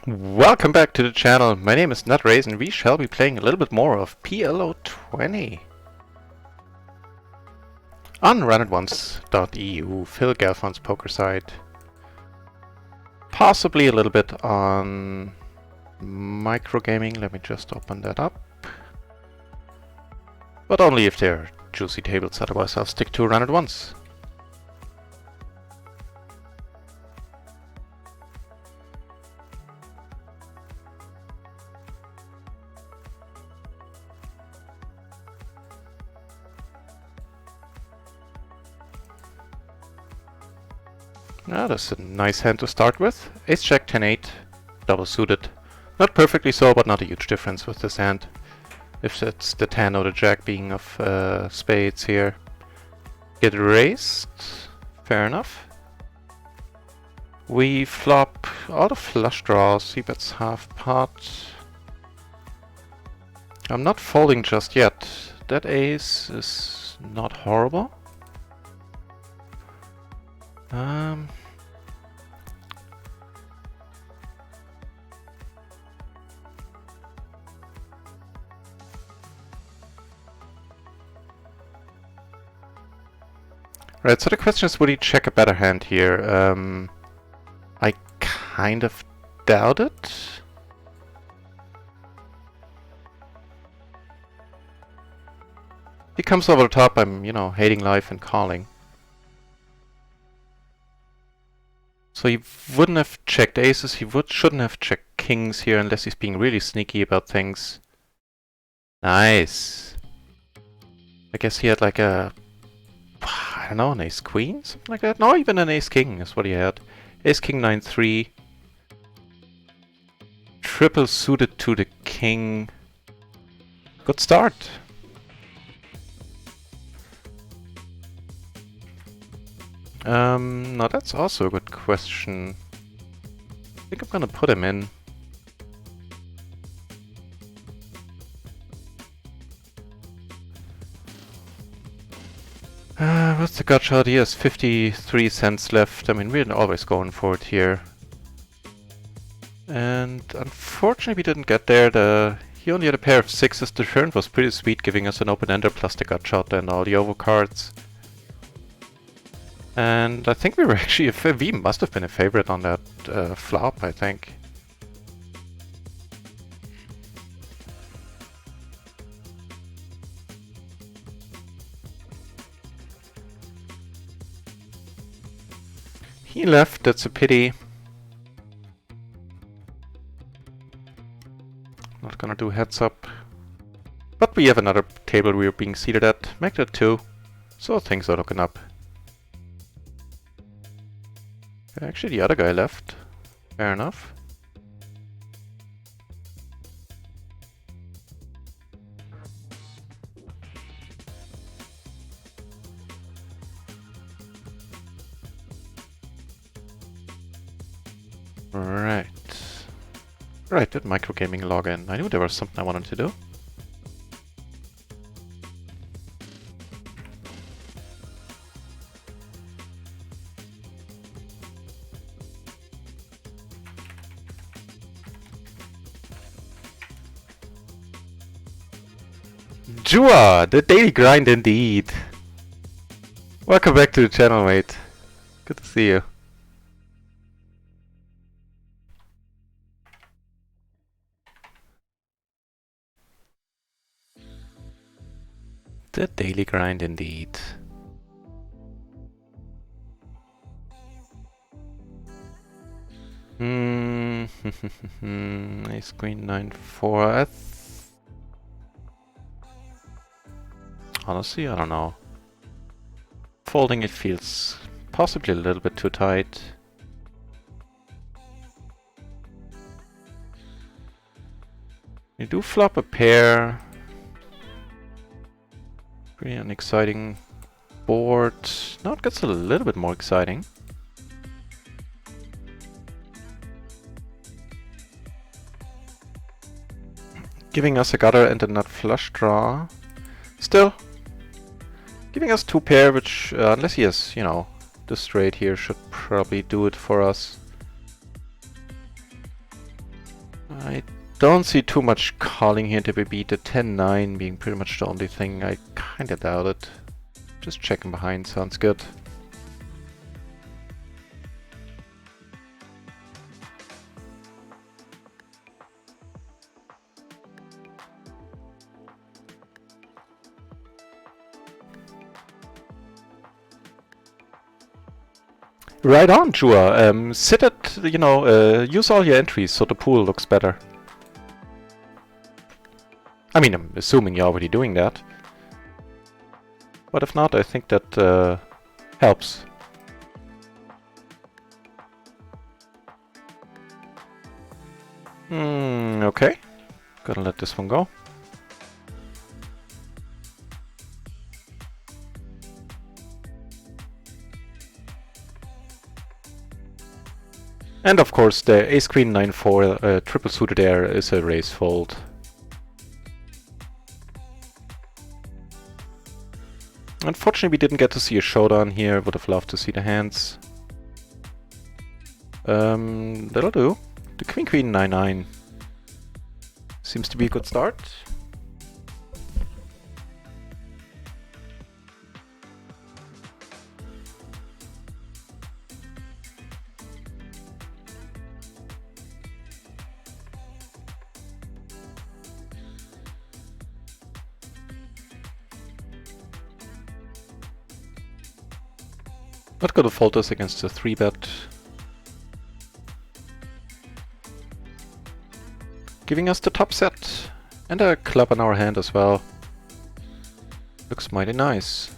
Welcome back to the channel. My name is NutRays and we shall be playing a little bit more of PLO 20 on RunItOnce.eu, Phil Galfon's poker site. Possibly a little bit on microgaming. Let me just open that up. But only if they're juicy tables, otherwise I'll stick to RunItOnce. Ah, that's a nice hand to start with. Ace-Jack, 10-8, double suited. Not perfectly so, but not a huge difference with this hand. If it's the 10 or the Jack being of spades here. Get raised. Fair enough. We flop all the flush draws. He bets half pot. I'm not folding just yet. That ace is not horrible. Right, so the question is, would he check a better hand here? I kind of doubt it. He comes over the top, I'm, hating life and calling. So he wouldn't have checked aces, he shouldn't have checked kings here unless he's being really sneaky about things. Nice. I guess he had like a, I don't know, an ace queen? Something like that? No, even an ace king is what he had. Ace king 9-3. Triple suited to the king. Good start. Now that's also a good question. I think I'm gonna put him in. What's the gut shot? He has 53 cents left. I mean, we're always going for it here. And unfortunately we didn't get there. He only had a pair of sixes. The turn was pretty sweet, giving us an open-ender plus the gut shot and all the over cards. And I think we were actually, we must have been a favorite on that flop, I think. He left, that's a pity. Not gonna do heads up. But we have another table we're being seated at, make that 2. So things are looking up. Actually, the other guy left. Fair enough. Right. Right, that microgaming login. I knew there was something I wanted to do. Jua, the daily grind indeed. Welcome back to the channel, mate. Good to see you. The daily grind indeed. Ace queen 9-4. Honestly, I don't know. Folding it feels possibly a little bit too tight. You do flop a pair. Pretty unexciting board. Now it gets a little bit more exciting. Giving us a gutter and a nut flush draw. Still, giving us 2 pair, which, unless he has, the straight here, should probably do it for us. I don't see too much calling here to be beat, the 10-9 being pretty much the only thing. I kinda doubt it. Just checking behind sounds good. Right on, Jua. Sit at, use all your entries so the pool looks better. I mean, I'm assuming you're already doing that. But if not, I think that helps. Okay. Gonna let this one go. And of course, the ace queen 9-4 triple suited there is a raise fold. Unfortunately, we didn't get to see a showdown here. Would have loved to see the hands. That'll do. The queen queen 9-9 seems to be a good start. Not gonna fold this against a 3-bet. Giving us the top set. And a club in our hand as well. Looks mighty nice.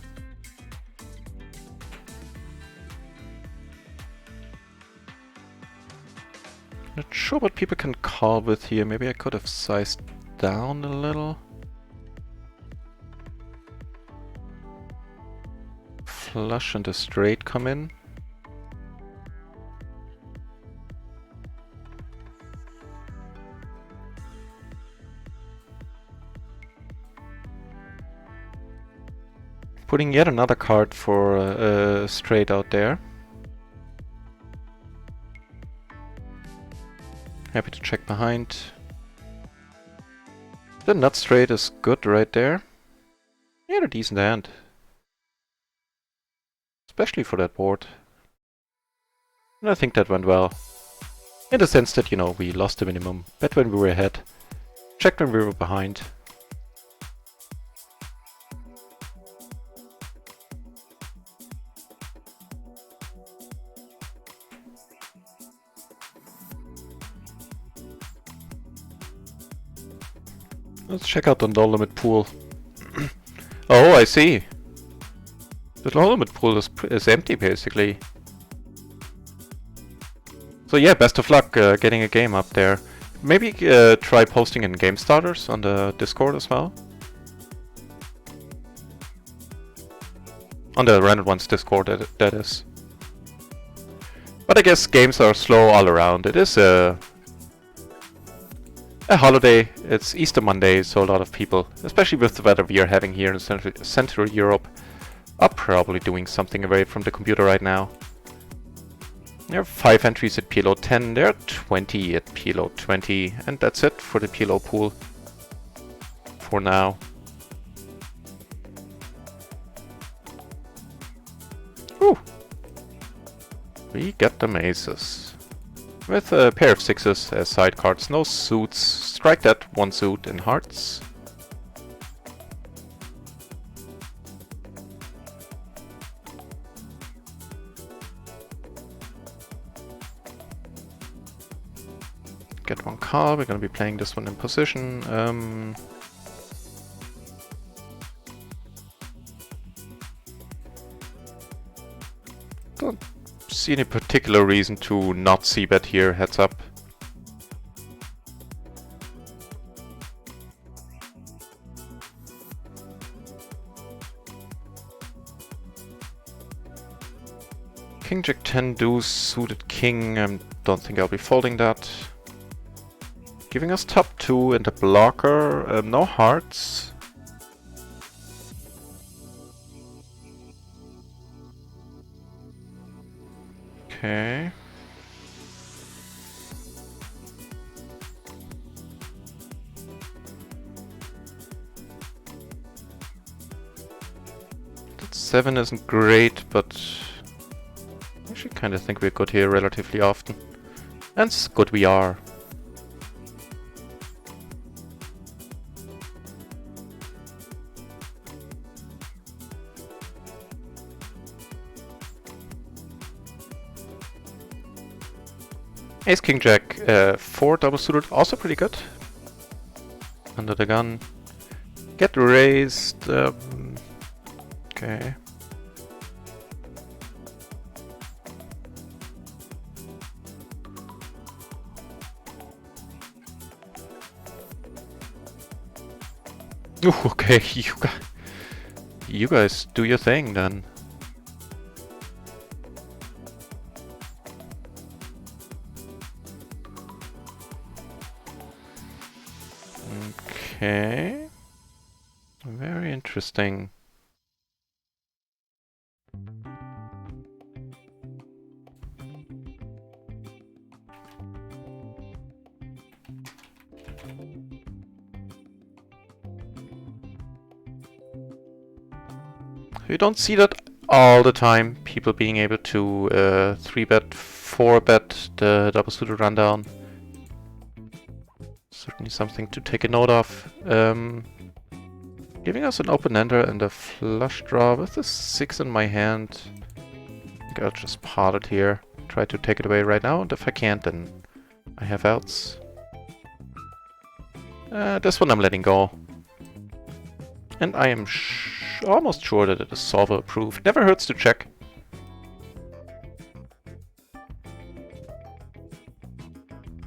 Not sure what people can call with here. Maybe I could have sized down a little. Flush and a straight come in. Putting yet another card for straight out there. Happy to check behind. The nut straight is good right there. Yeah, a decent hand. Especially for that board. And I think that went well. In the sense that, we lost the minimum. Bet when we were ahead. Checked when we were behind. Let's check out the no limit pool. Oh, I see. The no limit pool is empty basically. So yeah, best of luck getting a game up there. Maybe try posting in game starters on the Discord as well. On the RunItOnce Discord, that is. But I guess games are slow all around. It is a holiday. It's Easter Monday, so a lot of people, especially with the weather we are having here in Central Europe, are probably doing something away from the computer right now. There are 5 entries at PLO 10, there are 20 at PLO 20, and that's it for the PLO pool for now. Whew. We got the aces. With a pair of 6s as side cards, no suits. Strike that, 1 suit in hearts. Get 1 call, we're gonna be playing this one in position. Don't see any particular reason to not c-bet here, heads up. King Jack 10 deuce, suited king, don't think I'll be folding that. Giving us top 2 and a blocker, no hearts. Okay. 7 isn't great, but I actually kind of think we're good here relatively often. And it's good we are. Ace King Jack 4 double suited, also pretty good. Under the gun. Get raised. Okay. Ooh, okay, you guys do your thing then. Okay. Very interesting. You don't see that all the time, people being able to 3-bet, 4-bet the double suited rundown. Certainly something to take a note of. Giving us an open-ender and a flush draw with the 6 in my hand. I think I'll just pot it here. Try to take it away right now, and if I can't, then I have outs. This one I'm letting go. And I am almost sure that it is solver approved. Never hurts to check.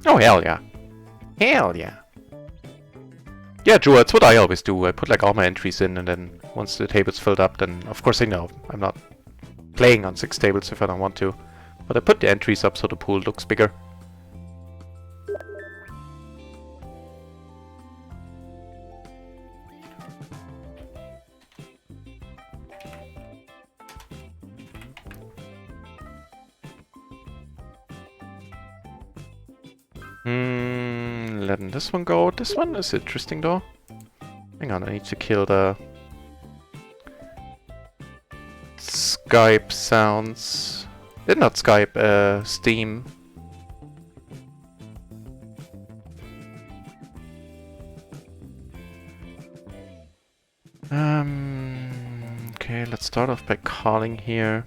Oh, hell yeah. Hell yeah. Yeah, Joe, that's what I always do. I put like all my entries in, and then once the table's filled up, then of course I know I'm not playing on 6 tables if I don't want to. But I put the entries up so the pool looks bigger. Letting this one go. This one is interesting though. Hang on, I need to kill the Skype sounds. Not Skype, Steam. Okay, let's start off by calling here.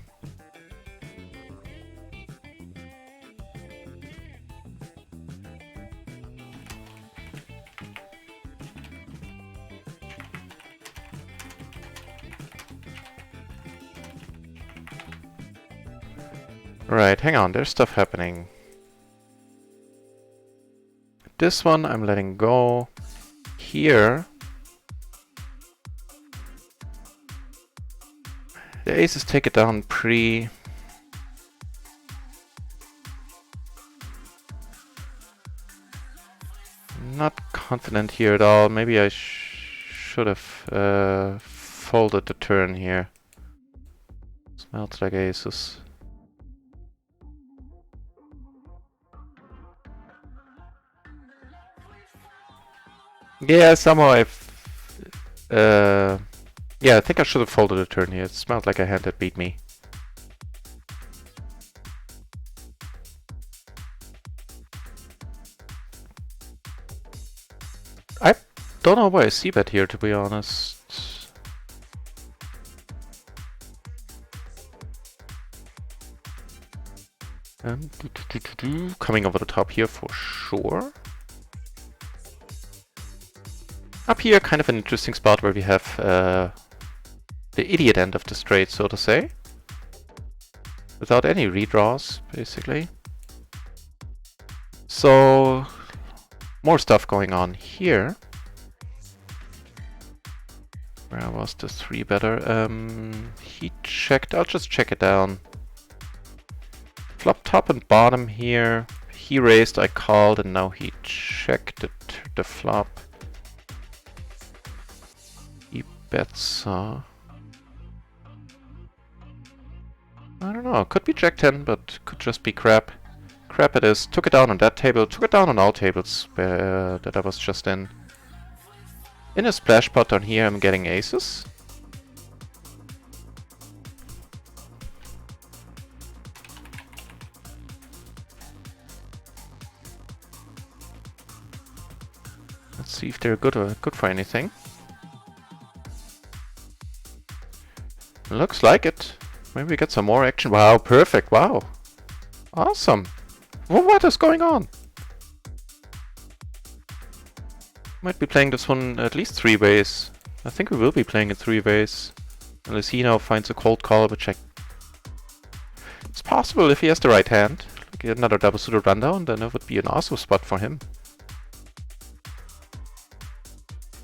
Right, hang on, there's stuff happening. This one I'm letting go. Here. The aces take it down pre. Not confident here at all. Maybe I should have folded the turn here. Smells like aces. Yeah, somehow yeah, I think I should have folded a turn here. It smelled like a hand that beat me. I don't know why I see bet here, to be honest. Coming over the top here for sure. Up here, kind of an interesting spot where we have the idiot end of the straight, so to say. Without any redraws, basically. So, more stuff going on here. Where was the 3-better? He checked, I'll just check it down. Flop top and bottom here. He raised, I called, and now he checked the flop. He bets, I don't know, could be Jack 10, but could just be crap. Crap it is. Took it down on that table, took it down on all tables that I was just in. In a splash pot down here I'm getting aces. Let's see if they're good for anything. Looks like it. Maybe we get some more action. Wow, perfect. Wow. Awesome. Well, what is going on? Might be playing this one at least 3 ways. I think we will be playing it 3 ways. Unless he now finds a cold call, which it's possible if he has the right hand. Like another double suited rundown, then it would be an awesome spot for him.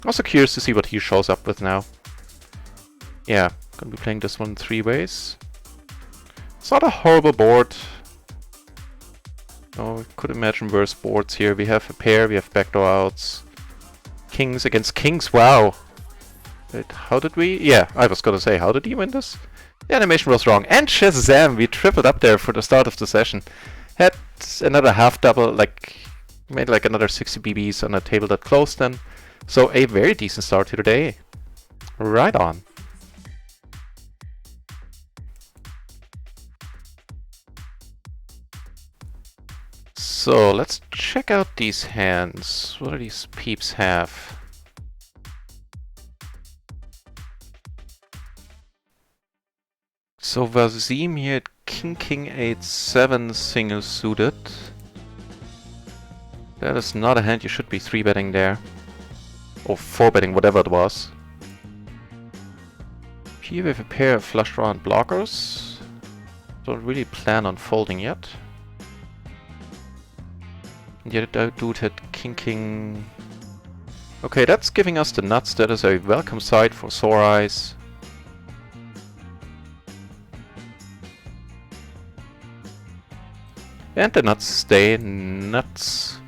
Also curious to see what he shows up with now. Yeah, gonna be playing this one 3 ways. It's not a horrible board. Oh, I could imagine worse boards here. We have a pair, we have backdoor outs. Kings against kings, wow! Wait, how did we? Yeah, I was gonna say, how did he win this? The animation was wrong. And Shazam! We tripled up there for the start of the session. Had another half double, like, made like another 60 BBs on a table that closed then. So a very decent start to the day. Right on. So let's check out these hands. What do these peeps have? So Vasim here at King 8-7 single suited. That is not a hand you should be 3-betting there. Or 4-betting, whatever it was. Here we have a pair of flush draw and blockers. Don't really plan on folding yet. And yet that dude had King. Okay, that's giving us the nuts. That is a welcome sight for sore eyes. And the nuts stay nuts.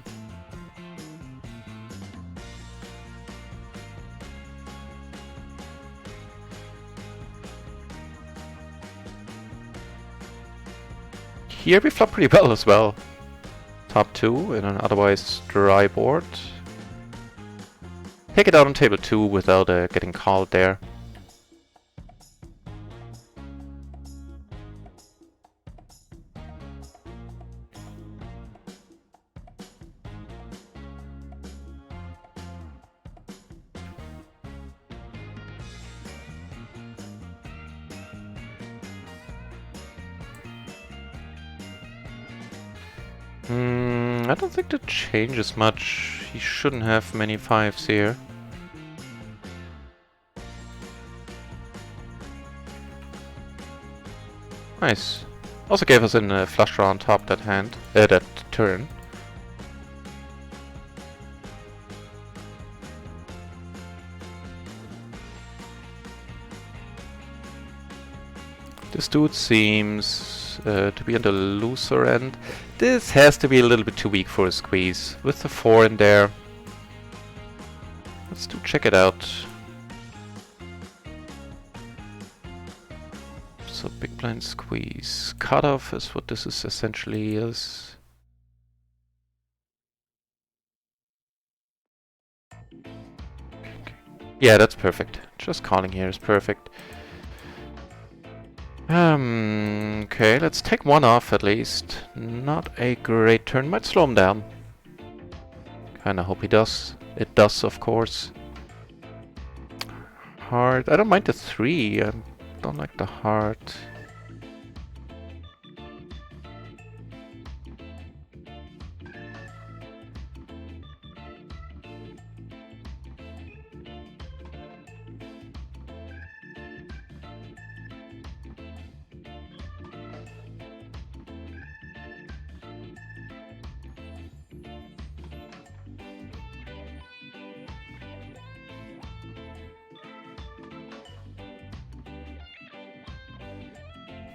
Here we flop pretty well as well. Top 2 in an otherwise dry board. Take it out on table 2 without getting called there. I don't think that changes much. He shouldn't have many 5s here. Nice. Also gave us a flush draw on top that hand, that turn. This dude seems to be on the looser end. This has to be a little bit too weak for a squeeze. With the 4 in there. Let's check it out. So big blind squeeze. Cutoff is what this is essentially is. Yeah, that's perfect. Just calling here is perfect. Okay, let's take 1 off at least. Not a great turn. Might slow him down. Kinda hope he does. It does, of course. Heart. I don't mind the 3. I don't like the heart.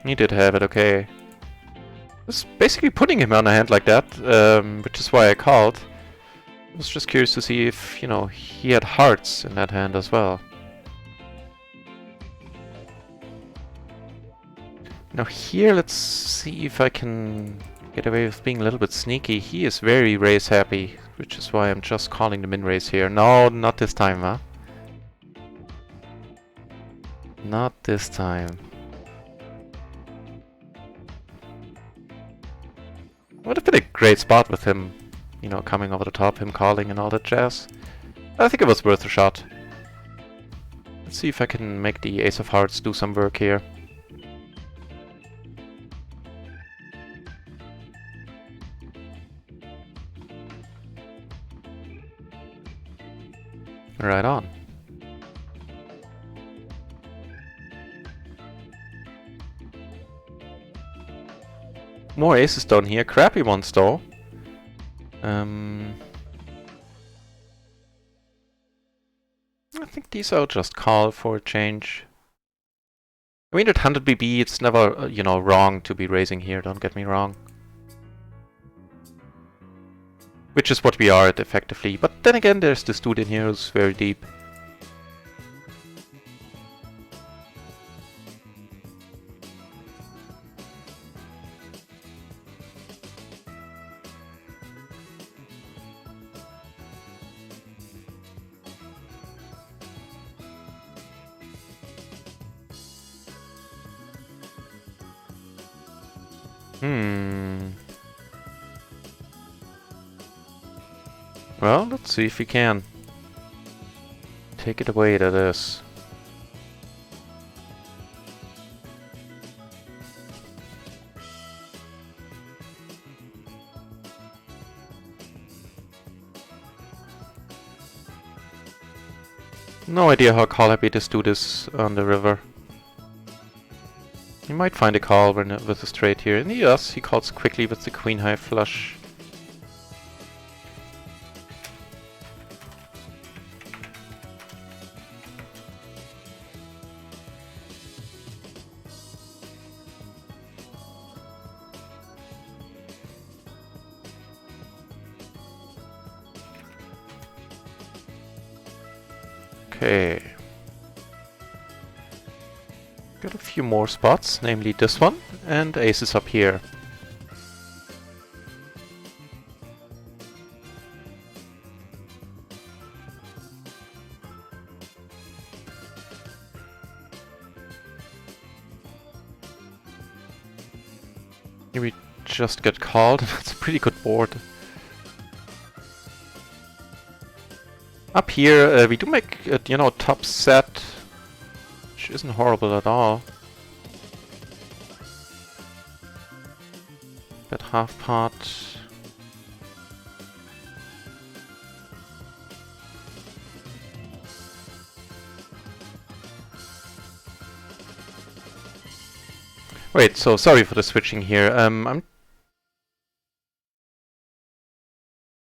He did have it, okay. It's basically putting him on a hand like that, which is why I called. I was just curious to see if, you know, he had hearts in that hand as well. Now here, let's see if I can get away with being a little bit sneaky. He is very raise happy, which is why I'm just calling the min raise here. No, not this time, huh? Not this time. Would have been a great spot with him, you know, coming over the top, him calling and all that jazz. I think it was worth a shot. Let's see if I can make the Ace of Hearts do some work here. Right on. More aces down here. Crappy ones though. I think these I'll just call for a change. I mean, at 100 BB, it's never, you know, wrong to be raising here, don't get me wrong. Which is what we are at, effectively. But then again, there's this dude in here who's very deep. Well, let's see if we can. Take it away, that is. No idea how call happy this dude is on the river. He might find a call with a straight here. And yes, he calls quickly with the queen high flush. Okay. Got a few more spots, namely this one, and aces up here. Here we just get called. That's a pretty good board. Up here, we do make, you know, top set, which isn't horrible at all. That half pot. Wait, so sorry for the switching here. I'm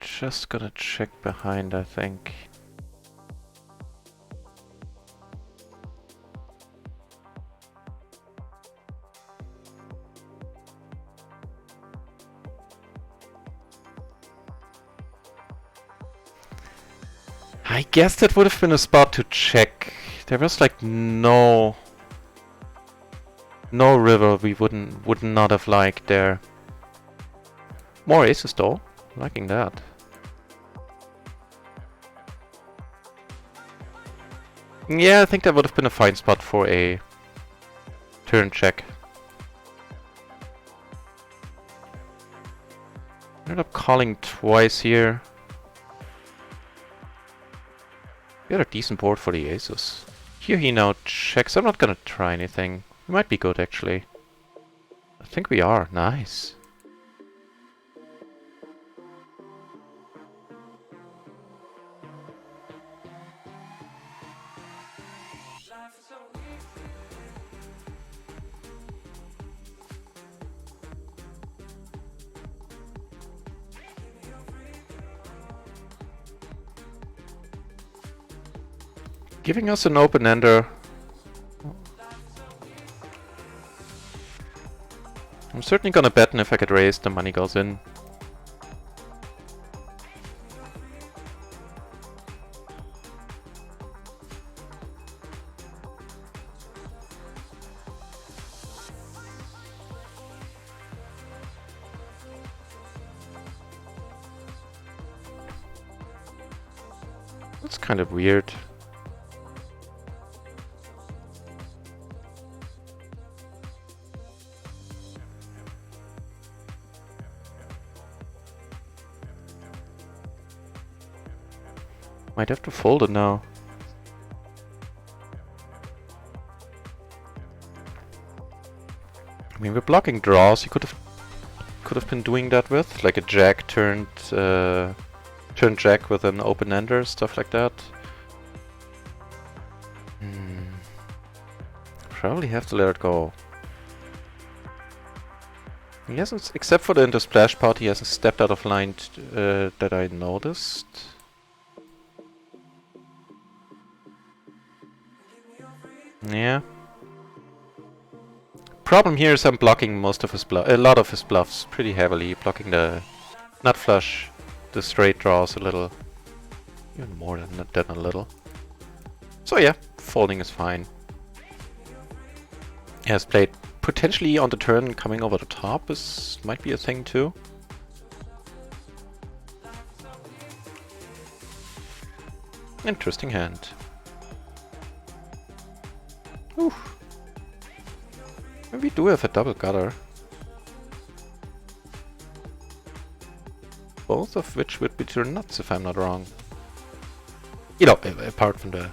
just gonna check behind, I think. I guess that would have been a spot to check. There was like no river we would not have liked there. More aces though, liking that. Yeah, I think that would have been a fine spot for a turn check. Ended up calling twice here. We got a decent board for the aces. Here he now checks. I'm not gonna try anything. We might be good actually. I think we are. Nice. Giving us an open-ender. I'm certainly gonna bet, and if I get raised, the money goes in. That's kind of weird. Might have to fold it now. I mean, we're blocking draws. You could have been doing that with, like a jack turned jack with an open ender, stuff like that. Probably have to let it go. He hasn't, except for the into splash part, he hasn't stepped out of line that I noticed. Yeah. Problem here is I'm blocking most of his a lot of his bluffs pretty heavily, blocking the nut flush, the straight draws a little, even more than a little. So yeah, folding is fine. He has played potentially on the turn coming over the top might be a thing too. Interesting hand. Oof. We do have a double gutter. Both of which would be turn nuts if I'm not wrong. You know, apart from the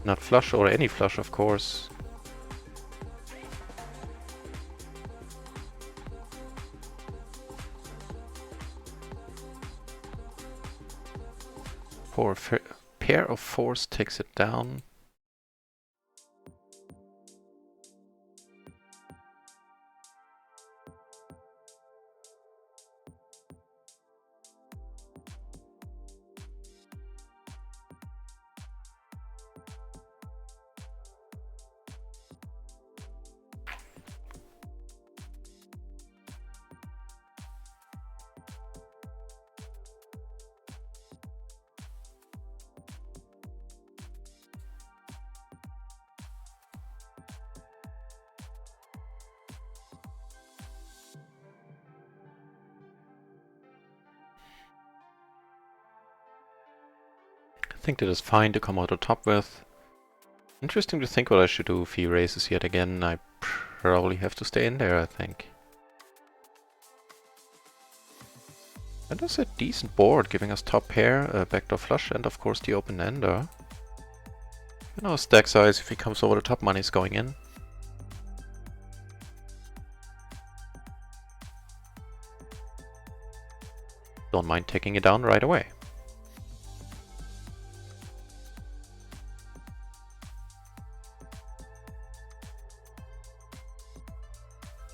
nut flush or any flush, of course. Poor pair of fours takes it down. I think that is fine to come out on top with. Interesting to think what I should do if he raises yet again. I probably have to stay in there, I think. That is a decent board, giving us top pair, backdoor flush, and of course the open ender. You know, stack size, if he comes over the top, money's going in. Don't mind taking it down right away.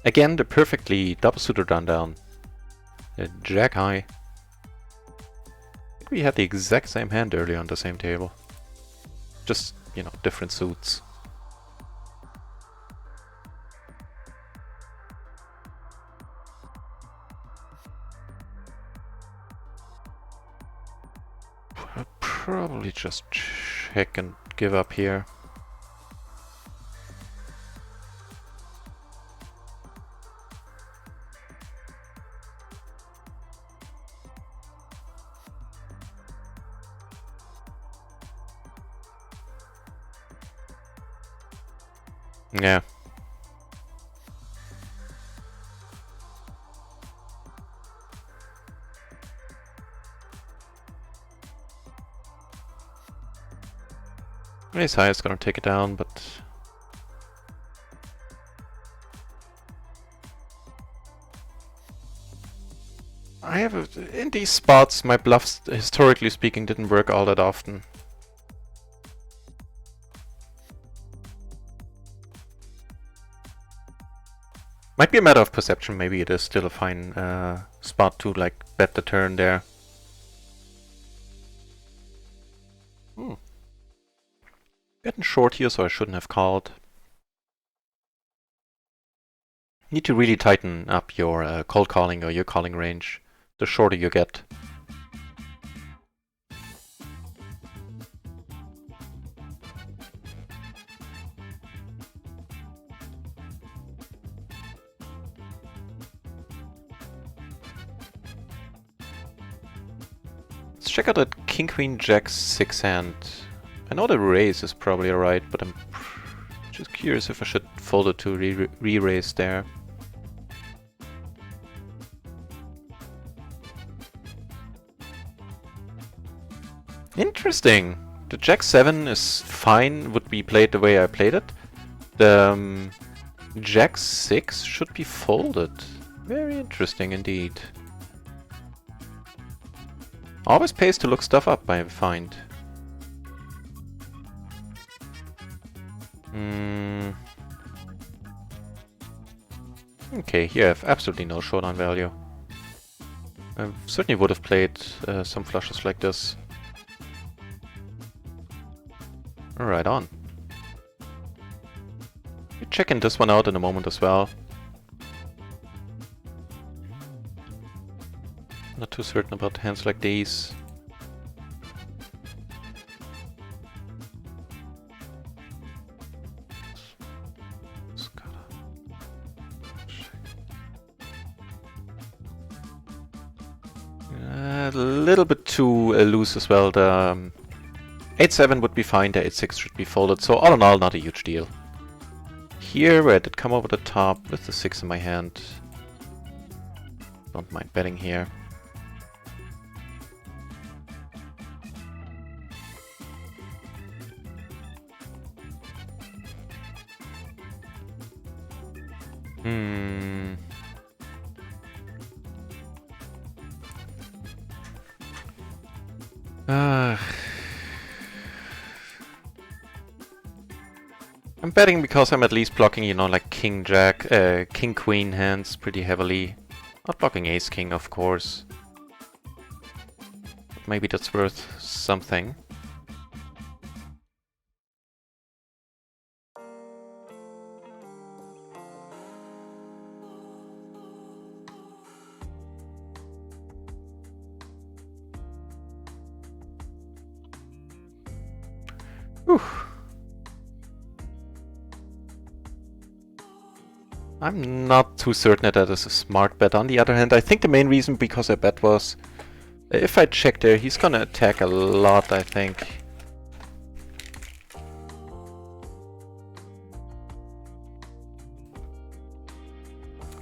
Again, the perfectly double-suited rundown. Jack high. I think we had the exact same hand earlier on the same table. Just, you know, different suits. I'll probably just check and give up here. Yeah. Ace high is gonna take it down, but I have in these spots my bluffs, historically speaking, didn't work all that often. Might be a matter of perception, maybe it is still a fine spot to like bet the turn there. Getting short here, so I shouldn't have called. Need to really tighten up your cold calling or your calling range, the shorter you get. Let's check out that King Queen Jack 6 hand. I know the raise is probably alright, but I'm just curious if I should fold it to re-raise there. Interesting. The Jack 7 is fine, would be played the way I played it. The Jack 6 should be folded. Very interesting indeed. Always pays to look stuff up, I find. Okay, here I have absolutely no showdown value. I certainly would have played some flushes like this. Right on. We're checking this one out in a moment as well. Not too certain about hands like these. A little bit too loose as well. The 8-7 would be fine, the 8-6 should be folded, so all in all, not a huge deal. Here, where I did come over the top with the 6 in my hand. Don't mind betting here. I'm betting because I'm at least blocking, you know, like King Jack, King Queen hands pretty heavily. Not blocking Ace King, of course. But maybe that's worth something. Whew. I'm not too certain that that is a smart bet. On the other hand, I think the main reason because I bet was if I check there, he's gonna attack a lot, I think.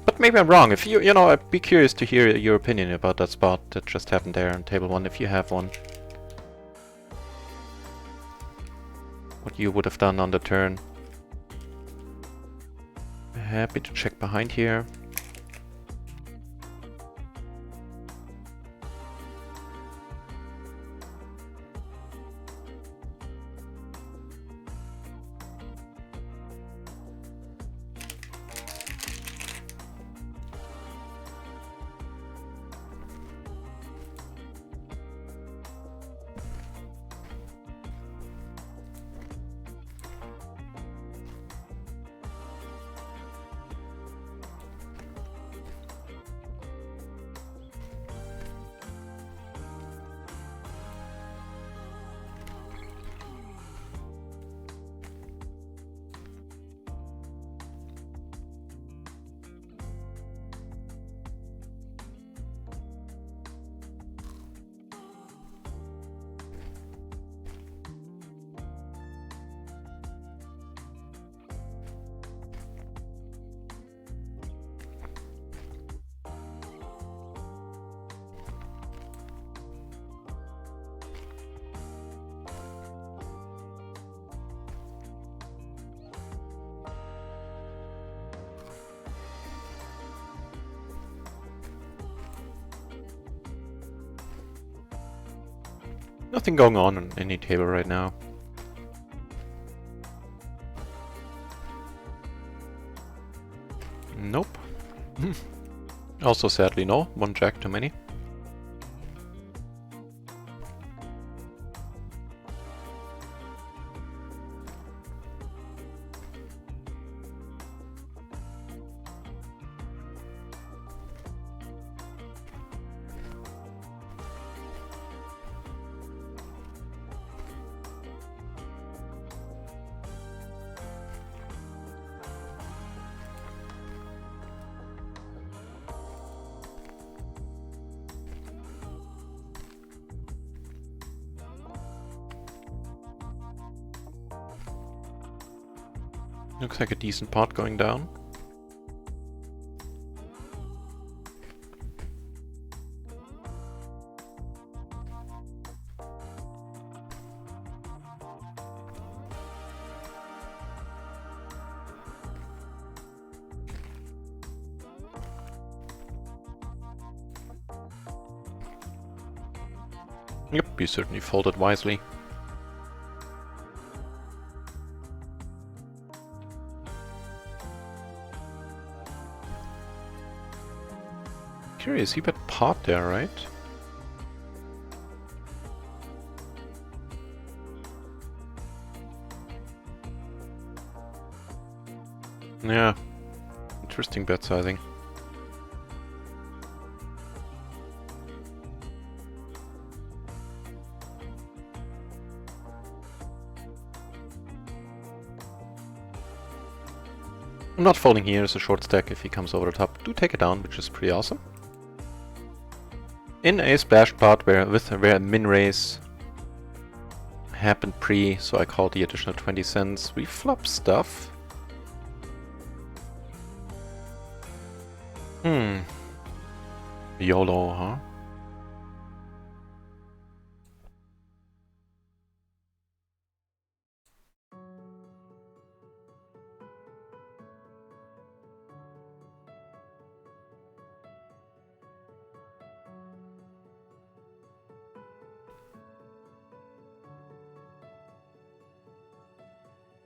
But maybe I'm wrong. If you know, I'd be curious to hear your opinion about that spot that just happened there on table 1, if you have one. What you would have done on the turn. Happy to check behind here. Nothing going on any table right now. Nope. Also sadly no, one jack too many. Looks like a decent pot going down. Yep, you certainly folded wisely. Curious, he bet pot there, right? Yeah, interesting bet sizing. I'm not folding here, it's a short stack. If he comes over the top, do take it down, which is pretty awesome. In a splash pot where a min raise happened pre, so I called the additional 20 cents. We flop stuff. YOLO, huh?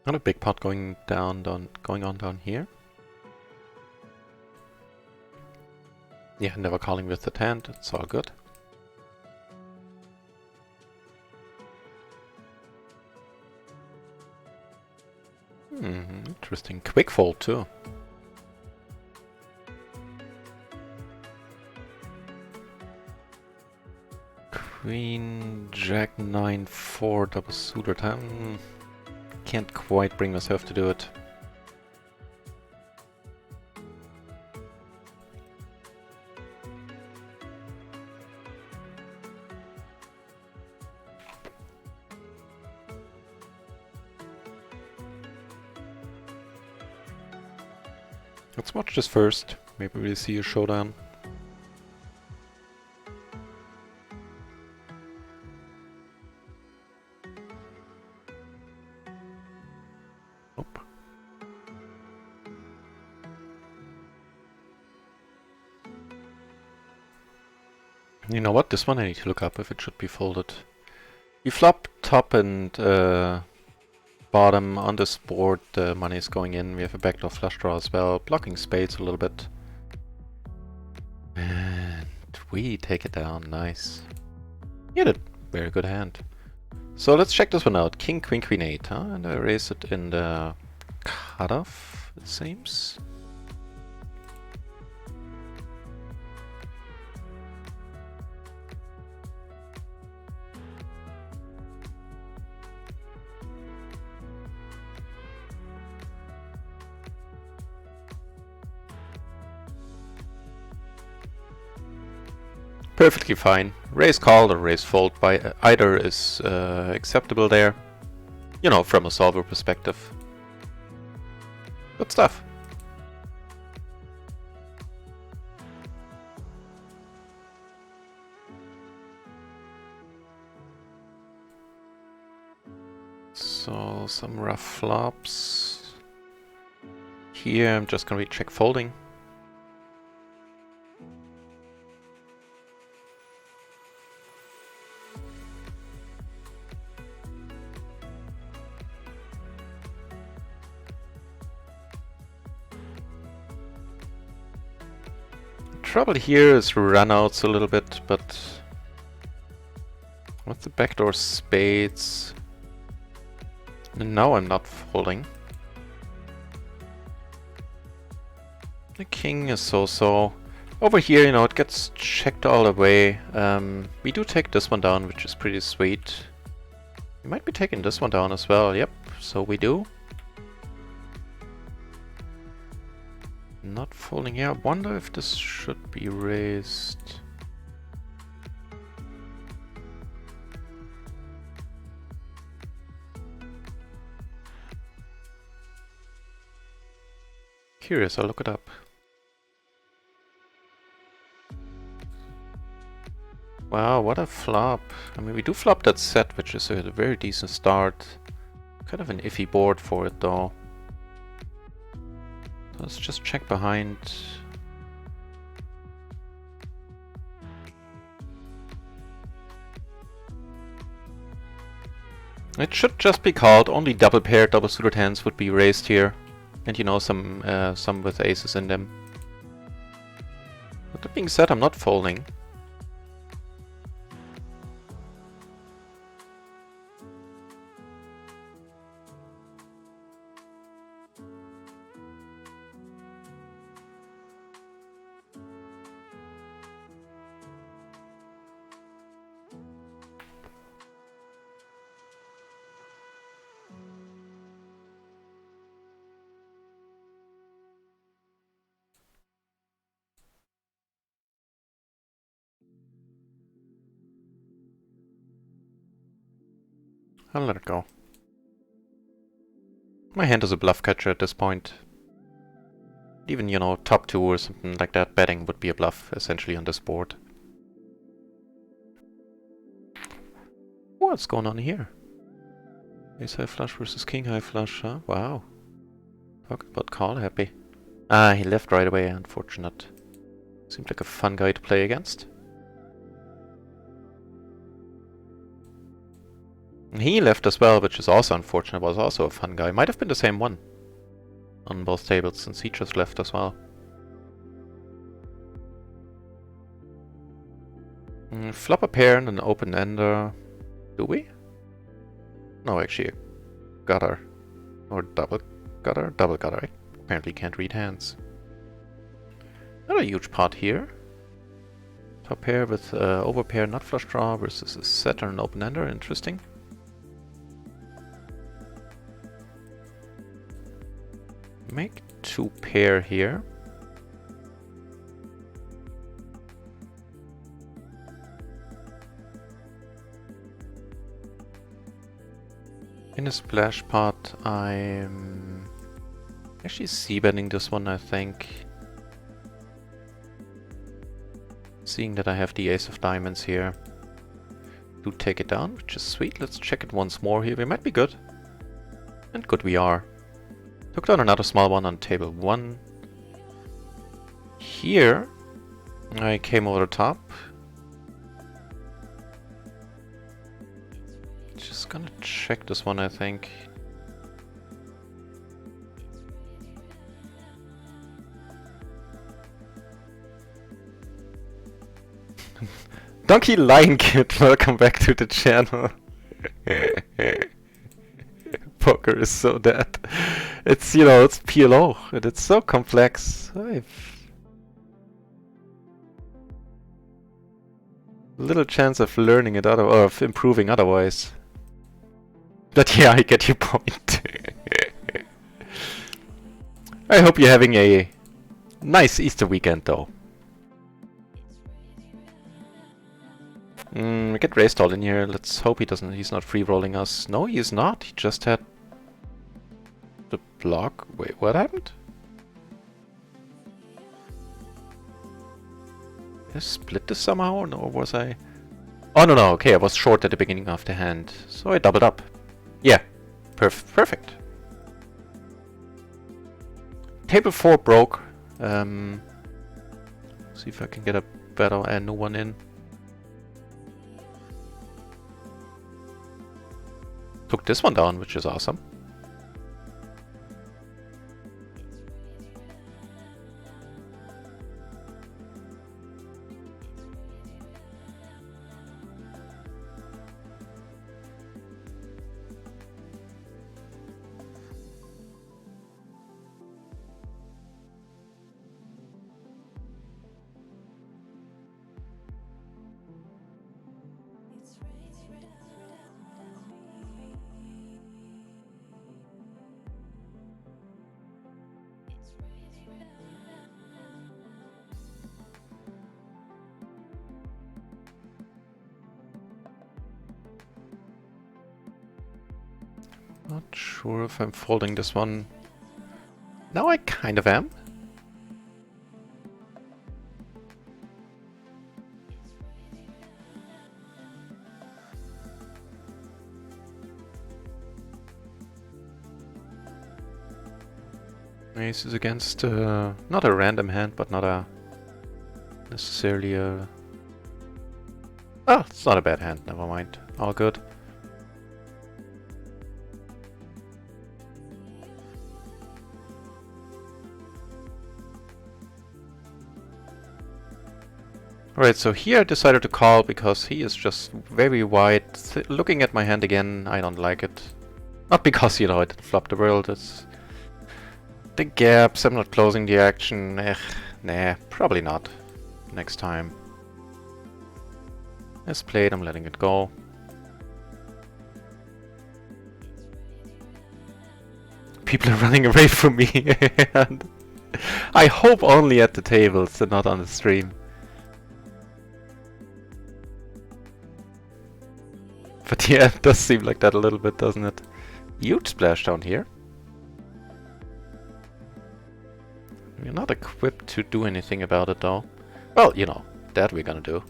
Not a big pot going on down here. Yeah, never calling with the hand, it's all good. Interesting. Quick fold too. Queen, Jack 9, 4, double suited. Can't quite bring myself to do it. Let's watch this first. Maybe we'll see a showdown. Nope. You know what? This one I need to look up if it should be folded. We flop top and bottom on this board, the money is going in. We have a backdoor flush draw as well, blocking spades a little bit. And we take it down, nice. Get it, very good hand. So let's check this one out. King, queen, queen, 8, huh? And I raise it in the cutoff, it seems. Perfectly fine. Raise call or raise fold by either is acceptable there. You know, from a solver perspective. Good stuff. So some rough flops. Here I'm just gonna check folding. Trouble here is runouts a little bit, but what's the backdoor spades? And now I'm not folding. The king is so-so. Over here, you know, it gets checked all the way. We do take this one down, which is pretty sweet. We might be taking this one down as well. Yep, so we do. Not folding here. I wonder if this should be raised. Curious, I'll look it up. Wow, what a flop. I mean, we do flop that set, which is a very decent start. Kind of an iffy board for it though. Let's just check behind. It should just be called. Only double paired, double suited hands would be raised here. And you know, some with aces in them. But that being said, I'm not folding. I'll let it go. My hand is a bluff catcher at this point. Even, you know, top 2 or something like that, betting would be a bluff, essentially, on this board. What's going on here? Ace high flush versus king high flush, huh? Wow. Talk about call happy. Ah, he left right away, unfortunate. Seemed like a fun guy to play against. And he left as well, which is also unfortunate, was also a fun guy. Might have been the same one on both tables, since he just left as well. Flop a pair and an open ender. Do we? No, actually, a gutter. Or double gutter? Double gutter. I apparently can't read hands. Not a huge pot here. Top pair with overpair nut flush draw versus a setter and open ender. Interesting. Make 2 pair here. In a splash pot, I'm actually c-betting this one, I think. Seeing that I have the ace of diamonds here. Do take it down, which is sweet. Let's check it once more here. We might be good. And good we are. Took down another small one on table 1. Here, I came over the top. Just gonna check this one, I think. Donkey Lion Kid, welcome back to the channel. Poker is so dead. It's, you know, it's PLO, and it's so complex. Little chance of learning it or of improving otherwise. But yeah, I get your point. I hope you're having a nice Easter weekend, though. We get raised all in here. Let's hope he's not free rolling us. No, he is not. He just had the block. Wait, what happened? Did I split this somehow, or no, was I? Oh, no, okay, I was short at the beginning of the hand, so I doubled up. Yeah, perfect. Table 4 broke. See if I can get a better and new one in. Took this one down, which is awesome. Not sure if I'm folding this one. Now I kind of am. Ace is against not a random hand, but not a necessarily a... Oh, it's not a bad hand, never mind. All good. Alright, so here I decided to call because he is just very wide. Looking at my hand again, I don't like it. Not because, you know, I didn't flop the world, it's the gaps, I'm not closing the action. Nah, probably not. Next time. As played, I'm letting it go. People are running away from me. And I hope only at the tables and not on the stream. But yeah, it does seem like that a little bit, doesn't it? Huge splash down here. We're not equipped to do anything about it though. Well, you know, that we're gonna do.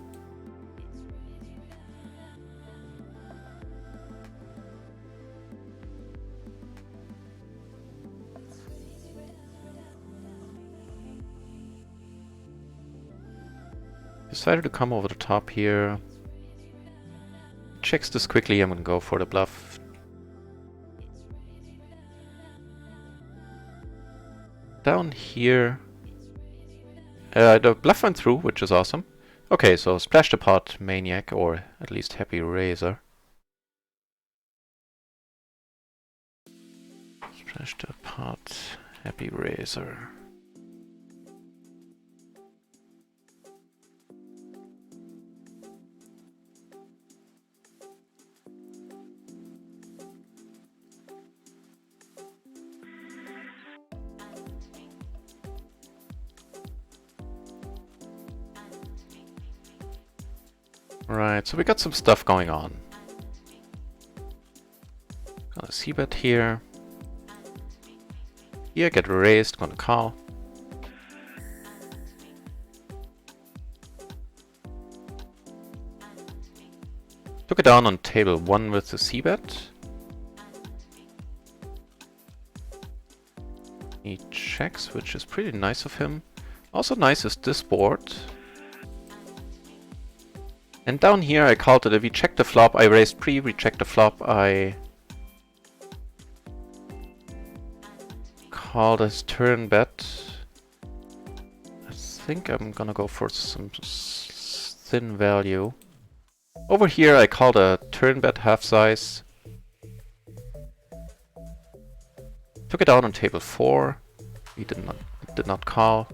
Decided to come over the top here. Checks this quickly, I'm gonna go for the bluff. Down here. The bluff went through, which is awesome. Okay, so splash the pot, Maniac, or at least Happy Razor. Splash the pot, Happy Razor. Right, so we got some stuff going on. Got a c-bet here. Here, get raised, gonna call. Took it down on table 1 with the c-bet. He checks, which is pretty nice of him. Also nice is this board. And down here I called it. If we check the flop, I raised pre, we check the flop, I called as turn bet. I think I'm gonna go for some thin value. Over here I called a turn bet half size. Took it down on table 4. We did not call.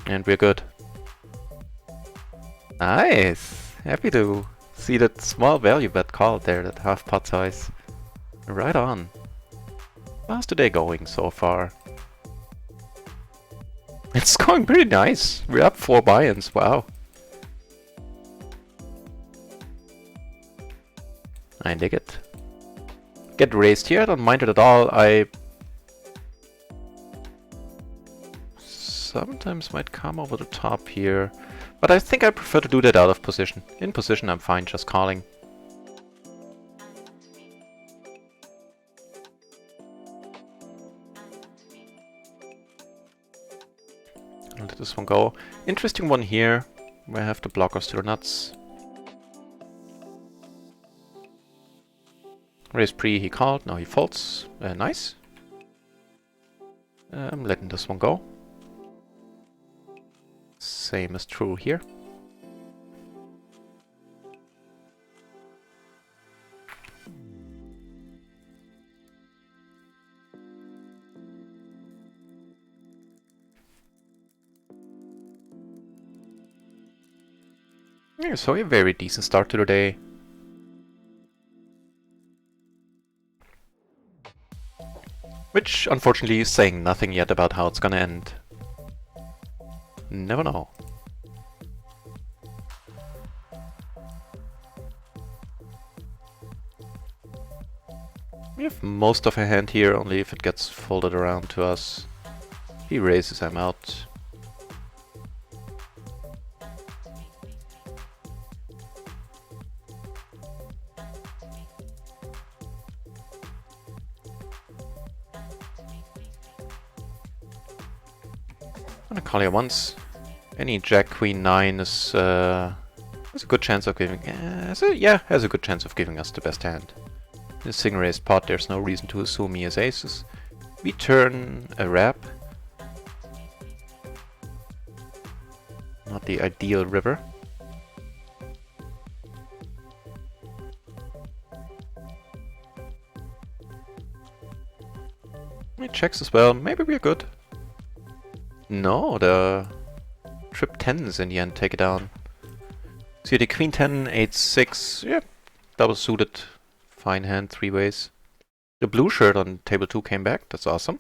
And we're good. Nice! Happy to see that small value bet called there, that half pot size. Right on. How's the day going so far? It's going pretty nice. We're up 4 buy-ins, wow. I dig it. Get raised here, I don't mind it at all. I sometimes might come over the top here, but I think I prefer to do that out of position. In position I'm fine just calling. I'll let this one go. Interesting one here, where I have the blocker still nuts. Raise pre, he called, now he folds. Nice. I'm letting this one go. Same is true here. Yeah, so a very decent start to the day. Which, unfortunately, is saying nothing yet about how it's gonna end. Never know. We have most of a hand here, only if it gets folded around to us. He raises, I'm out. I'm gonna call here once. Any Jack Queen 9 is has a good chance of giving. Has a good chance of giving us the best hand. In a single raised pot, there's no reason to assume he has aces. We turn a rap. Not the ideal river. He checks as well. Maybe we're good. No, the trip 10s in the end take it down. See the queen 10, 8-6. Yeah, double suited. Fine hand, three ways. The blue shirt on table 2 came back. That's awesome.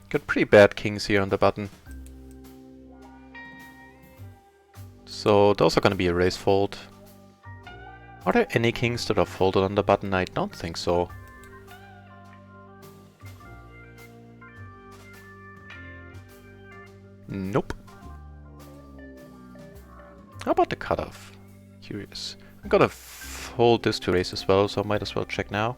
Got pretty bad kings here on the button. So those are gonna be a raise fold. Are there any kings that are folded on the button? I don't think so. Nope. How about the cutoff? Curious. I'm gonna fold this to raise as well, so I might as well check now.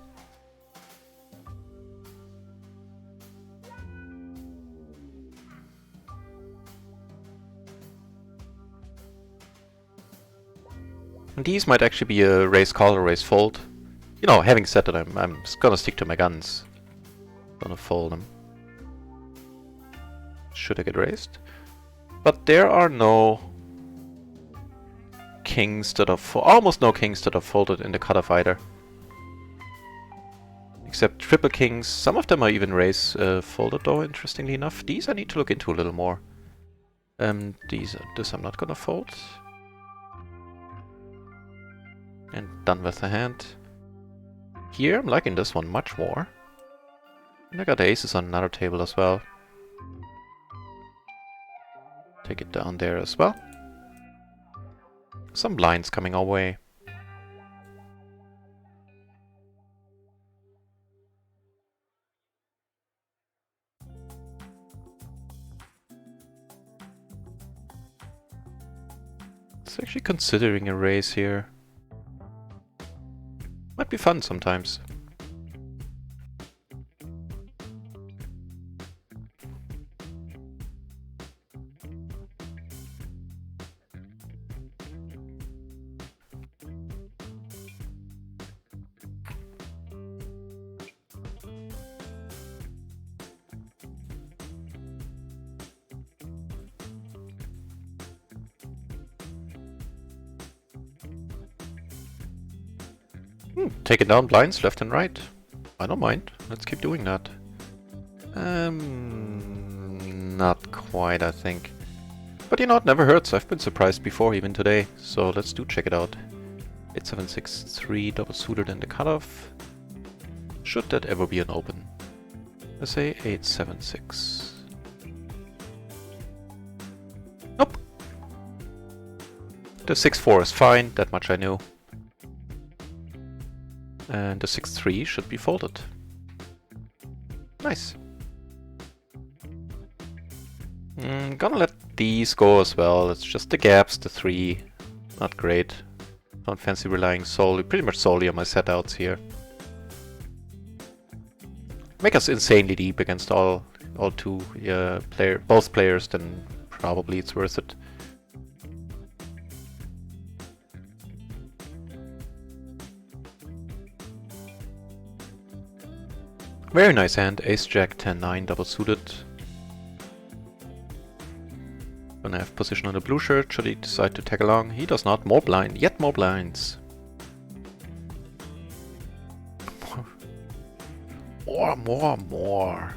These might actually be a raise call or raise fold. You know, having said that, I'm gonna stick to my guns. Gonna fold them. Should I get raised? But there are no kings that are almost no kings that are folded in the cutoff either. Except triple kings. Some of them are even raise folded though, interestingly enough. These I need to look into a little more. This I'm not gonna fold. And done with the hand. Here I'm liking this one much more. And I got aces on another table as well. Take it down there as well. Some blinds coming our way. It's actually considering a raise here. Might be fun sometimes. Taking down blinds left and right. I don't mind. Let's keep doing that. Not quite, I think. But you know, it never hurts. I've been surprised before, even today. So let's check it out. 8-7-6-3 double suited in the cutoff. Should that ever be an open? Let's say 8-7-6. Nope. The 6-4 is fine. That much I knew. And the 6-3 should be folded. Nice. Gonna let these go as well. It's just the gaps, the 3. Not great. Don't fancy relying pretty much solely on my setouts here. Make us insanely deep against both players, then probably it's worth it. Very nice hand, ace-jack, 10-9, double suited. Gonna have position on the blue shirt, should he decide to tag along. He does not. More blind, yet more blinds. More.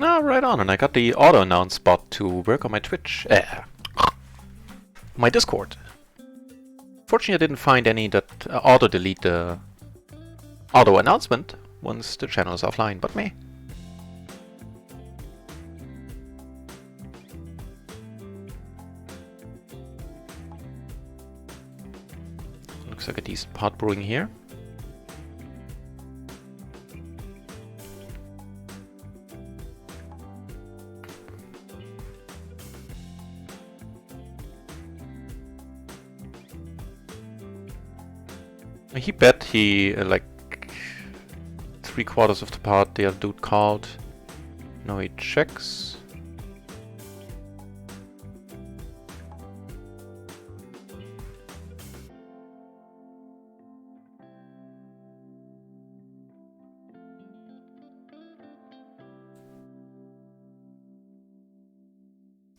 Ah, right on, and I got the auto-announce bot to work on my Twitch. My Discord. Fortunately, I didn't find any that auto-delete the auto announcement once the channel is offline, but meh. Looks like a decent pot brewing here. He bet like 3/4 of the pot the other dude called. Now he checks.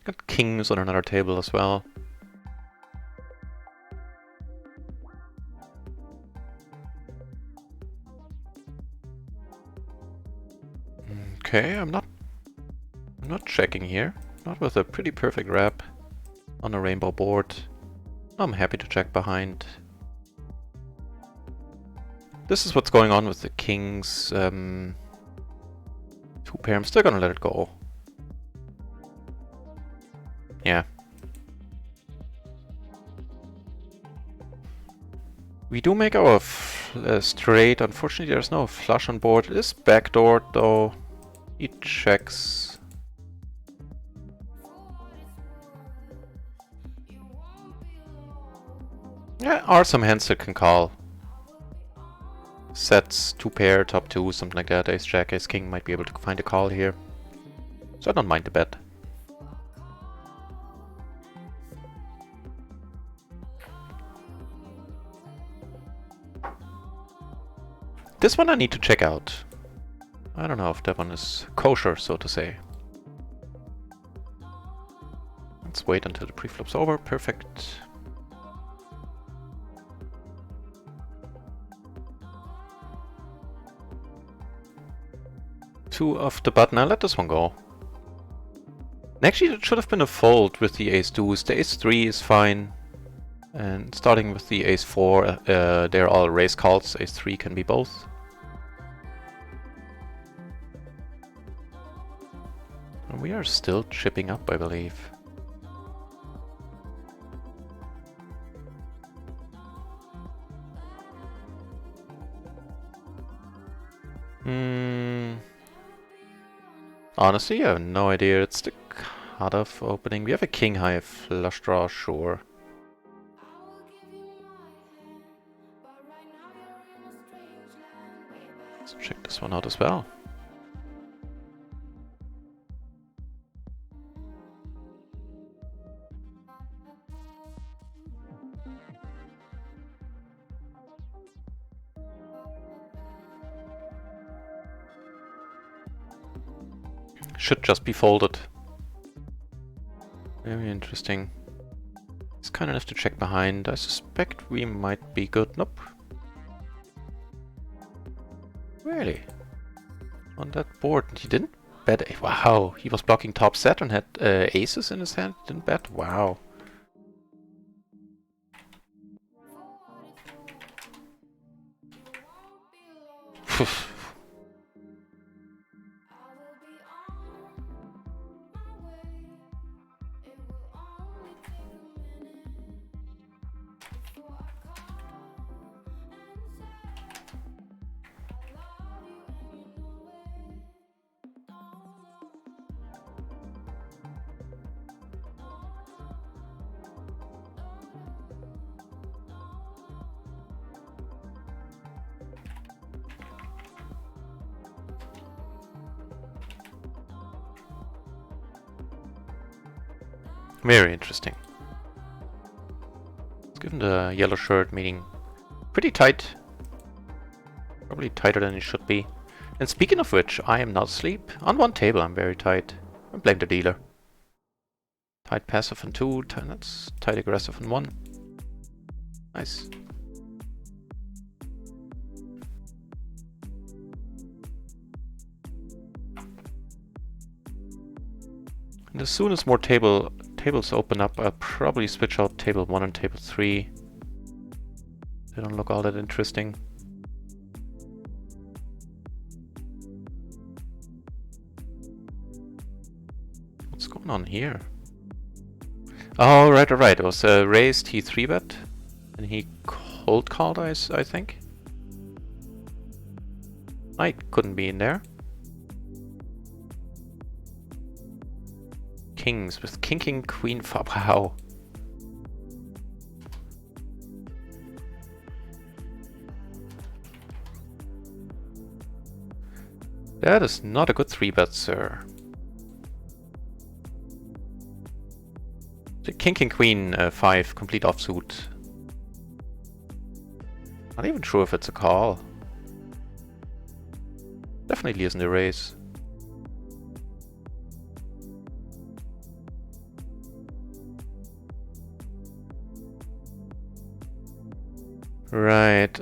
Got kings on another table as well. Okay, I'm not checking here. Not with a pretty perfect wrap on a rainbow board. I'm happy to check behind. This is what's going on with the kings. 2 pair, I'm still gonna let it go. Yeah. We do make our straight. Unfortunately, there's no flush on board. It is backdoored though. He checks. Yeah, are some hands that can call. Sets 2 pair, top 2, something like that. Ace jack, ace king might be able to find a call here. So I don't mind the bet. This one I need to check out. I don't know if that one is kosher, so to say. Let's wait until the preflop's over. Perfect. Two off the button. I'll let this one go. Actually, it should have been a fold with the ace deuce. The ace 3 is fine. And starting with the ace 4, they're all raise calls. Ace 3 can be both. And we are still chipping up, I believe. Honestly, I have no idea. It's the cutoff opening. We have a king high flush draw, sure. Let's check this one out as well. Should just be folded. Very interesting. It's kind enough to check behind. I suspect we might be good. Nope. Really? On that board. He didn't bet. Wow. He was blocking top set and had aces in his hand. Didn't bet. Wow. Very interesting. Let's give him the yellow shirt, meaning pretty tight. Probably tighter than it should be. And speaking of which, I am not asleep. On one table I'm very tight. I blame the dealer. Tight passive on 2, that's tight aggressive on 1. Nice. And as soon as more tables open up, I'll probably switch out table 1 and table 3. They don't look all that interesting. What's going on here? Oh, right, right. It was raised, he 3-bet, and he cold called, I think. Knight couldn't be in there. Kings with king, queen, 4. Wow. That is not a good 3-bet, sir. The king, queen, 5, complete offsuit. Not even sure if it's a call. Definitely isn't a raise. Right,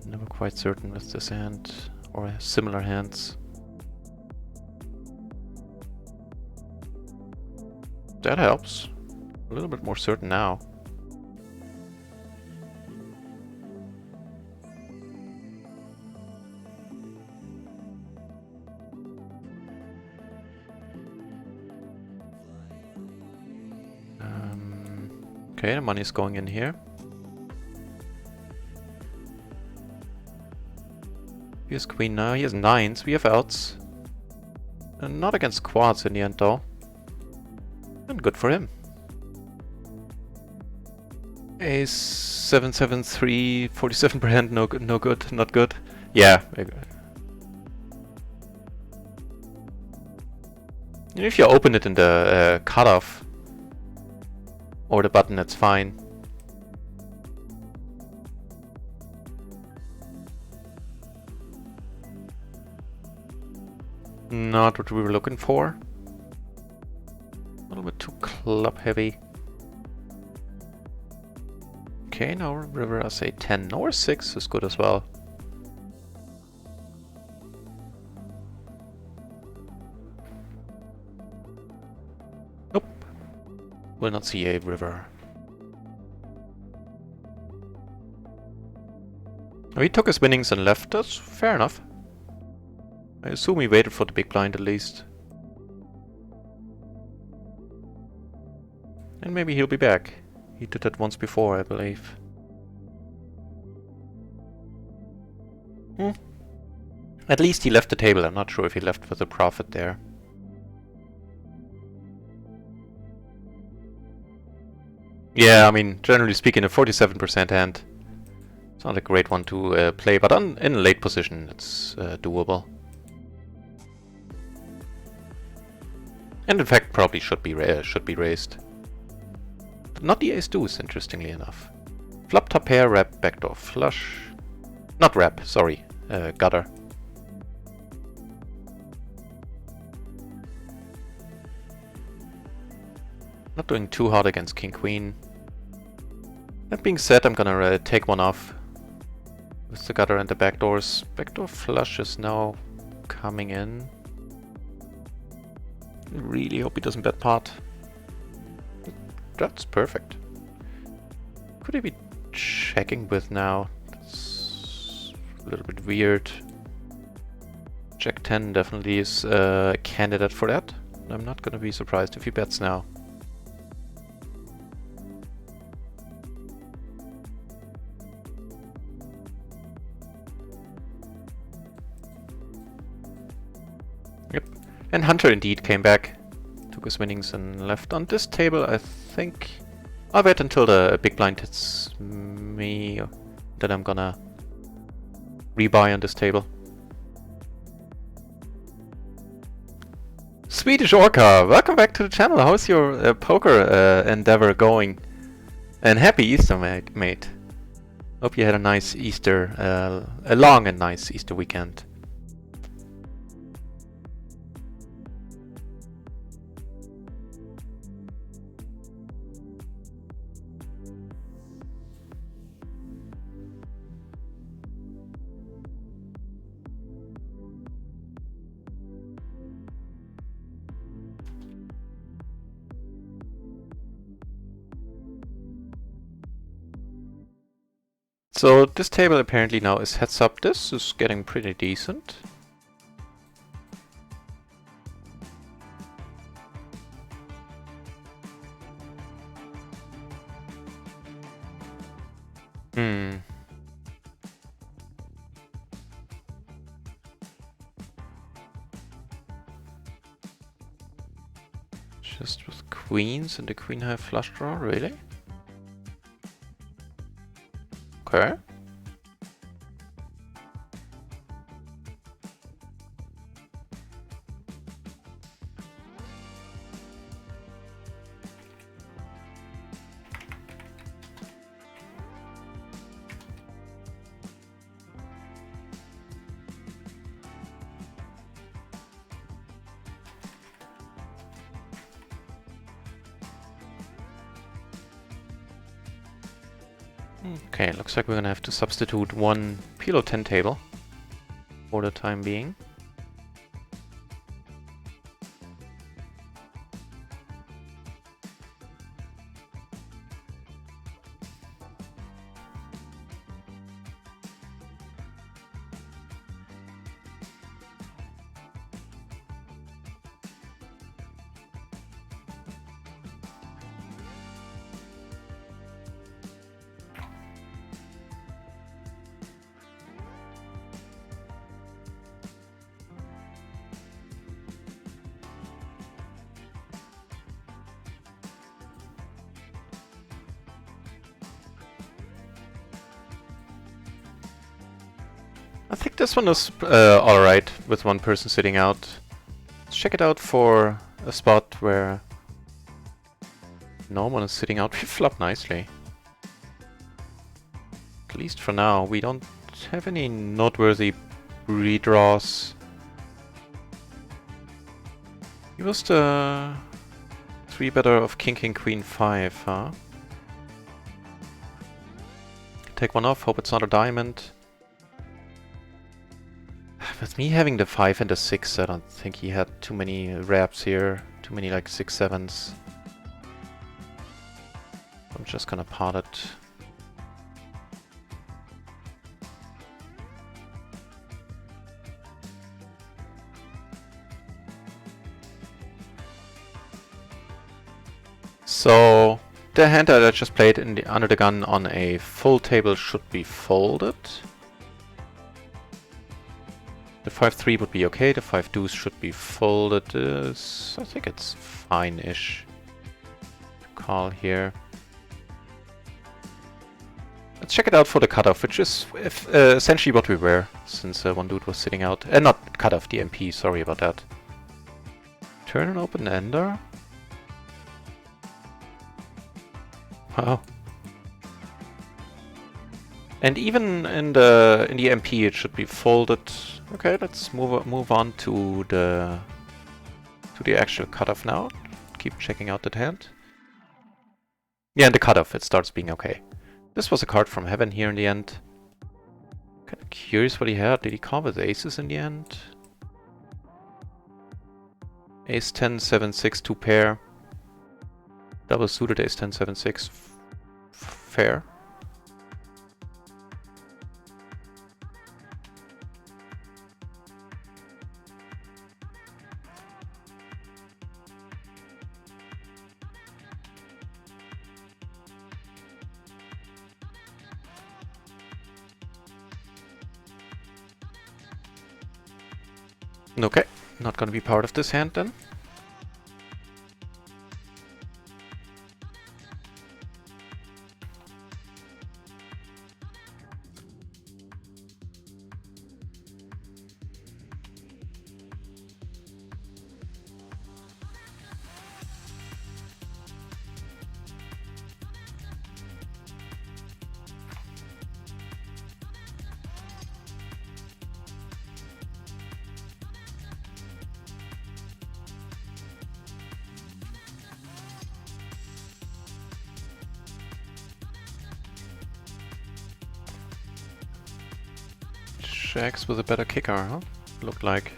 never quite certain with this hand, or similar hands. That helps. A little bit more certain now. Okay, the money's going in here. He has queen now, he has 9s, we have outs. And not against quads in the end though. And good for him. Ace 7-7-3, 47 per hand, no good, not good. Yeah. And if you open it in the cutoff or the button, that's fine. Not what we were looking for. A little bit too club heavy. Okay, now river, I say 10 or 6 is good as well. Nope. Will not see a river. Oh, he took his winnings and left. That's fair enough. I assume he waited for the big blind at least. And maybe he'll be back. He did that once before, I believe. At least he left the table. I'm not sure if he left with a profit there. Yeah, I mean, generally speaking, a 47% hand. It's not a great one to play, but in a late position, it's doable. And in fact, probably should be raised. But not the ace deuce, interestingly enough. Flop, top pair, rep, backdoor flush. Not rep, sorry, gutter. Not doing too hard against king queen. That being said, I'm gonna take one off with the gutter and the backdoors. Backdoor flush is now coming in. Really hope he doesn't bet pot. That's perfect. Could he be checking with now? That's a little bit weird. Jack 10 definitely is a candidate for that. I'm not gonna be surprised if he bets now. Yep. And Hunter indeed came back. Took his winnings and left. On this table, I think I'll wait until the big blind hits me. Then I'm gonna rebuy on this table. Swedish Orca, welcome back to the channel. How's your poker endeavor going? And happy Easter, mate. Hope you had a nice Easter, a long and nice Easter weekend. So this table apparently now is heads up. This is getting pretty decent. Hmm. Just with queens and the queen high flush draw, really? Okay. Okay, looks like we're gonna have to substitute one PLO 10 table for the time being. I think this one is alright with one person sitting out. Let's check it out for a spot where no one is sitting out. We flop nicely. At least for now. We don't have any noteworthy redraws. He was the 3-better of King Queen 5, huh? Take one off, hope it's not a diamond. With me having the 5 and the 6, I don't think he had too many wraps here. Too many like 6, 7s. I'm just gonna pot it. So the hand that I just played in the under the gun on a full table should be folded. The 5-3 would be okay, the 5 deuce should be folded. I think it's fine-ish to call here. Let's check it out for the cutoff, which is essentially what we were, since one dude was sitting out. Not cutoff, the MP, sorry about that. Turn an open ender? Wow. And even in the MP it should be folded. Okay, let's move on to the actual cutoff now. Keep checking out that hand. Yeah, in the cutoff it starts being okay. This was a card from heaven here in the end. Kind of curious what he had. Did he call with aces in the end? Ace 10, 7, 6, 2 pair. Double suited ace 10, 7, 6. Fair. Okay, not gonna be part of this hand then. Jacks with a better kicker, huh? Looked like.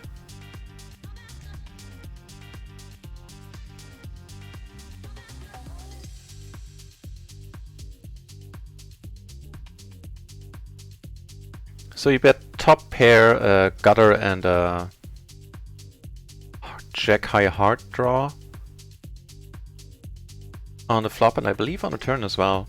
So you bet top pair, gutter and jack high heart draw on the flop, and I believe on the turn as well.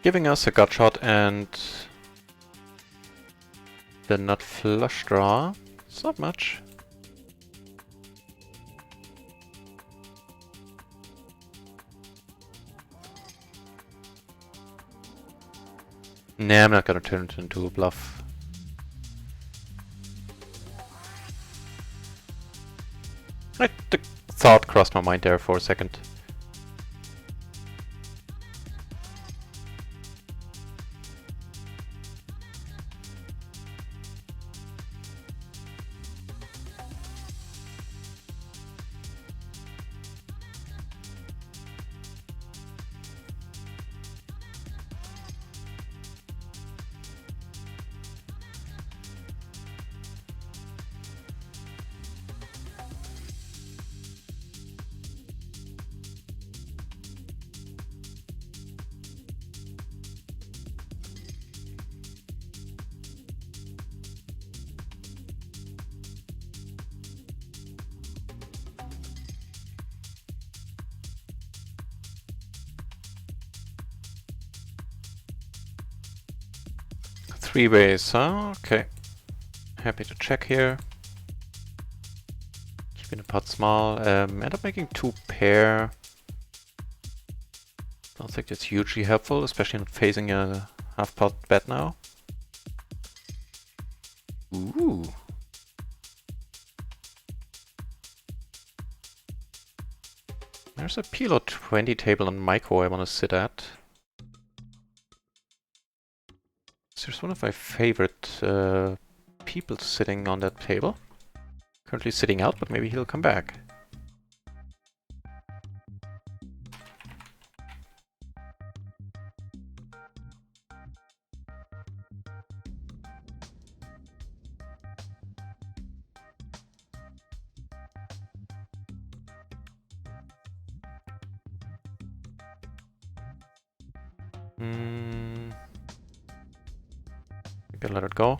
Giving us a gut shot and the nut flush draw. It's not much. Nah, I'm not gonna turn it into a bluff. The thought crossed my mind there for a second. Three ways, huh? Okay. Happy to check here. Keeping the pot small. End up making two pair. Don't think that's hugely helpful, especially not facing a half pot bet now. Ooh. There's a PLO 20 table on Micro I want to sit at. There's one of my favorite people sitting on that table. Currently sitting out, but maybe he'll come back. Gotta let it go.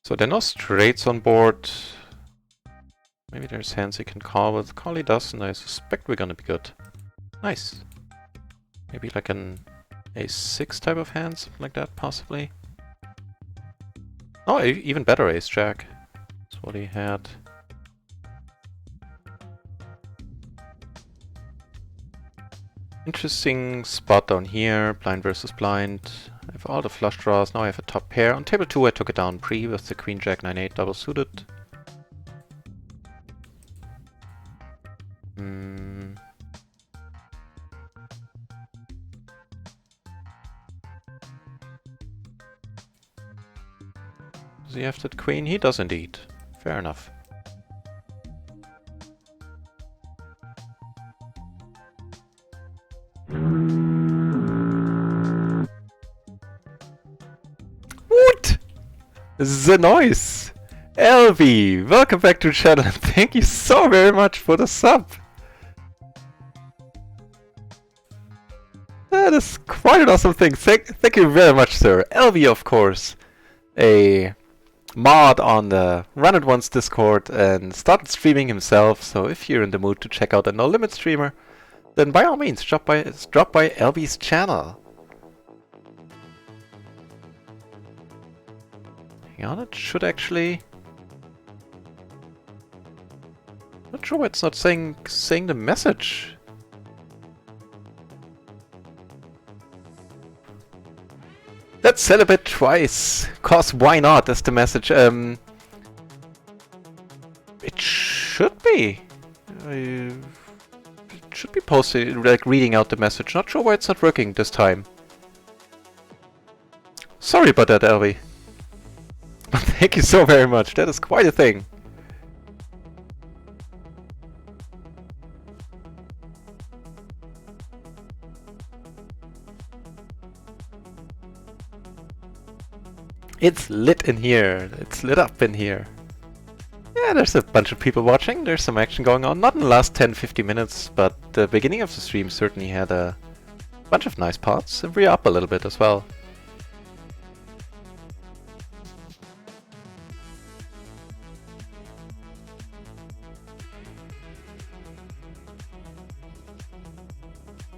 So there are no straights on board. Maybe there's hands he can call with. Call he does, and I suspect we're gonna be good. Nice. Maybe like an ace-6 type of hand, something like that, possibly. Oh, even better ace-jack. That's what he had. Interesting spot down here, blind versus blind. I have all the flush draws, now I have a top pair. On table 2 I took it down pre with the queen jack 9-8 double suited. Does he have that queen? He does indeed. Fair enough. What? The noise! LV, welcome back to the channel and thank you so very much for the sub! That is quite an awesome thing. Thank you very much, sir. LV, of course, a mod on the RunItOnce Discord and started streaming himself, so if you're in the mood to check out a No Limit streamer, then by all means drop by LV's channel. Hang on, it should actually... Not sure why it's not saying the message. Let's celebrate twice, cause why not? That's the message. It should be. It should be posted, like reading out the message. Not sure why it's not working this time. Sorry about that, LV. But thank you so very much. That is quite a thing. It's lit in here. It's lit up in here. Yeah, there's a bunch of people watching. There's some action going on. Not in the last 10-15 minutes, but the beginning of the stream certainly had a bunch of nice parts. And we're up a little bit as well.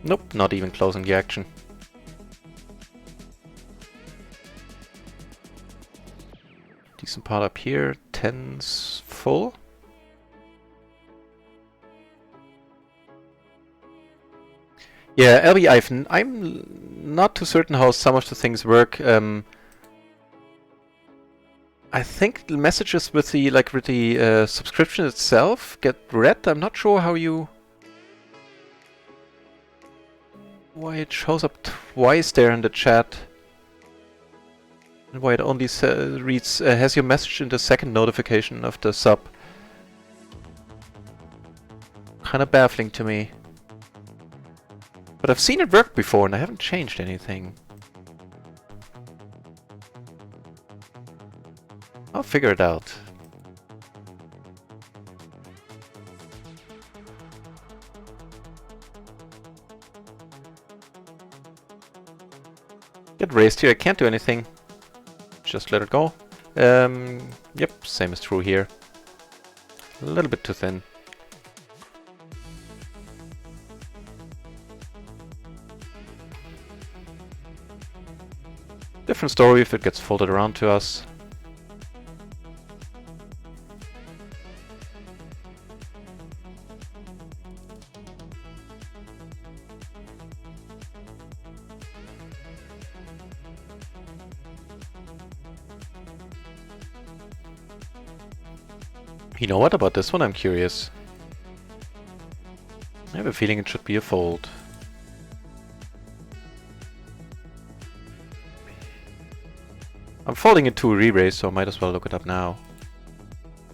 Nope, not even closing the action. Decent part up here. 10's full. Yeah, LB, I'm not too certain how some of the things work. I think the messages with the subscription itself get read. I'm not sure how you... why it shows up twice there in the chat. And why it only reads has your message in the second notification of the sub. Kinda baffling to me. But I've seen it work before and I haven't changed anything. I'll figure it out. Get raised here, I can't do anything. Just let it go. Yep, same is true here. A little bit too thin. Different story if it gets folded around to us. You know what about this one? I'm curious. I have a feeling it should be a fold. I'm folding it to a re-raise, so I might as well look it up now.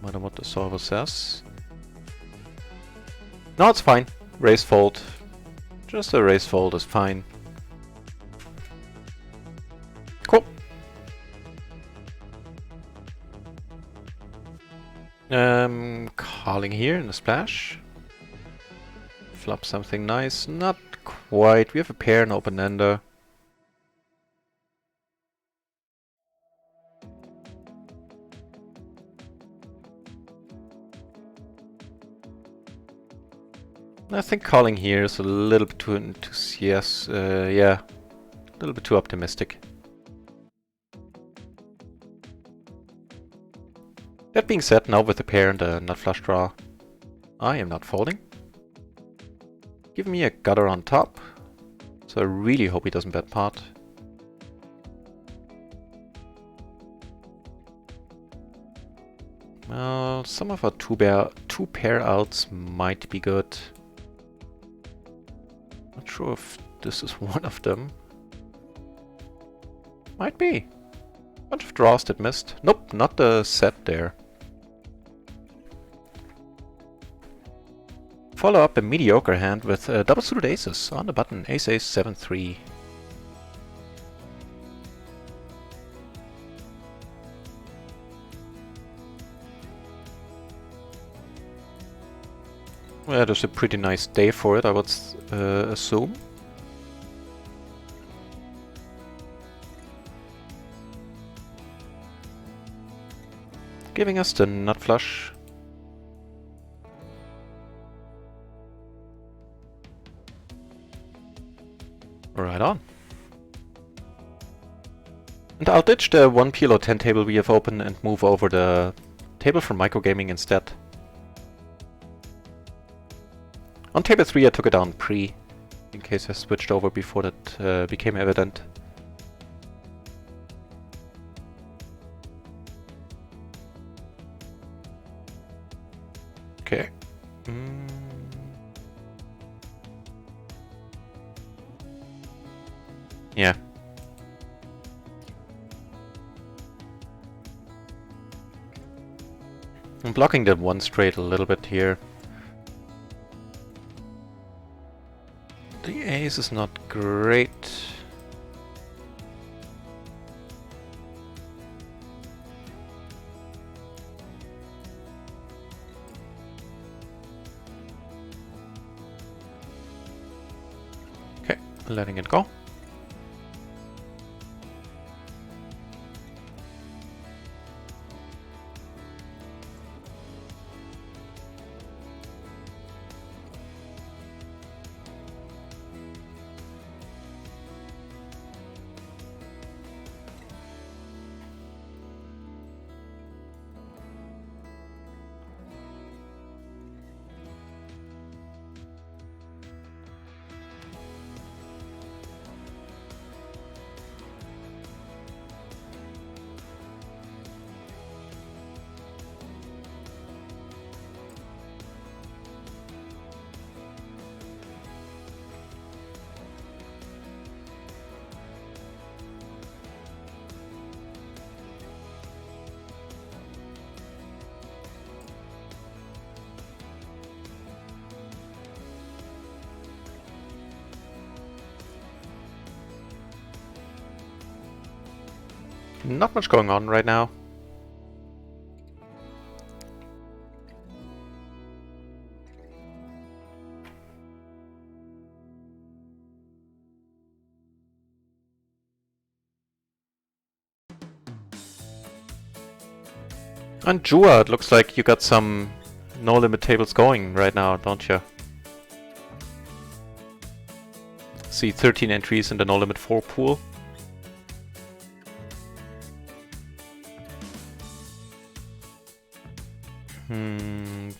No matter what the solver says. No, it's fine. Raise fold. Just a raise fold is fine. Cool. Calling here in the splash. Flop something nice. Not quite. We have a pair and open-ender. I think calling here is a little bit too enthusiastic. Yeah, a little bit too optimistic. That being said, now with the pair and the nut flush draw, I am not folding. Give me a gutter on top, so I really hope he doesn't bet pot. Well, some of our two pair outs might be good. Not sure if this is one of them. Might be. Bunch of draws that missed. Nope, not the set there. Follow up a mediocre hand with double suited aces on the button. Ace, 7-3. Well, there's a pretty nice day for it, I would assume. Giving us the nut flush. Right on. And I'll ditch the one PLO 10 table we have open and move over the table for microgaming instead. On table 3 I took it down pre, in case I switched over before that became evident. Okay. Yeah. I'm blocking that one straight a little bit here. The ace is not great. letting it go. Not much going on right now. And Jua, it looks like you got some no-limit tables going right now, don't you? See 13 entries in the no-limit 4 pool.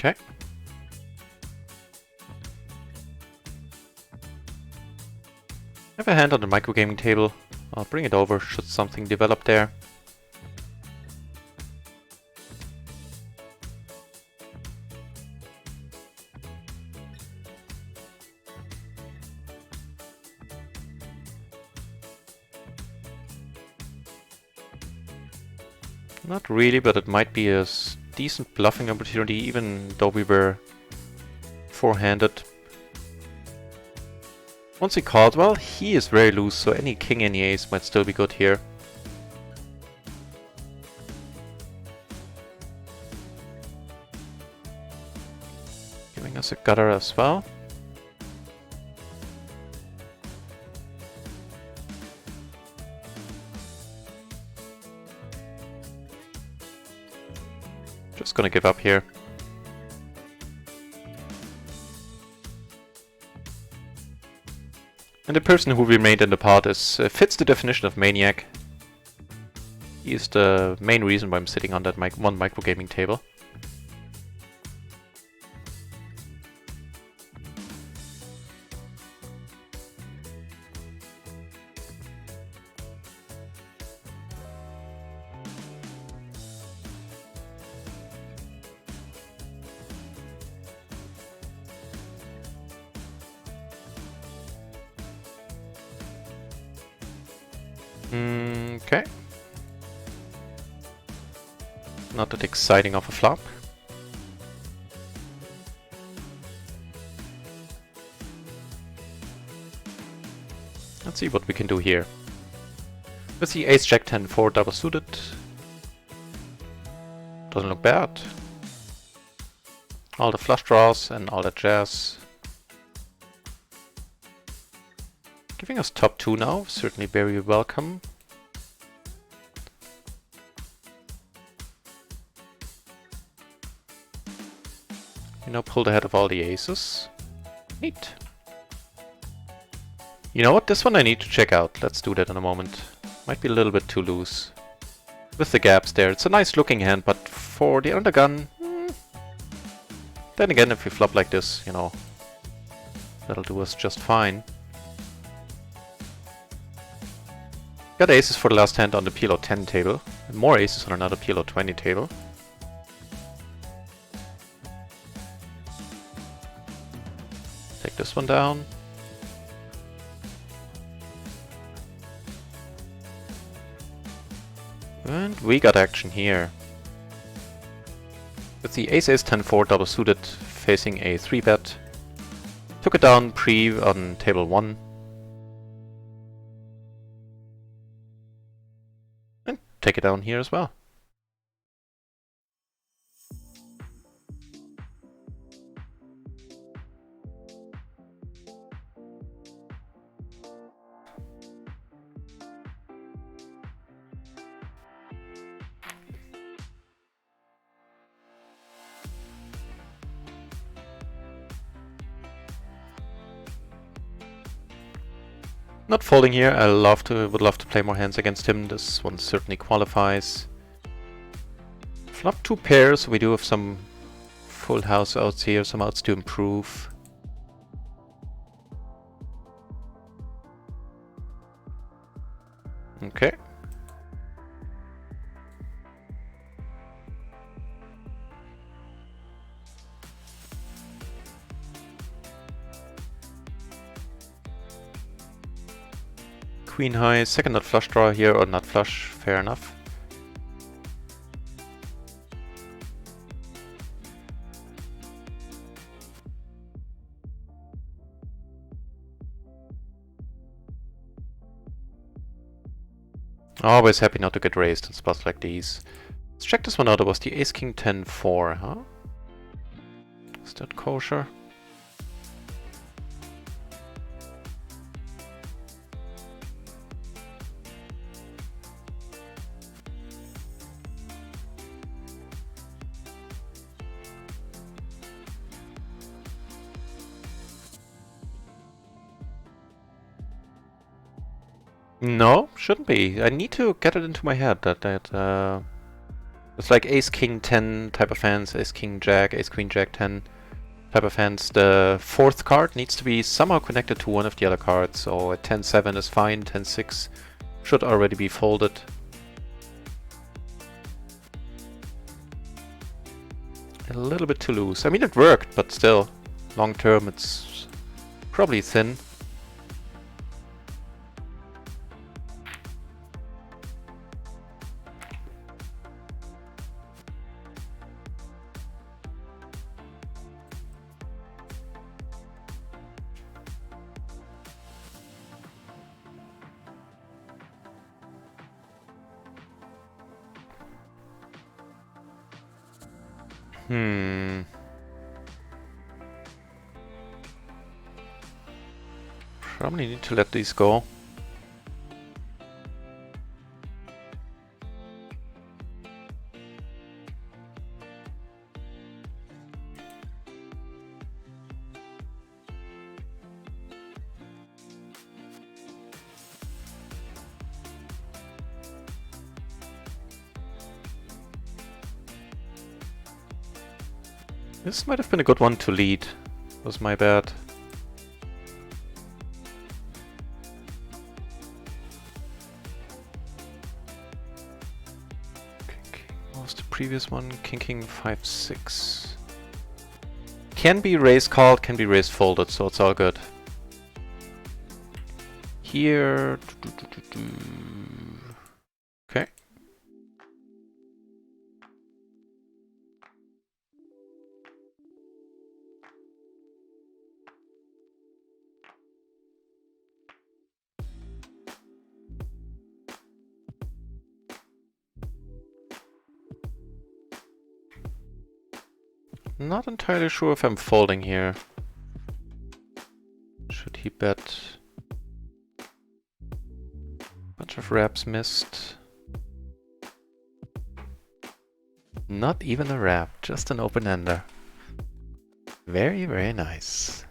Okay. I have a hand on the microgaming table. I'll bring it over should something develop there. Not really, but it might be a decent bluffing opportunity, even though we were four-handed. Once he called, well, he is very loose, so any king, any ace might still be good here. Giving us a gutter as well. Just gonna give up here. And the person who remained in the pot is fits the definition of maniac. He is the main reason why I'm sitting on that one microgaming table. Okay. Not that exciting of a flop. Let's see what we can do here. Let's see, ace jack 10 4 double suited. Doesn't look bad. All the flush draws and all that jazz. Giving us top 2 now, certainly very welcome. You know, pulled ahead of all the aces. Neat. You know what, this one I need to check out. Let's do that in a moment. Might be a little bit too loose. With the gaps there, it's a nice looking hand, but for the undergun... Then again, if we flop like this, you know, that'll do us just fine. Got aces for the last hand on the PLO 10 table, and more aces on another PLO 20 table. Take this one down. And we got action here. With the ace 10 4 double suited facing a 3-bet. Took it down pre on table 1. Take it down here as well. Not folding here. Would love to play more hands against him. This one certainly qualifies. Flop 2 pairs. We do have some full house outs here, some outs to improve. Okay. Queen high, second nut flush draw here, or nut flush, fair enough. Always happy not to get raised in spots like these. Let's check this one out. It was the Ace King 10-4, huh? Is that kosher? No, shouldn't be. I need to get it into my head that it's like Ace King 10 type of hands, Ace King Jack, Ace Queen Jack 10 type of hands. The fourth card needs to be somehow connected to one of the other cards. So a 10-7 is fine, 10-6 should already be folded. A little bit too loose. I mean, it worked, but still, long term it's probably thin. Probably need to let these go. This might have been a good one to lead. Was my bad. What was the previous one? King 5-6. Can be raised called, can be raised folded, so it's all good. Here. Okay. Not entirely sure if I'm folding here. Should he bet? Bunch of wraps missed. Not even a wrap, just an open-ender. Very, very nice.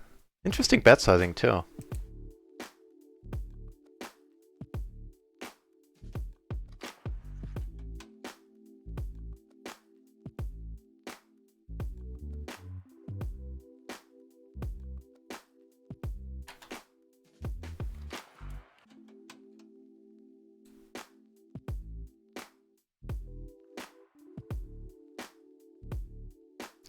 Interesting bet sizing too.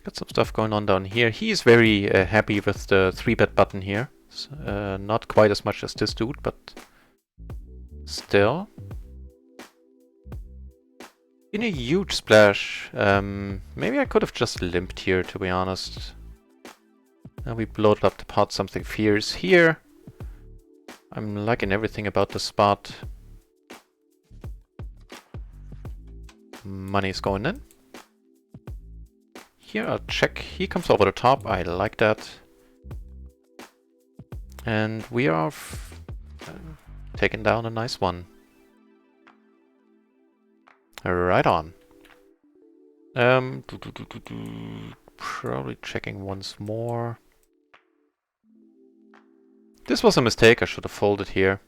Got some stuff going on down here. He's very happy with the 3-bet button here. Not quite as much as this dude, but still. In a huge splash. Maybe I could have just limped here, to be honest. Now we bloated up the pot something fierce here. I'm liking everything about the spot. Money's going in. Here I'll check. He comes over the top. I like that. And we are taking down a nice one. Right on. Probably checking once more. This was a mistake. I should have folded here.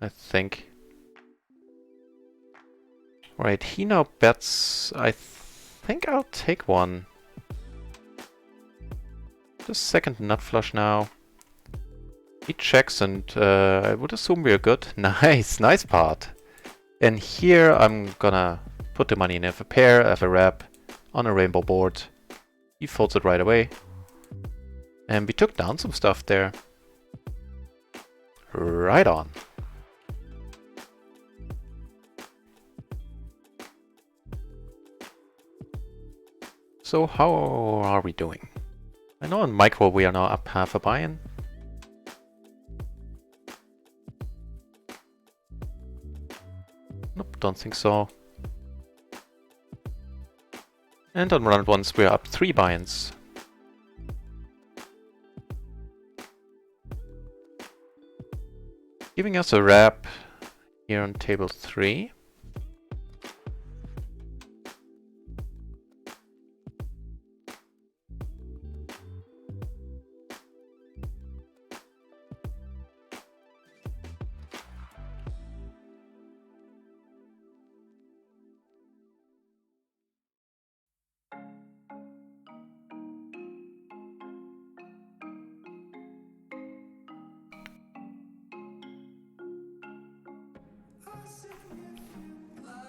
I think. Right, he now bets. I think I'll take one. Just second nut flush now. He checks and I would assume we're good. Nice, nice part. And here I'm gonna put the money in. I have a pair, I have a wrap on a rainbow board. He folds it right away. And we took down some stuff there. Right on. So how are we doing? I know in micro we are now up half a buy-in. Nope, don't think so. And on round ones we're up 3 buy-ins. Giving us a wrap here on table 3.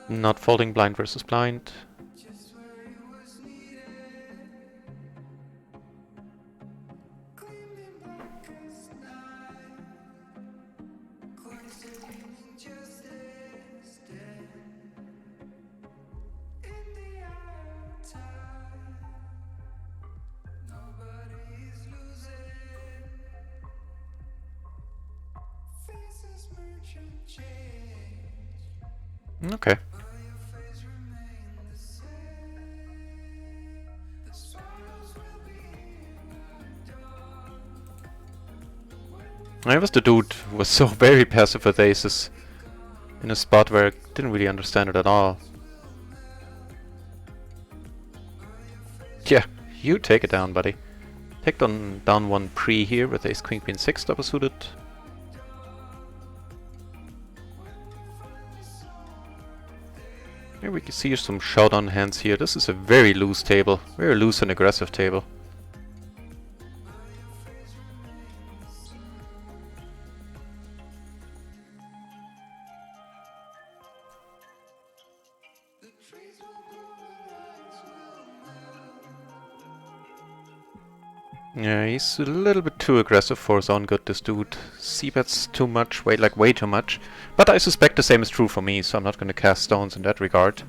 Not folding blind versus blind. Okay. I was the dude who was so very passive with aces in a spot where I didn't really understand it at all. Yeah, you take it down, buddy. Take down one pre here with ace queen queen 6 double suited. Here we can see some showdown hands here. This is a very loose table, very loose and aggressive table. Yeah, he's a little bit too aggressive for his own good, this dude. C-bets too much, way too much. But I suspect the same is true for me, so I'm not gonna cast stones in that regard.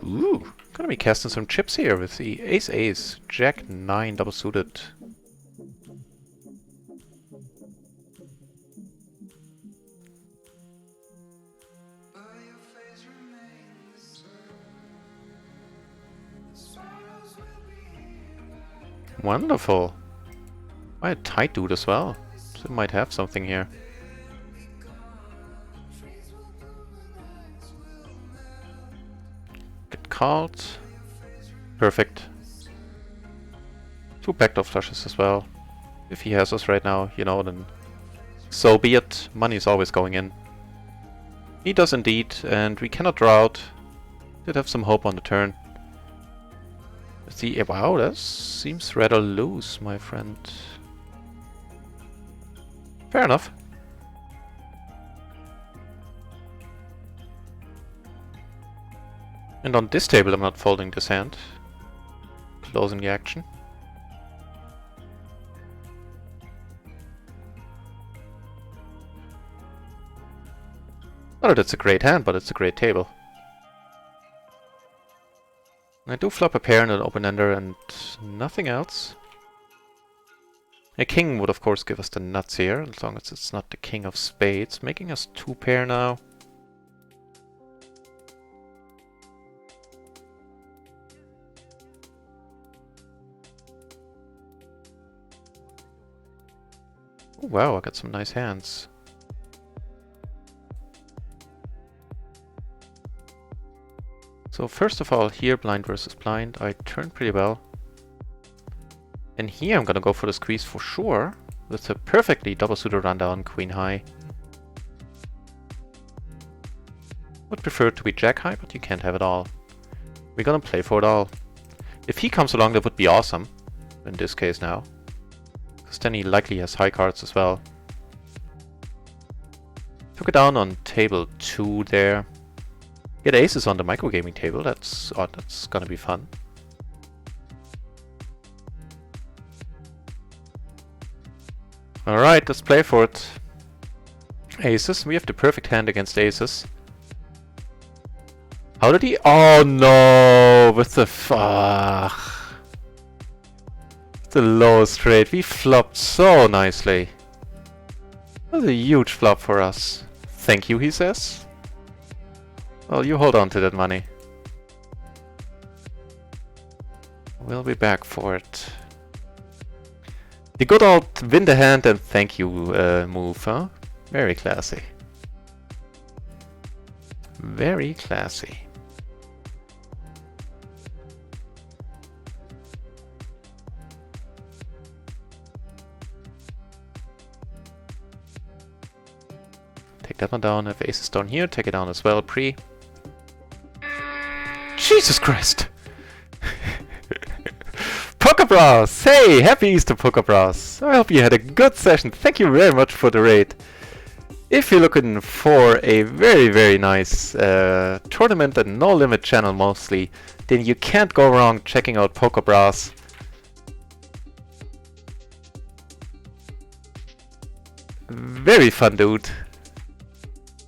Ooh, gonna be casting some chips here with the ace-ace, jack-9 double suited. Wonderful. Why a tight dude as well? So might have something here. Get called. Perfect. 2 backdoor flushes as well. If he has us right now, you know, then so be it. Money is always going in. He does indeed, and we cannot draw out. Did have some hope on the turn. See, wow, that seems rather loose, my friend. Fair enough. And on this table I'm not folding this hand. Closing the action. Not that it's a great hand, but it's a great table. I do flop a pair and an open-ender and nothing else. A king would of course give us the nuts here, as long as it's not the king of spades, making us 2 pair now. Ooh, wow, I got some nice hands. So first of all, here blind versus blind, I turned pretty well. And here I'm gonna go for the squeeze for sure, with a perfectly double suited rundown queen high. Would prefer it to be jack high, but you can't have it all. We're gonna play for it all. If he comes along, that would be awesome. In this case now. Because then he likely has high cards as well. Took it down on table 2 there. Get aces on the microgaming table, that's gonna be fun. Alright, let's play for it. Aces, we have the perfect hand against aces. How did he? Oh no! With the the low straight. We flopped so nicely. That was a huge flop for us. Thank you, he says. Well, you hold on to that money. We'll be back for it. The good old win the hand and thank you move, huh? Very classy. Very classy. Take that one down, have aces down here, take it down as well, pre. Jesus Christ! Pokebras! Hey! Happy Easter, Pokebras! I hope you had a good session. Thank you very much for the raid. If you're looking for a very, very nice tournament and no limit channel mostly, then you can't go wrong checking out Pokebras. Very fun dude.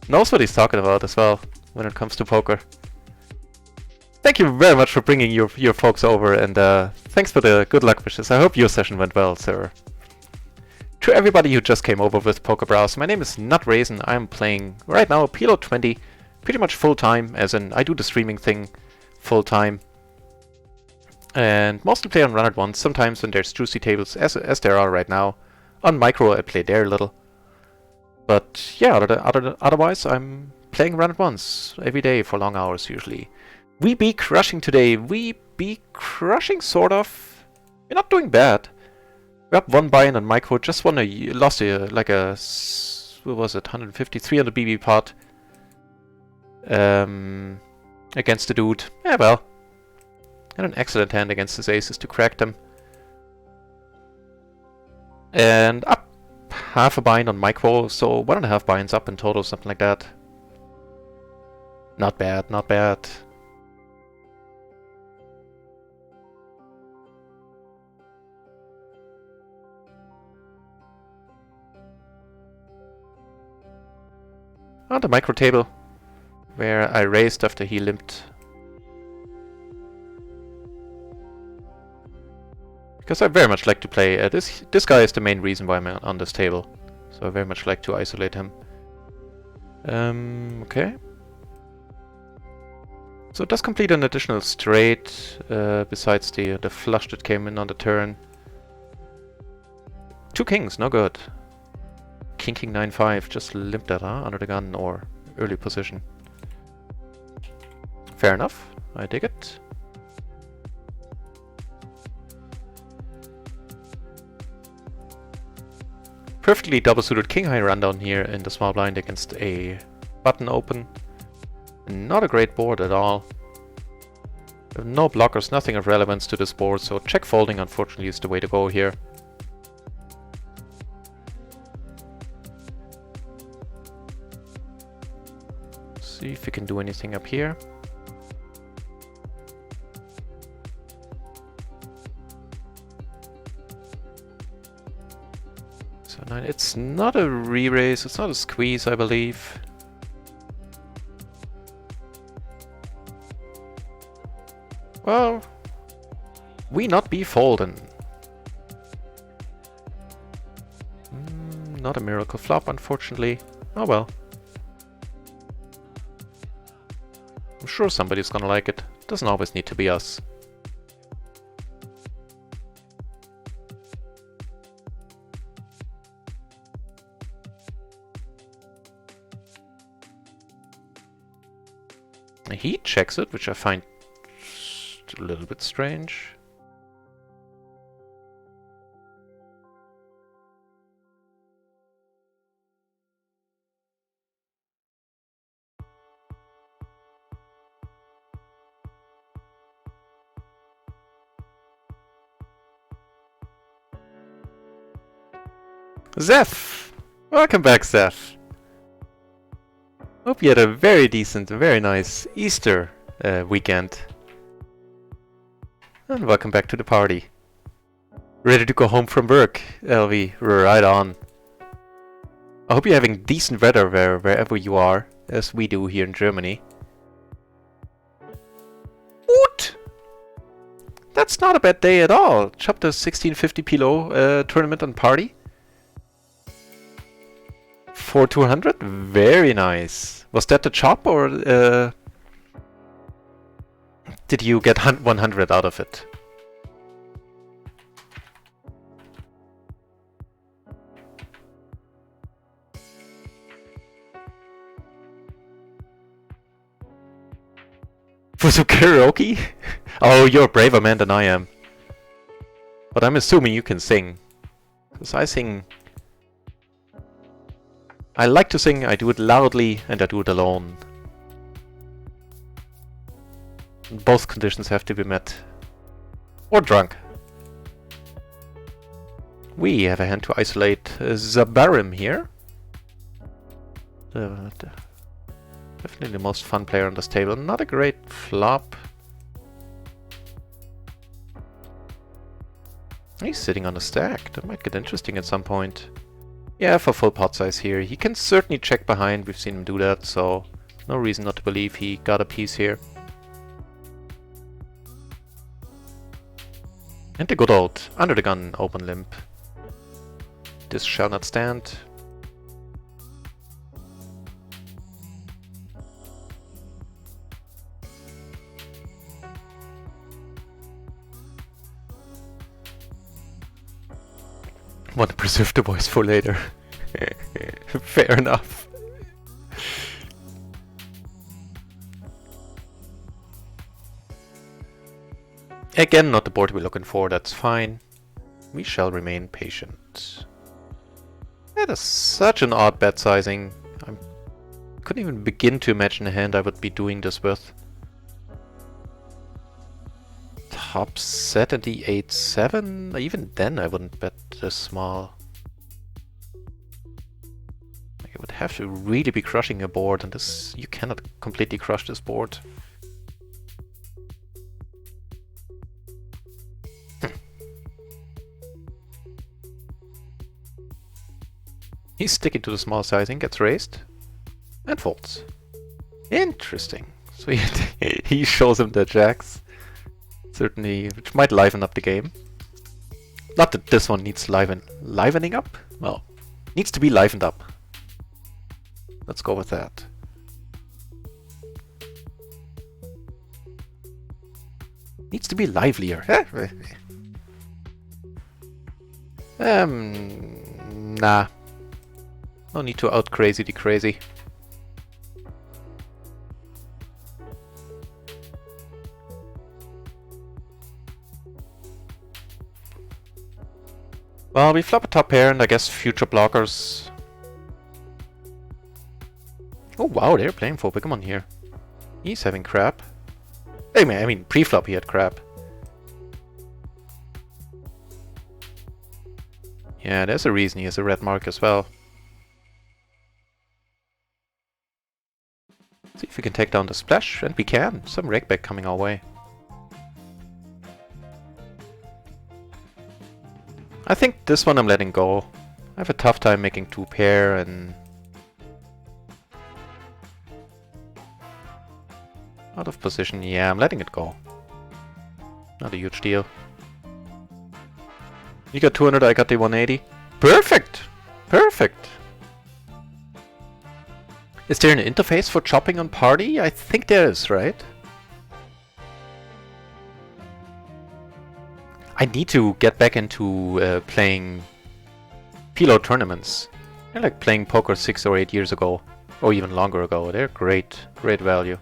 Knows what he's talking about as well when it comes to poker. Thank you very much for bringing your folks over, and thanks for the good luck wishes. I hope your session went well, sir. To everybody who just came over with Pokebras, my name is NutRaisin. I'm playing right now PLO 20, pretty much full time, as in I do the streaming thing full time. And mostly play on RunItOnce, sometimes when there's juicy tables, as there are right now. On Micro I play there a little. But yeah, otherwise I'm playing RunItOnce every day for long hours usually. We be crushing today. We be crushing, sort of. We're not doing bad. We're up 1 buy-in on Micro. Just lost like a, what was it, 153 on the BB pot. Against the dude. Yeah, well. And an excellent hand against his aces to crack them. And up half a buy-in on Micro, so 1.5 buy-ins up in total, something like that. Not bad, not bad. On the Micro table, where I raised after he limped. Because I very much like to play, this guy is the main reason why I'm on this table. So I very much like to isolate him. Okay. So it does complete an additional straight, besides the flush that came in on the turn. 2 kings, no good. King 9-5, just limped that, huh? Under the gun or early position. Fair enough, I dig it. Perfectly double suited king high rundown here in the small blind against a button open. Not a great board at all. No blockers, nothing of relevance to this board, so check folding unfortunately is the way to go here. See if we can do anything up here. So 9, it's not a re-raise, it's not a squeeze, I believe. Well, we not be folding. Not a miracle flop, unfortunately. Oh well. I'm sure somebody's gonna like it. Doesn't always need to be us. He checks it, which I find a little bit strange. Zeph! Welcome back, Zeph. Hope you had a very decent, very nice Easter weekend. And welcome back to the party. Ready to go home from work, LV? Right on. I hope you're having decent weather wherever you are, as we do here in Germany. What? That's not a bad day at all. Chopped a 1650 PLO tournament and party. 4,200? Very nice. Was that the chop or did you get 100 out of it? For some karaoke? Oh, you're a braver man than I am. But I'm assuming you can sing. Because I sing... I like to sing, I do it loudly, and I do it alone. Both conditions have to be met. Or drunk. We have a hand to isolate Zabarim here. Definitely the most fun player on this table. Not a great flop. He's sitting on a stack. That might get interesting at some point. Yeah, for full pot size here. He can certainly check behind. We've seen him do that, so no reason not to believe he got a piece here. And the good old under the gun open limp. This shall not stand. Want to preserve the voice for later. Fair enough. Again, not the board we're looking for, that's fine. We shall remain patient. That is such an odd bet sizing. I couldn't even begin to imagine a hand I would be doing this with. Top set and the 8-7? Even then I wouldn't bet this small. Like, I would have to really be crushing a board, and this you cannot completely crush this board. He's sticking to the small sizing, gets raised, and folds. Interesting. So he shows him the jacks. Certainly, which might liven up the game. Not that this one needs livening up? Well, needs to be livened up. Let's go with that. Needs to be livelier. Nah. No need to out crazy the crazy. Well, we flop a top pair and I guess future blockers. Oh wow, they're playing for Pokemon here. He's having crap. I mean pre-flop he had crap. Yeah, there's a reason he has a red mark as well. See if we can take down the splash, and we can. Some rakeback coming our way. I think this one I'm letting go. I have a tough time making two pair and... out of position, yeah, I'm letting it go. Not a huge deal. You got 200, I got the 180. Perfect! Perfect! Is there an interface for chopping on party? I think there is, right? I need to get back into playing PLO tournaments. I like playing poker 6 or 8 years ago, or even longer ago. They're great, great value.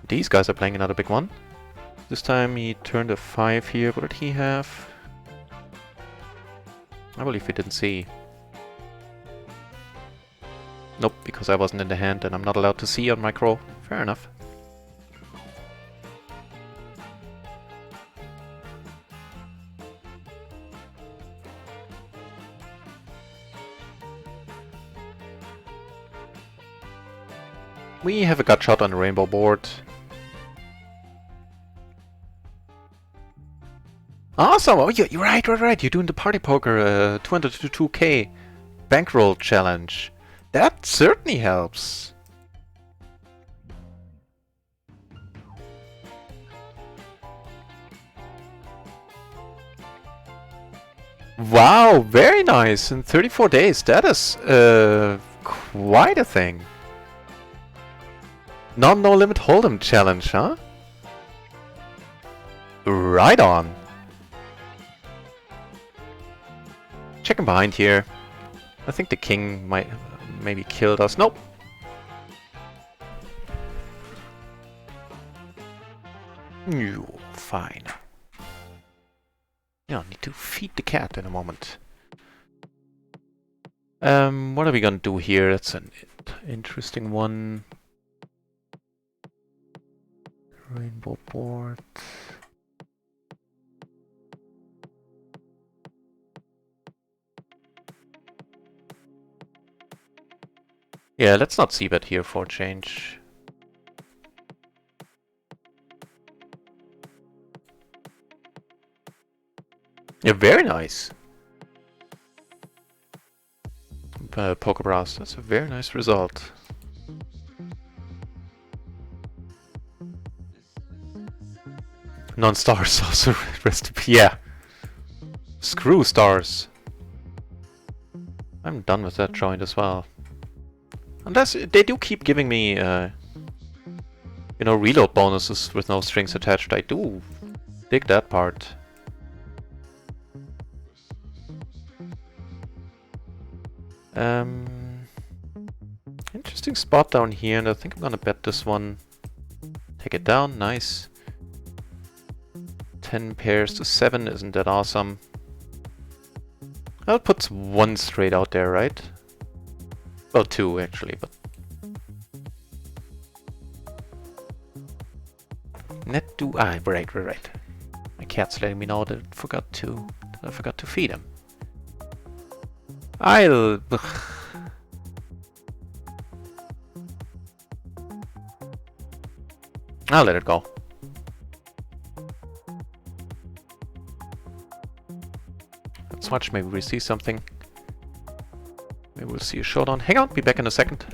These guys are playing another big one. This time he turned a 5 here. What did he have? I believe we didn't see. Nope, because I wasn't in the hand and I'm not allowed to see on micro. Fair enough. We have a gut shot on the rainbow board. Awesome! Oh, you're right. You're doing the party poker 202k bankroll challenge. That certainly helps. Wow, very nice. In 34 days, that is quite a thing. No limit hold'em challenge, huh? Right on. Checking behind here. I think the king might maybe killed us. Nope. You fine. Yeah, need to feed the cat in a moment. What are we gonna do here? That's an interesting one. Rainbow board. Yeah, let's not c-bet here for a change. Yeah, very nice. Poker Brass, that's a very nice result. Non-stars also rest. Yeah. Screw stars. I'm done with that joint as well. Unless they do keep giving me, you know, reload bonuses with no strings attached. I do dig that part. Interesting spot down here, and I think I'm gonna bet this one. Take it down, nice. 10 pairs to 7, isn't that awesome? I'll put one straight out there, right? Well, two actually, but... Net do... Ah, right. My cat's letting me know that I forgot to feed him. I'll let it go. Let's watch, maybe we see something. Maybe we'll see a showdown. Hang on, be back in a second.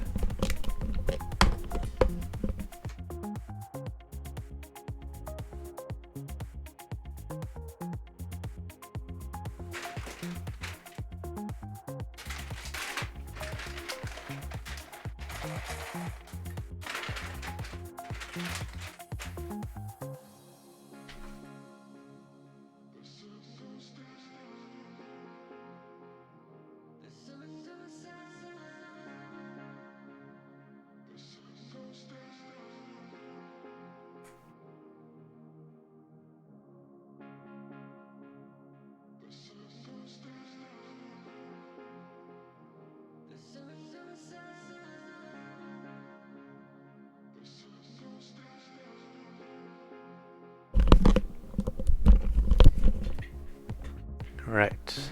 Right.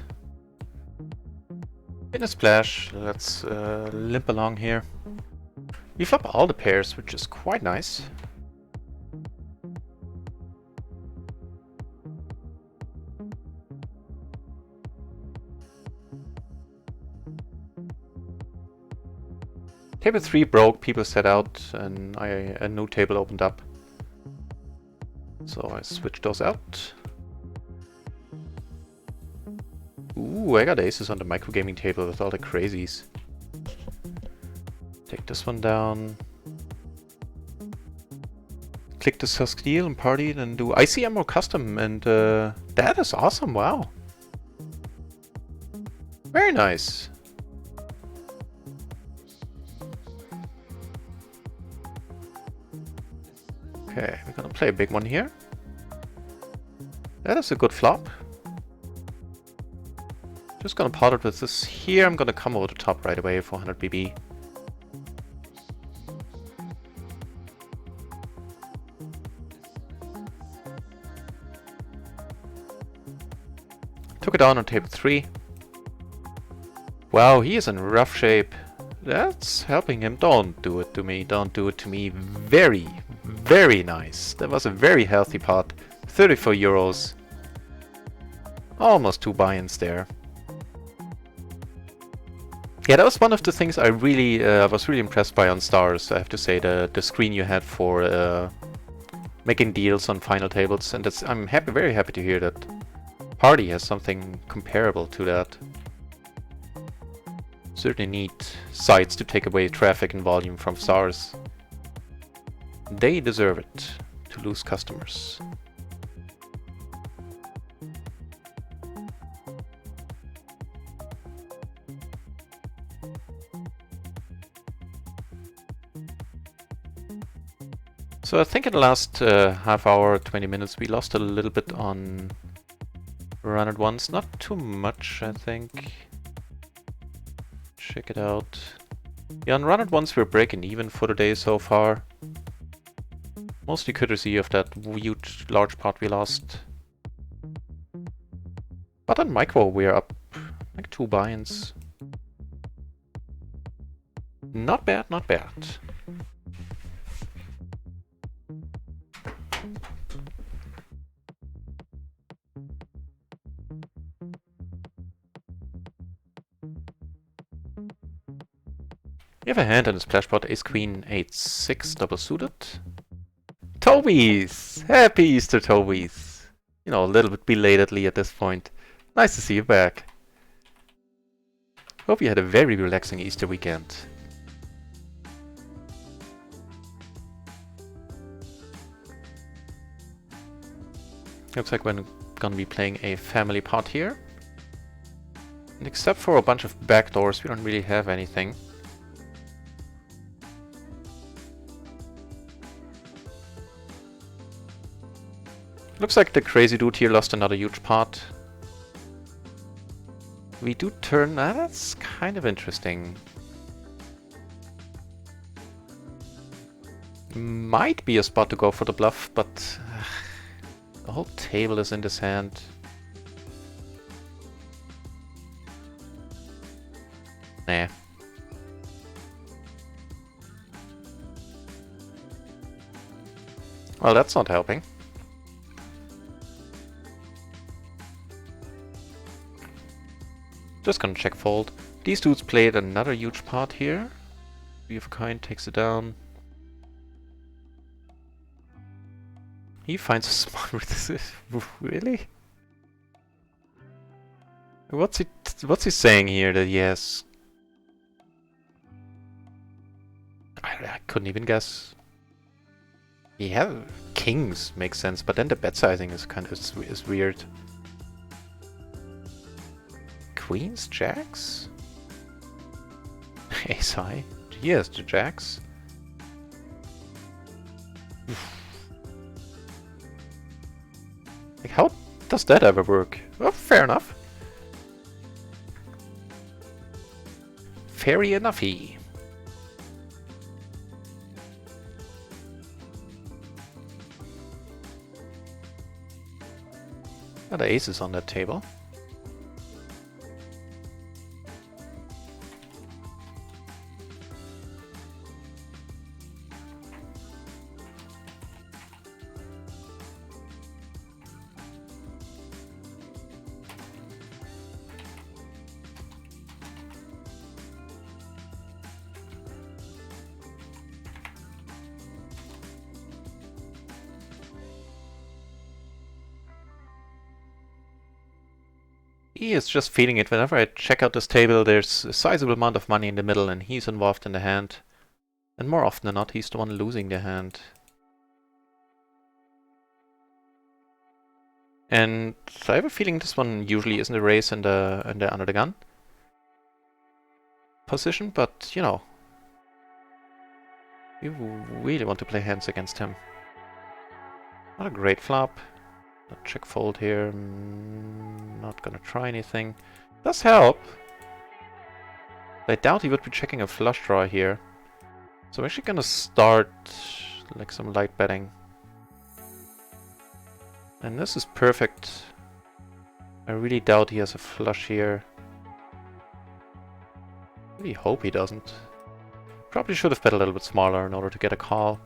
In a splash, let's limp along here. We flop all the pairs, which is quite nice. Table 3 broke, people set out, and a new table opened up. So I switched those out. Ooh, I got aces on the microgaming table with all the crazies. Take this one down. Click the Saskiel and party, then do ICM custom, and that is awesome, wow. Very nice. Okay, we're gonna play a big one here. That is a good flop. Just gonna pot it with this here. I'm gonna come over the top right away for 100 BB. Took it down on table 3. Wow, he is in rough shape. That's helping him. Don't do it to me. Don't do it to me. Very, very nice. That was a very healthy pot. 34 euros. Almost 2 buy-ins there. Yeah, that was one of the things I really was really impressed by on Stars. I have to say, the screen you had for making deals on final tables, and I'm very happy to hear that Party has something comparable to that. Certainly need sites to take away traffic and volume from Stars. They deserve it to lose customers. So I think in the last half hour, 20 minutes, we lost a little bit on RunItOnce. Not too much, I think. Check it out. Yeah, on RunItOnce we're breaking even for the day so far. Mostly courtesy of that huge, large part we lost. But on Micro we're up like 2 buy-ins. Not bad, not bad. We have a hand on the splash pot, ace queen, 8-6, double suited. Tobies! Happy Easter, Tobies! You know, a little bit belatedly at this point. Nice to see you back. Hope you had a very relaxing Easter weekend. Looks like we're gonna be playing a family pot here. And except for a bunch of backdoors, we don't really have anything. Looks like the crazy dude here lost another huge pot. We do turn... that's kind of interesting. Might be a spot to go for the bluff, but... the whole table is in this hand. Nah. Well, that's not helping. Just gonna check fold. These dudes played another huge part here. Three of a kind takes it down. He finds a smart with this. Really? What's he saying here that he has? I couldn't even guess. He have kings makes sense, but then the bet sizing is kind of is weird. Queens, jacks? Ace high. He has the jacks. Like, how does that ever work? Well, fair enough. Fair enoughy. Got the aces on that table. He is just feeling it. Whenever I check out this table, there's a sizable amount of money in the middle and he's involved in the hand. And more often than not, he's the one losing the hand. And I have a feeling this one usually isn't a race in the under the gun position, but you know, you really want to play hands against him. Not a great flop. Check fold here. Not gonna try anything. Does help. I doubt he would be checking a flush draw here. So I'm actually gonna start like some light betting. And this is perfect. I really doubt he has a flush here. Really hope he doesn't. Probably should have bet a little bit smaller in order to get a call.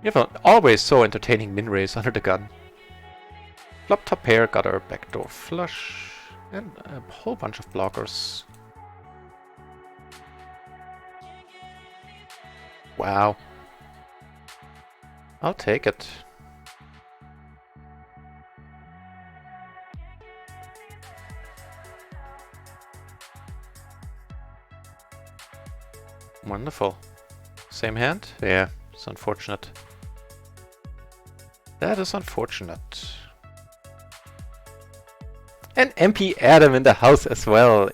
You have an always so entertaining min raise under the gun. Flop top pair, gutter, backdoor flush, and a whole bunch of blockers. Wow. I'll take it. Wonderful. Same hand? Yeah, it's unfortunate. That is unfortunate. And MP Adam in the house as well.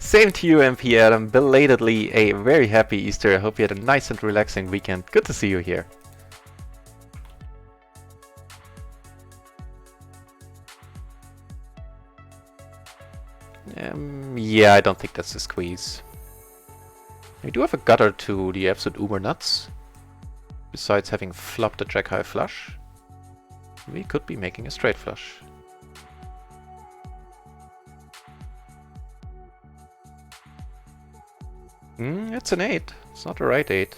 Same to you, MP Adam. Belatedly a very happy Easter. I hope you had a nice and relaxing weekend. Good to see you here. Yeah, I don't think that's a squeeze. We do have a gutter to the absolute uber nuts. Besides having flopped a jack high flush, we could be making a straight flush. It's an 8. It's not the right 8.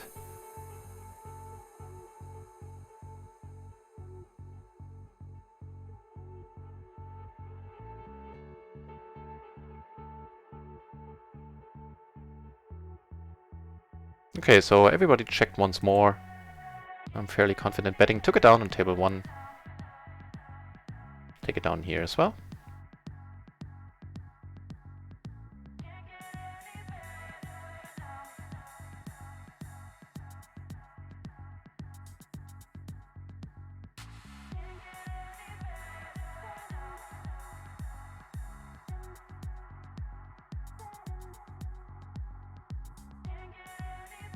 Okay, so everybody checked once more. I'm fairly confident betting. Took it down on table 1. Take it down here as well.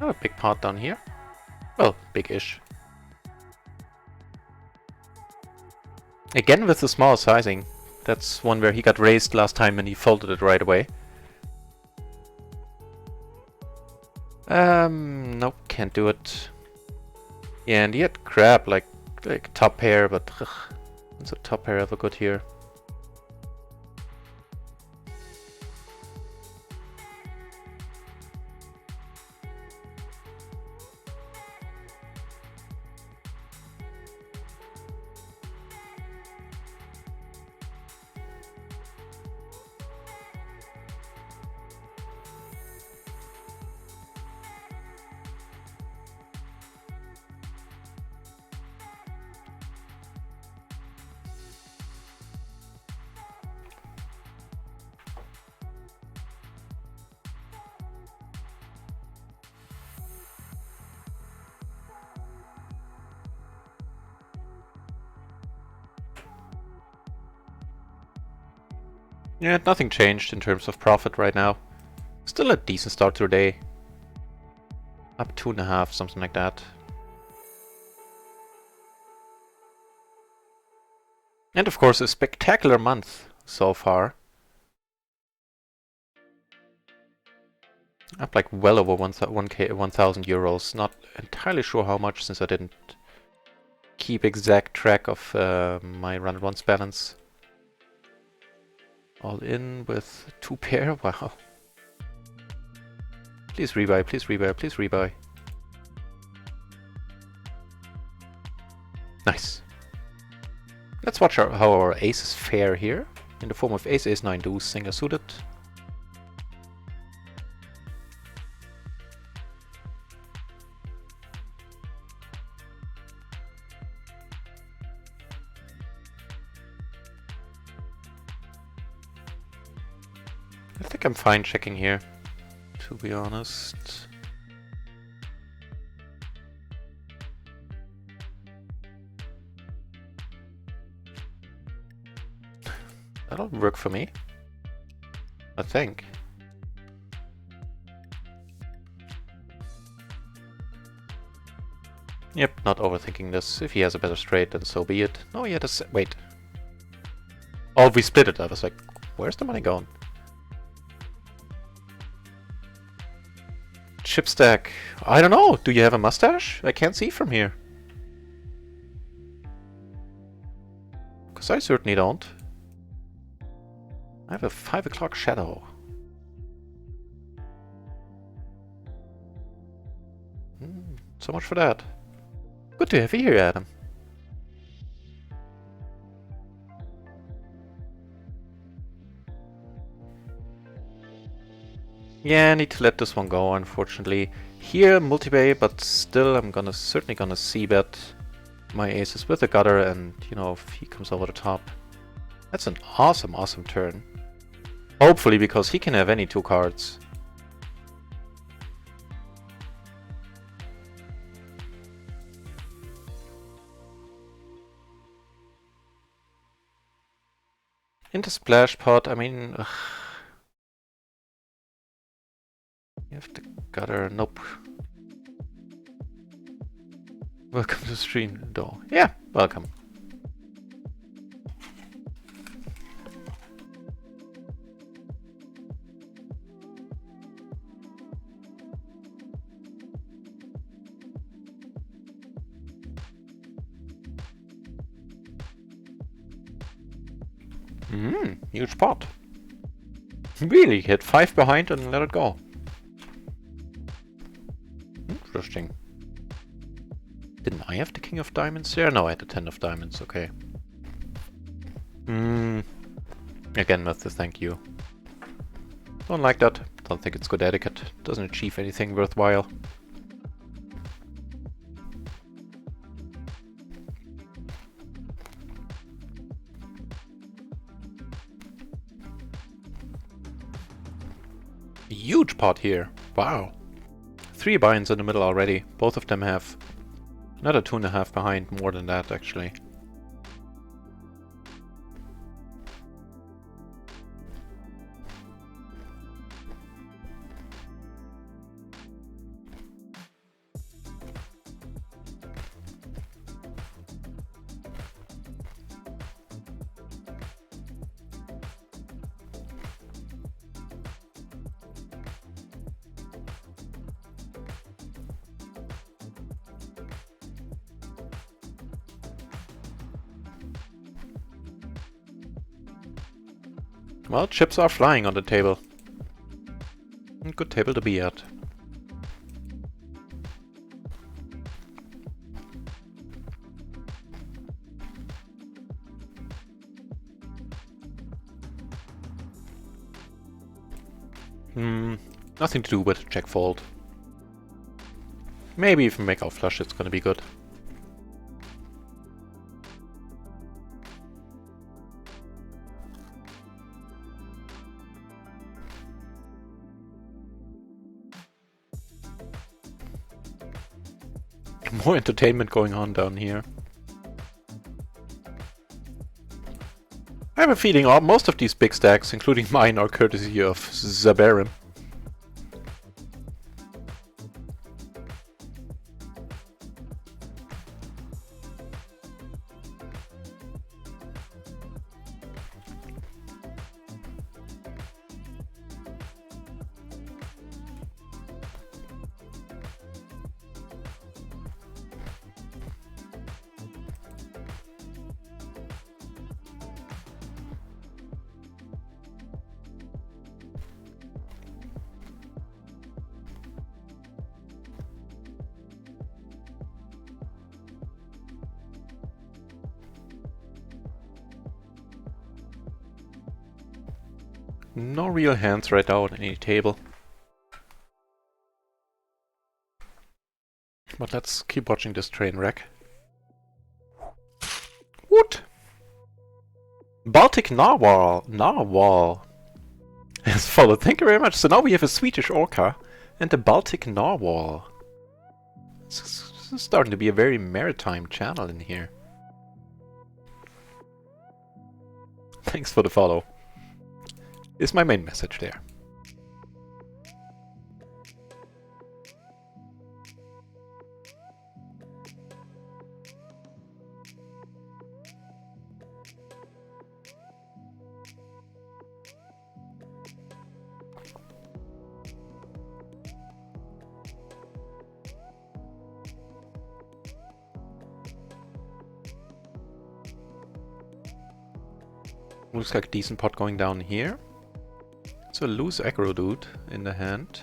Oh, a big pot down here. Well, big-ish. Again with the small sizing. That's one where he got raised last time and he folded it right away. Nope, can't do it. Yeah, and he had crap like top pair, but is a top pair ever good here? Yeah, nothing changed in terms of profit right now. Still a decent start to the day. Up 2.5, something like that. And of course a spectacular month so far. Up like well over 1,000 euros. Not entirely sure how much since I didn't keep exact track of my RunItOnce balance. All in with 2 pair, wow. Please rebuy, please rebuy, please rebuy. Nice. Let's watch how our aces fare here. In the form of ace, ace, 9 deuce, single suited. I think I'm fine checking here, to be honest. That'll work for me, I think. Yep, not overthinking this. If he has a better straight, then so be it. No, he had a wait. Oh, we split it. I was like, where's the money going? Chip stack. I don't know. Do you have a mustache? I can't see from here. Because I certainly don't. I have a 5 o'clock shadow. So much for that. Good to have you here, Adam. Yeah, I need to let this one go, unfortunately. Here, multi-bay, but still I'm certainly gonna c-bet my aces with a gutter, and, you know, if he comes over the top. That's an awesome, awesome turn. Hopefully, because he can have any two cards. In the splash pot, I mean... Ugh. You have the gutter, nope. Welcome to the stream, though. Yeah, welcome. Huge pot. Really, hit 5 behind and let it go. Interesting. Didn't I have the king of diamonds there? No, I had the 10 of diamonds, okay. Again, with the thank you. Don't like that. Don't think it's good etiquette. Doesn't achieve anything worthwhile. Huge pot here. Wow. 3 binds in the middle already. Both of them have another 2.5 behind, more than that actually. Well, chips are flying on the table. Good table to be at. Nothing to do with check fold. Maybe even make out flush, it's gonna be good. More entertainment going on down here. I have a feeling most of these big stacks, including mine, are courtesy of Zabarim. No real hands right now on any table. But let's keep watching this train wreck. What? Baltic Narwhal. Narwhal has followed. Thank you very much. So now we have a Swedish orca and a Baltic Narwhal. This is starting to be a very maritime channel in here. Thanks for the follow. Is my main message there. Looks like a decent pot going down here. It's a loose aggro dude in the hand.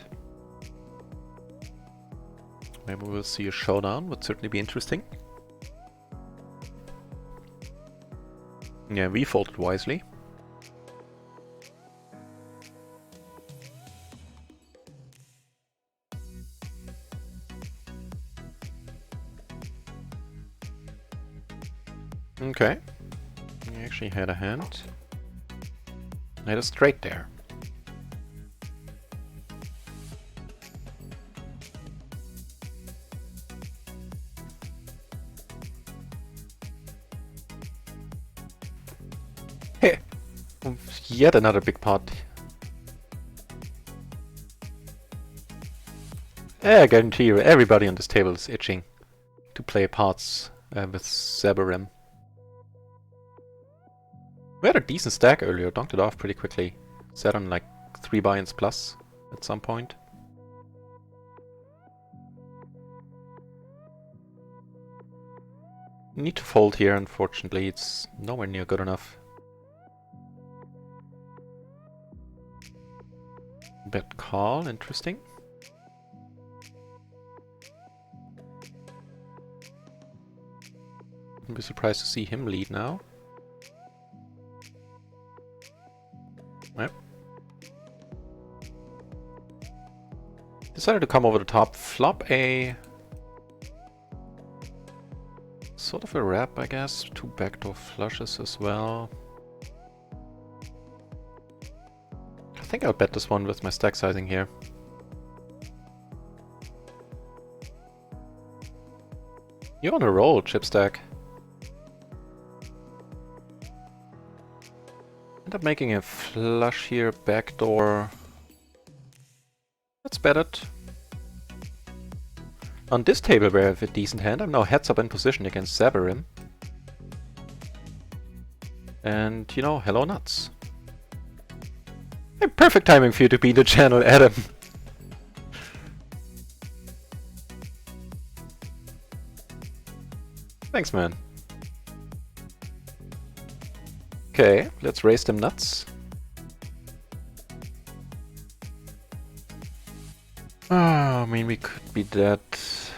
Maybe we'll see a showdown, would certainly be interesting. Yeah, we folded wisely. Okay. He actually had a hand. Had a straight there. Hey! Yet another big pot. I guarantee you, everybody on this table is itching to play pots with Zabarim. We had a decent stack earlier, donked it off pretty quickly. Sat on like 3 buy-ins plus at some point. Need to fold here, unfortunately, it's nowhere near good enough. Bet call, interesting. I'd be surprised to see him lead now. Yep. Decided to come over the top, flop a... sort of a wrap, I guess. 2 backdoor flushes as well. I think I'll bet this one with my stack sizing here. You're on a roll, chip stack. End up making a flush here, backdoor. Let's bet it. On this table where I have a decent hand, I'm now heads up in position against Zabarim. And, you know, hello nuts. Hey, perfect timing for you to be in the channel, Adam. Thanks, man. Okay, let's raise them nuts. I mean, we could be dead. Let's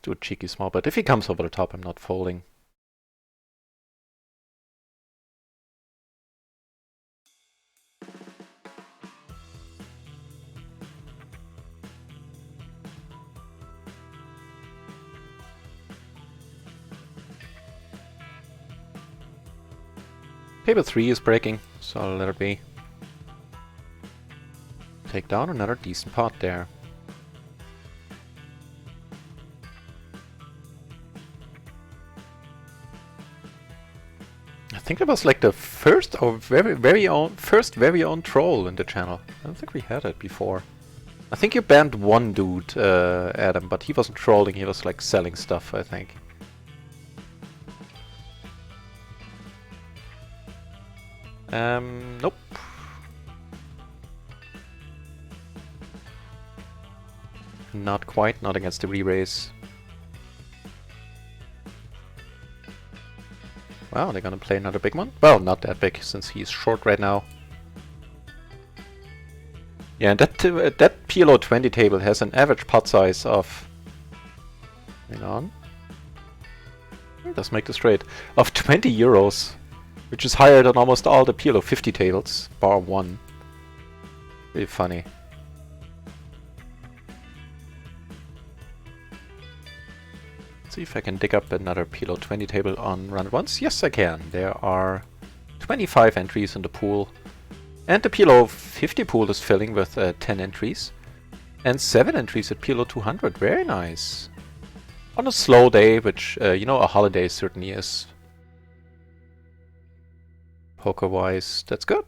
do a cheeky small bet. If he comes over the top, I'm not folding. Table 3 is breaking, so I'll let it be. Take down another decent pot there. I think it was like the first or very own troll in the channel. I don't think we had it before. I think you banned one dude, Adam, but he wasn't trolling, he was like selling stuff, I think. Nope. Not quite, not against the re-raise. Wow, they're gonna play another big one? Well, not that big, since he's short right now. Yeah, and that PLO 20 table has an average pot size of... Hang on. Let's make this straight. Of 20 euros. Which is higher than almost all the PLO 50 tables, bar one. Really funny. Let's see if I can dig up another PLO 20 table on RunItOnce. Yes, I can. There are 25 entries in the pool. And the PLO 50 pool is filling with 10 entries. And 7 entries at PLO 200. Very nice. On a slow day, which, you know, a holiday certainly is. Poker-wise, that's good.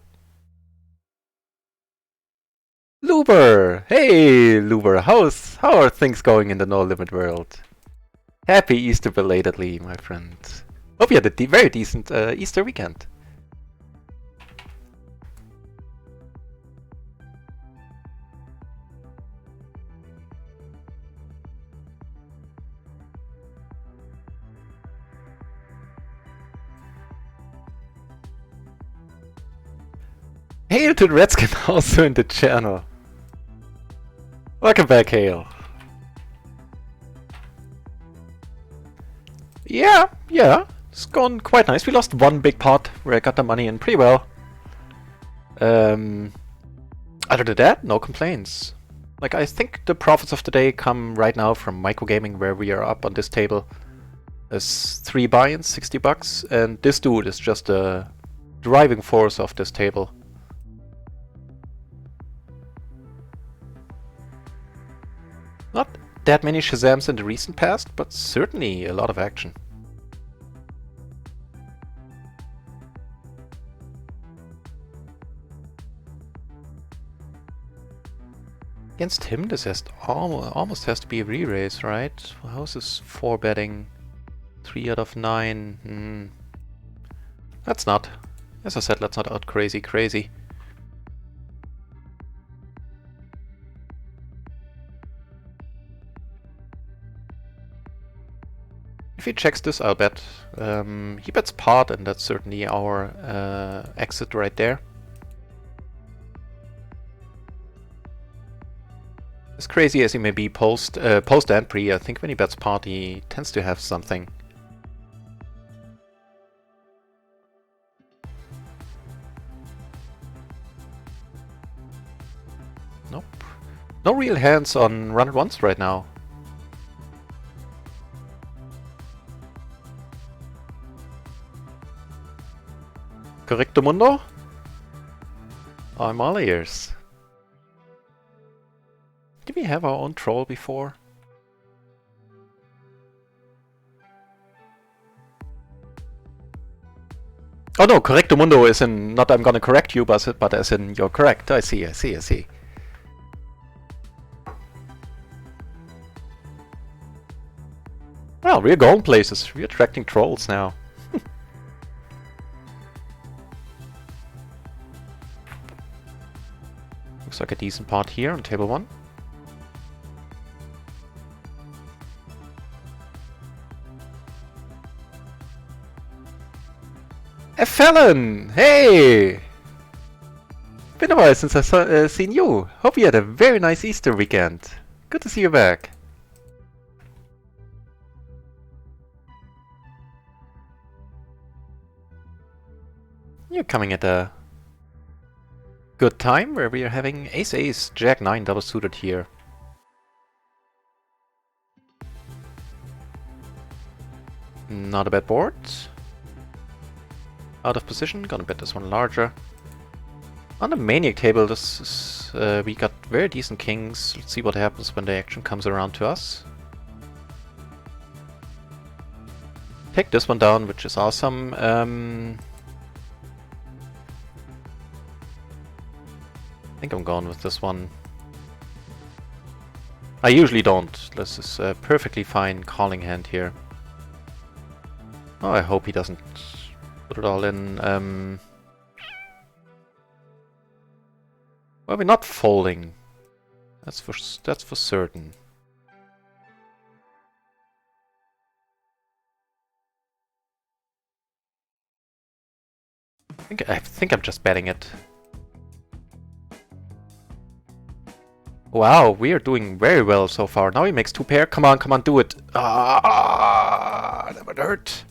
Luber! Hey, Luber, how are things going in the No Limit world? Happy Easter belatedly, my friend. Hope you had a very decent Easter weekend. Hail to the Redskin also in the channel. Welcome back, Hail. Yeah, it's gone quite nice. We lost one big pot where I got the money in pretty well. Other than that, no complaints. Like, I think the profits of the day come right now from microgaming, where we are up on this table. There's 3 buy-ins, 60 bucks, and this dude is just the driving force of this table. Not that many Shazams in the recent past, but certainly a lot of action. Against him, this has almost has to be a re-raise, right? How's this 4 betting? 3 out of 9. Let's not. As I said, let's not out crazy. If he checks this, I'll bet. He bets pot, and that's certainly our exit right there. As crazy as he may be post and pre, I think when he bets pot, he tends to have something. Nope. No real hands on RunItOnce right now. Correcto mundo? I'm all ears. Did we have our own troll before? Oh no, correcto mundo is in not I'm gonna correct you, but as in you're correct. I see. Well, we're going places. We're attracting trolls now. Looks like a decent pot here on table 1. A felon! Hey! Been a while since I've seen you. Hope you had a very nice Easter weekend. Good to see you back. You're coming at a good time where we are having ace-ace, jack-9 double suited here. Not a bad board. Out of position, gonna bet this one larger. On the Maniac table, this is, we got very decent kings. Let's see what happens when the action comes around to us. Take this one down, which is awesome. I think I'm going with this one. I usually don't. This is a perfectly fine calling hand here. Oh, I hope he doesn't put it all in. Well, we're not folding. That's for certain. I think I'm just betting it. Wow, we are doing very well so far. Now he makes 2 pair. Come on, do it. Ah, that one hurt.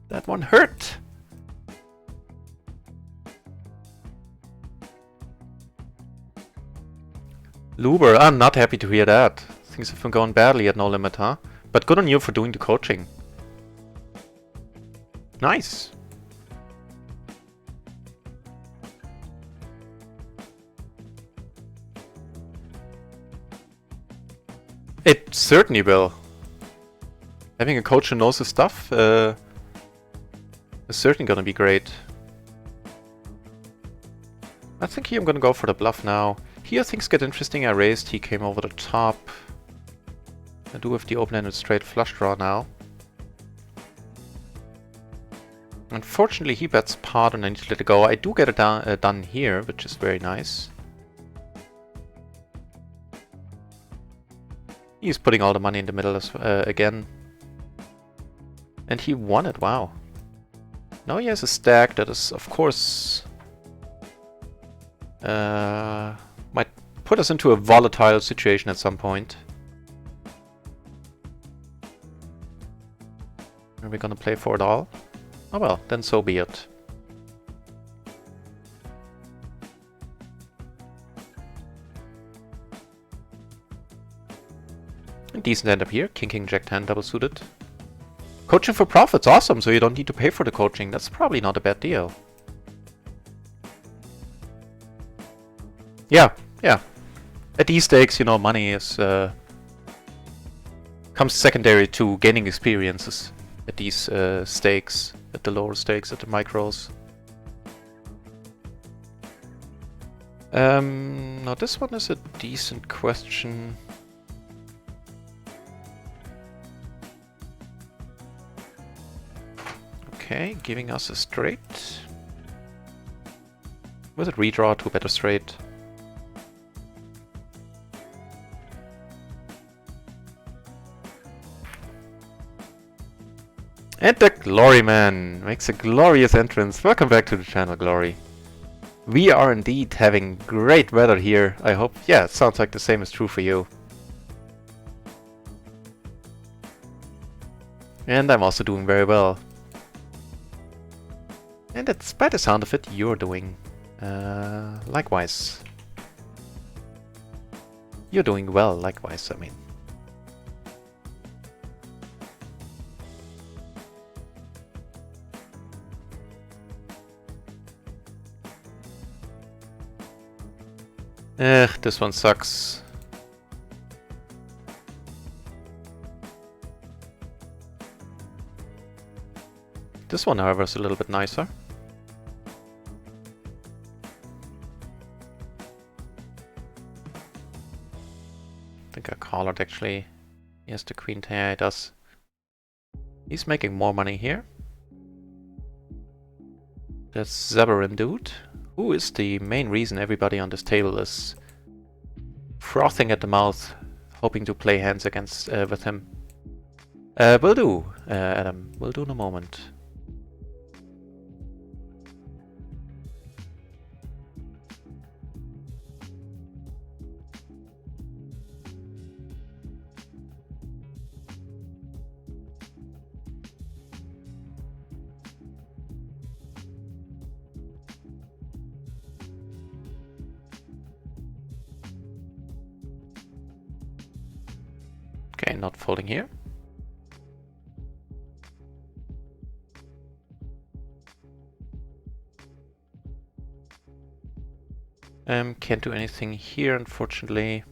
That one hurt. Luber, I'm not happy to hear that. Things have been going badly at No Limit, huh? But good on you for doing the coaching. Nice. It certainly will. Having a coach who knows his stuff is certainly gonna be great. I think here I'm gonna go for the bluff now. Here things get interesting. I raised, he came over the top. I do have the open-ended straight flush draw now. Unfortunately he bets pot and I need to let it go. I do get it done here, which is very nice. He's putting all the money in the middle again. And he won it, wow. Now he has a stack that is, of course, Might put us into a volatile situation at some point. Are we gonna play for it all? Oh well, then so be it. A decent end up here. King, King, Jack 10, double suited. Coaching for profits, awesome, so you don't need to pay for the coaching. That's probably not a bad deal. Yeah. At these stakes, you know, money is comes secondary to gaining experiences at these stakes, at the lower stakes, at the micros. Now this one is a decent question. Okay, giving us a straight. With a redraw to a better straight. And the Glory Man makes a glorious entrance. Welcome back to the channel, Glory. We are indeed having great weather here. I hope, yeah, it sounds like the same is true for you. And I'm also doing very well. And that's, by the sound of it, you're doing likewise. You're doing well, likewise, I mean. This one sucks. This one, however, is a little bit nicer. I think I collared actually. Yes, the queen. Yeah, he does. He's making more money here. That's Zabarin dude. Who is the main reason everybody on this table is frothing at the mouth, hoping to play hands against with him. Will do, Adam. Will do in a moment. Okay, not folding here. Can't do anything here, unfortunately.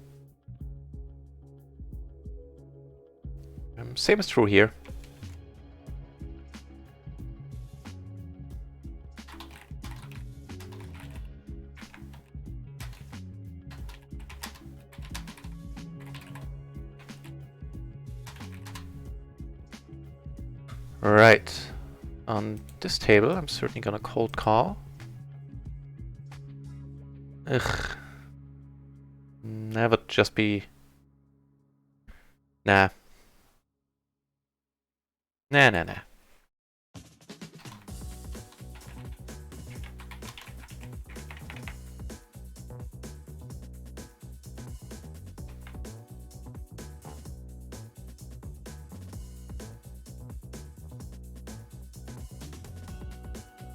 Same is true here. Right. On this table, I'm certainly gonna cold call. Ugh. That would just be... Nah. Nah.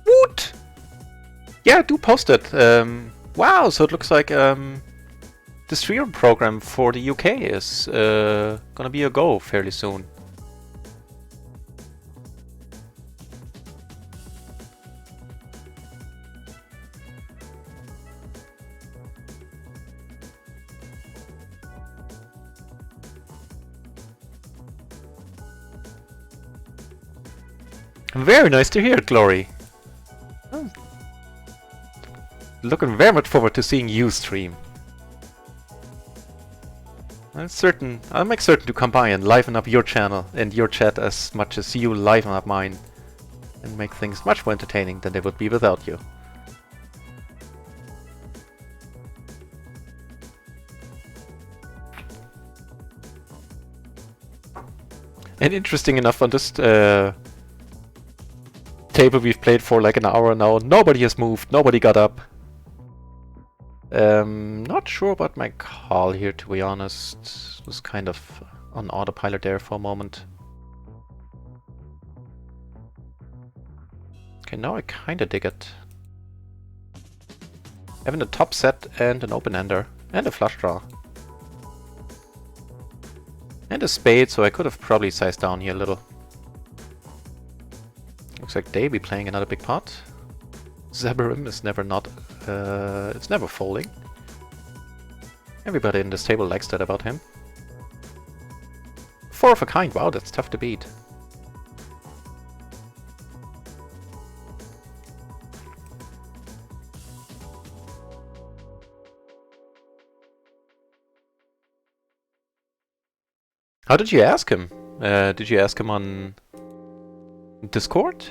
Woot! Yeah, do post it. Wow, so it looks like the stream program for the UK is gonna be a go fairly soon. Very nice to hear, Glory. Oh. Looking very much forward to seeing you stream. I'll make certain to come by and liven up your channel and your chat as much as you liven up mine, and make things much more entertaining than they would be without you. And interesting enough, on this table we've played for like an hour now, nobody has moved, nobody got up. Not sure about my call here, to be honest. Was kind of on autopilot there for a moment. Okay, now I kinda dig it. Having a top set and an open-ender. And a flush draw. And a spade, so I could have probably sized down here a little. Looks like they be playing another big pot. Zabarim is never not... it's never folding. Everybody in this table likes that about him. 4 of a kind, wow, that's tough to beat. How did you ask him? Did you ask him on Discord?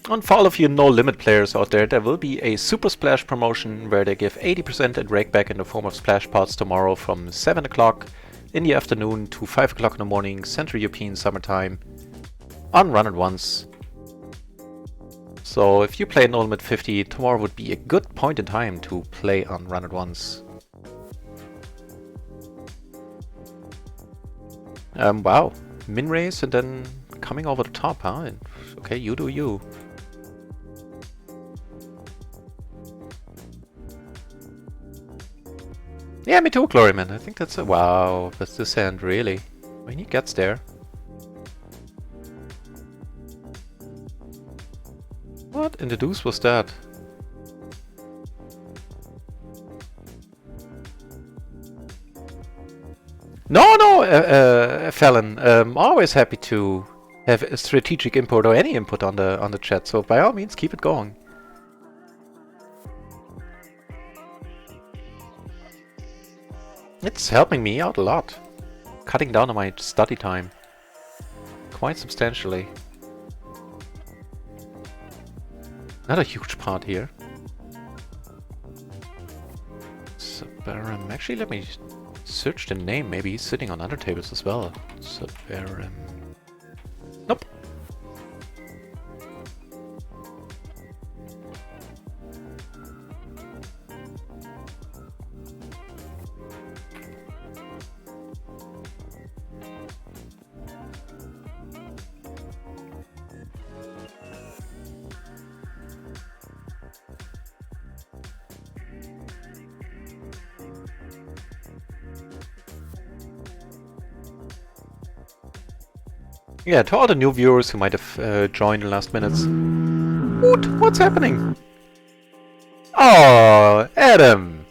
And for all of you no-limit players out there, there will be a Super Splash promotion where they give 80% in rakeback in the form of splash pots tomorrow from 7 o'clock in the afternoon to 5 o'clock in the morning, Central European summertime, on RunItOnce. So if you play No Limit 50, tomorrow would be a good point in time to play on RunItOnce. Wow, min raise and then coming over the top, huh? Okay, you do you. Yeah, me too, Gloryman. I think that's a... Wow, that's this hand, really. When he gets there. What in the deuce was that? No, Fallon. Always happy to have a strategic input or any input on the chat. So by all means, keep it going. It's helping me out a lot, cutting down on my study time quite substantially. Not a huge part here. Sabarim. Actually, let me search the name. Maybe he's sitting on other tables as well. Sabarim. Nope. Yeah, to all the new viewers who might have joined in the last minutes. What's happening? Oh, Adam!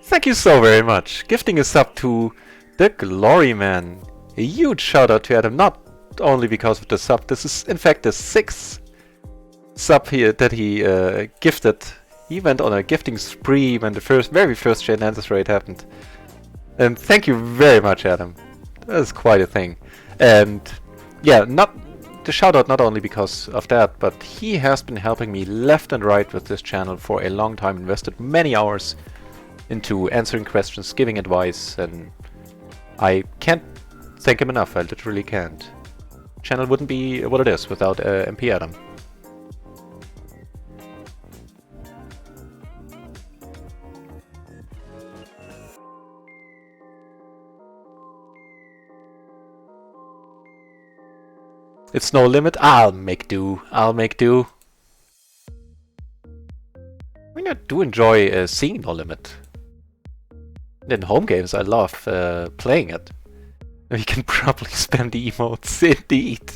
Thank you so very much. Gifting a sub to the Glory Man. A huge shout out to Adam, not only because of the sub. This is in fact the 6th sub here that he gifted. He went on a gifting spree when the very first Shenanigans raid happened. And thank you very much, Adam. That is quite a thing. And yeah, not the shout out not only because of that, but he has been helping me left and right with this channel for a long time, invested many hours into answering questions, giving advice, and I can't thank him enough. I literally can't. Channel wouldn't be what it is without MP Adam. It's no limit. I'll make do. I'll make do. I mean, I do enjoy seeing No Limit. In home games, I love playing it. We can probably spam the emotes, indeed.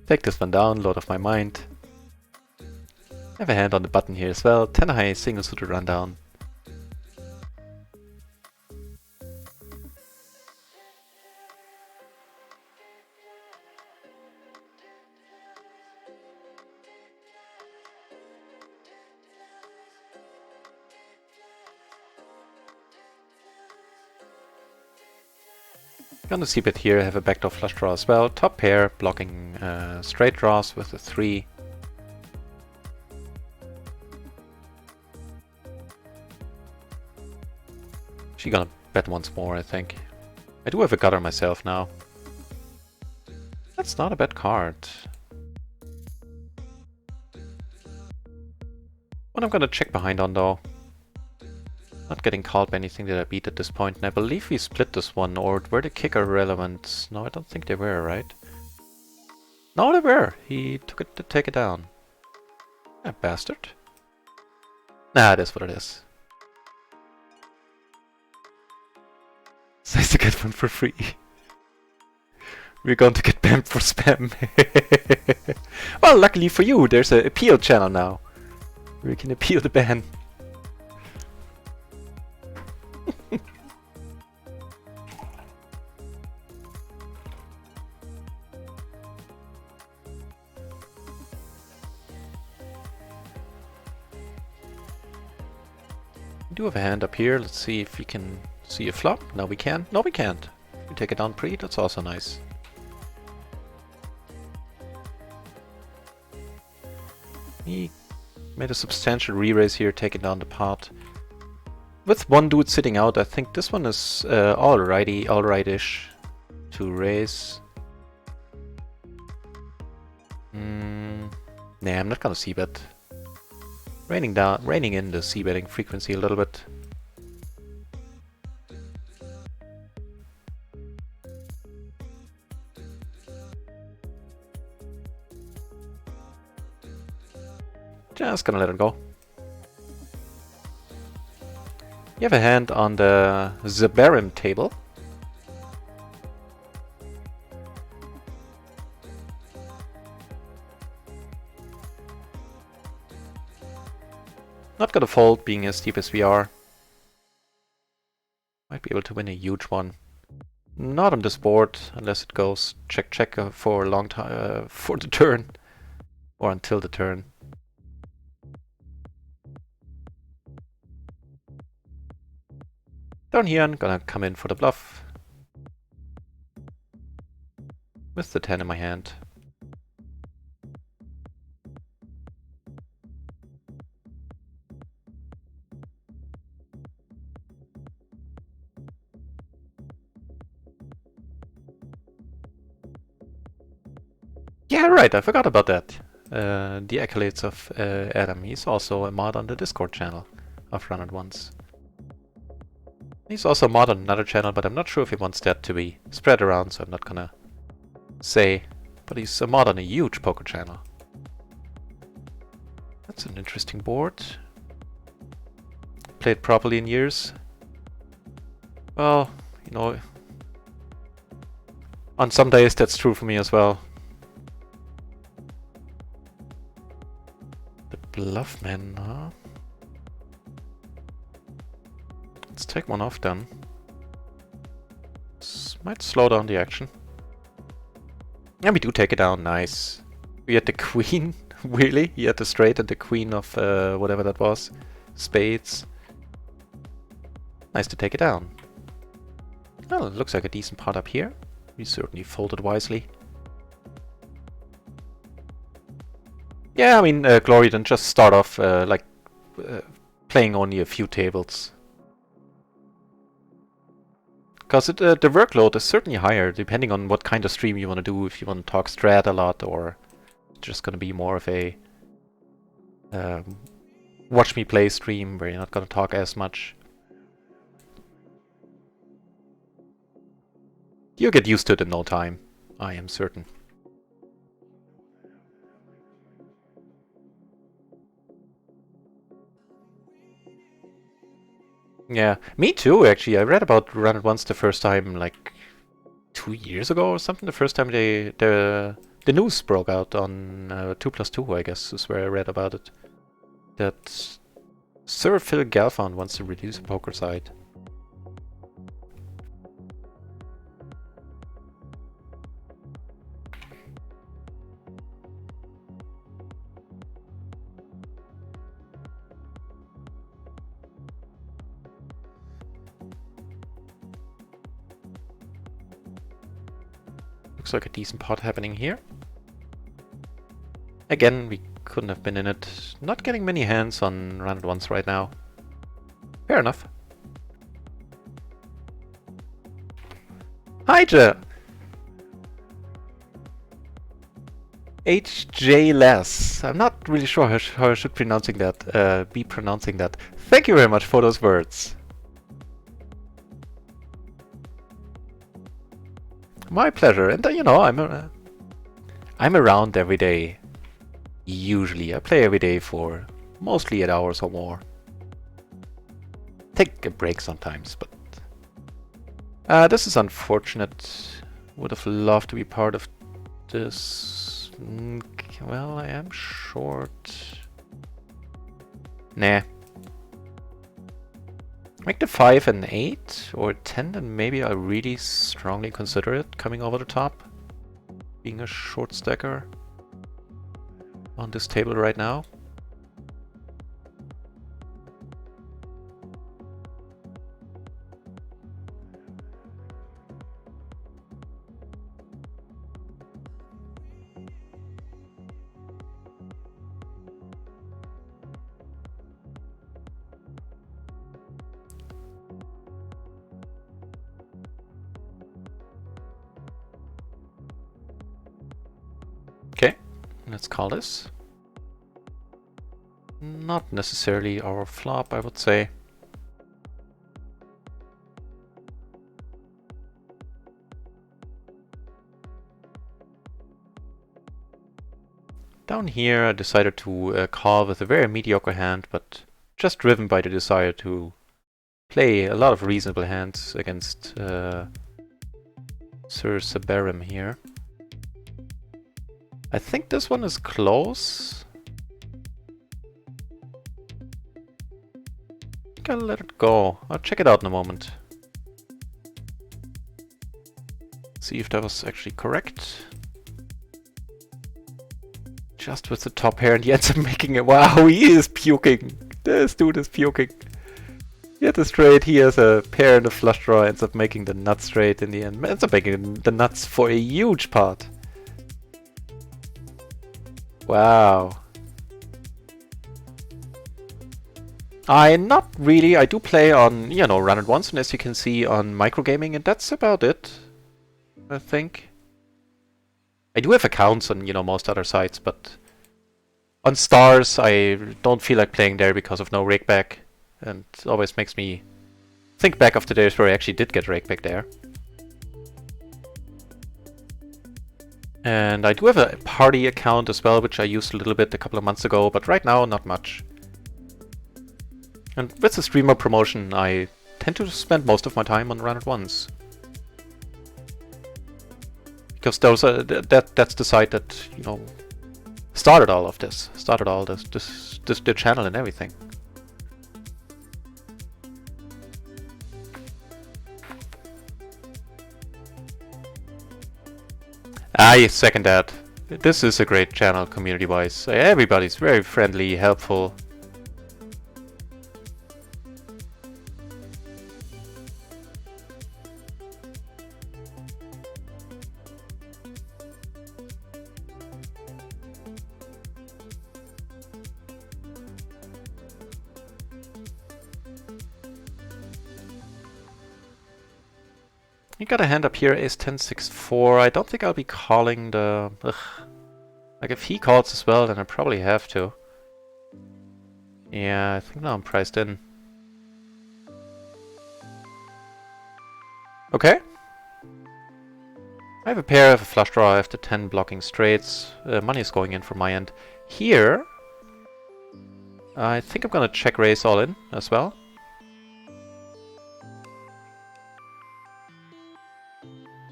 Take this one down, Lord of my mind. Have a hand on the button here as well. 10 high, single suited rundown. Gonna see it here, have a backdoor flush draw as well. Top pair, blocking straight draws with a 3. She gonna bet once more, I think. I do have a gutter myself now. That's not a bad card. What I'm gonna check behind on though. Not getting called by anything that I beat at this point, and I believe we split this one, or were the kicker relevant? No, I don't think they were, right? No, they were! He took it to take it down. Ah, bastard. Nah, it is what it is. It's nice to get one for free. We're going to get banned for spam. Well, luckily for you, there's an appeal channel now. We can appeal the ban. We do have a hand up here. Let's see if we can see a flop. No, we can't. No, we can't. We take it down pre. That's also nice. He made a substantial re-raise here, taking down the pot. With one dude sitting out, I think this one is alright-ish to raise. Nah, I'm not gonna c-bet. Reining in the c-betting frequency a little bit. Just gonna let it go. You have a hand on the Zabarim table. Not gonna fold, being as deep as we are. Might be able to win a huge one. Not on this board, unless it goes check for a long time, for the turn. Or until the turn. Down here, I'm gonna come in for the bluff. With the 10 in my hand. Yeah, right, I forgot about that. The accolades of Adam. He's also a mod on the Discord channel of RunItOnce. He's also a mod on another channel, but I'm not sure if he wants that to be spread around, so I'm not gonna say. But he's a mod on a huge poker channel. That's an interesting board. Played properly in years. Well, you know, on some days that's true for me as well. The bluff man, huh? Let's take one off then. This might slow down the action. Yeah, we do take it down, nice. We had the queen, really? He had the straight and the queen of whatever that was. Spades. Nice to take it down. Well, it looks like a decent pot up here. We certainly folded wisely. Yeah, I mean, Glory didn't just start off playing only a few tables. Because the workload is certainly higher, depending on what kind of stream you want to do. If you want to talk strat a lot, or just going to be more of a watch me play stream where you're not going to talk as much. You'll get used to it in no time, I am certain. Yeah, me too, actually. I read about RunItOnce the first time, like 2 years ago or something. The first time the news broke out on 2+2, I guess, is where I read about it. That Sir Phil Galfond wants to reduce a poker site. Looks like a decent pot happening here. Again, we couldn't have been in it. Not getting many hands on RunItOnce right now. Fair enough. Hi, HJ Less. I'm not really sure how I should be pronouncing that. Thank you very much for those words. My pleasure. And you know, I'm around every day. Usually, I play every day for mostly 8 hours or more. Take a break sometimes, but this is unfortunate. Would have loved to be part of this. Well, I am short. Nah. Make the 5 an 8 or 10, and maybe I really strongly consider it coming over the top. Being a short stacker on this table right now. Okay, let's call this. Not necessarily our flop, I would say. Down here I decided to call with a very mediocre hand, but just driven by the desire to play a lot of reasonable hands against Sir Sabarim here. I think this one is close. I think I'll let it go. I'll check it out in a moment. See if that was actually correct. Just with the top pair, and he ends up making it. Wow, he is puking. This dude is puking. He had the straight, he has a pair and a flush draw, ends up making the nuts straight in the end. Ends up making the nuts for a huge part. Wow. Not really. I do play on, you know, RunItOnce, and as you can see on microgaming, and that's about it, I think. I do have accounts on, you know, most other sites, but on Stars, I don't feel like playing there because of no rakeback, and it always makes me think back of the days where I actually did get rakeback there. And I do have a party account as well, which I used a little bit a couple of months ago, but right now, not much. And with the streamer promotion, I tend to spend most of my time on RunItOnce. Because those are, that's the site that, you know, started all of this. Started all the channel and everything. I second that. This is a great channel community-wise. Everybody's very friendly, helpful. You got a hand up here, ace 10, 6, 4. I don't think I'll be calling the... Ugh. Like if he calls as well, then I probably have to. Yeah, I think now I'm priced in. Okay. I have a pair, I have a flush draw, I have the 10 blocking straights. Money is going in from my end. Here, I think I'm gonna check raise all in as well.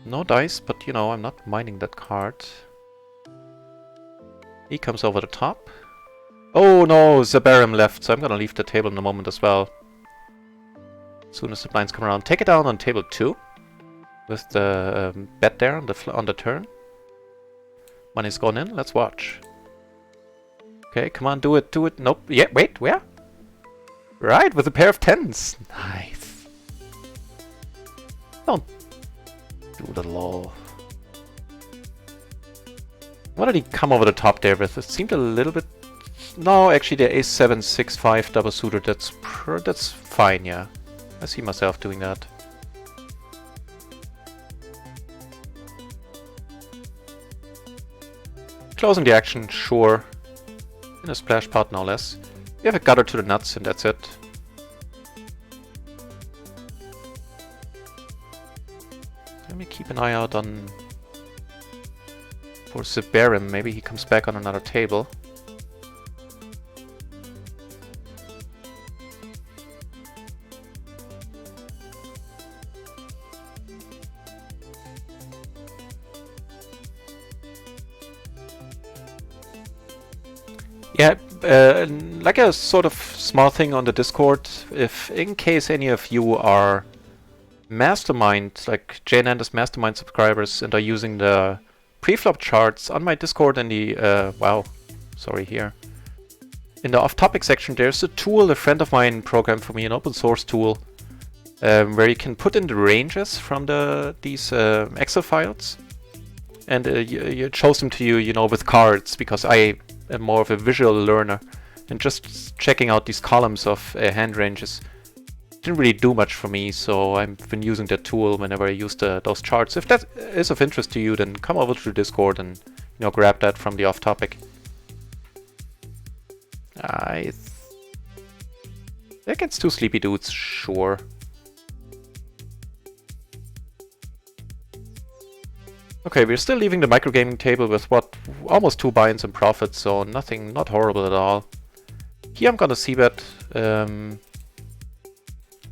No dice, but you know, I'm not minding that card. He comes over the top. Oh no, Zabarim left, so I'm gonna leave the table in a moment as well. As soon as the blinds come around. Take it down on table 2. With the bet there on the turn. Money's gone in, let's watch. Okay, come on, do it, do it. Nope, yeah, wait, where? Right, with a pair of 10s. Nice. Don't do the low. What did he come over the top there with? It seemed a little bit... No, actually the ace 7, 6, 5 double suited, that's fine, yeah. I see myself doing that. closing the action, sure. In a splash pot, no less. We have a gutter to the nuts, and that's it. Let me keep an eye out for Siberim. Maybe he comes back on another table. Yeah, like a sort of small thing on the Discord, if in case any of you are Mastermind, like Jane Anders Mastermind subscribers, and are using the preflop charts on my Discord in the, here. In the off-topic section, there's a tool a friend of mine programmed for me, an open source tool, where you can put in the ranges from these Excel files, and it shows them to you, you know, with cards, because I am more of a visual learner, and just checking out these columns of hand ranges didn't really do much for me, so I've been using that tool whenever I use those charts. If that is of interest to you, then come over to Discord and, you know, grab that from the off-topic. I think it's two sleepy dudes, sure. Okay, we're still leaving the microgaming table with what, almost 2 buy-ins and profits, so nothing, not horrible at all. Here I'm gonna c-bet,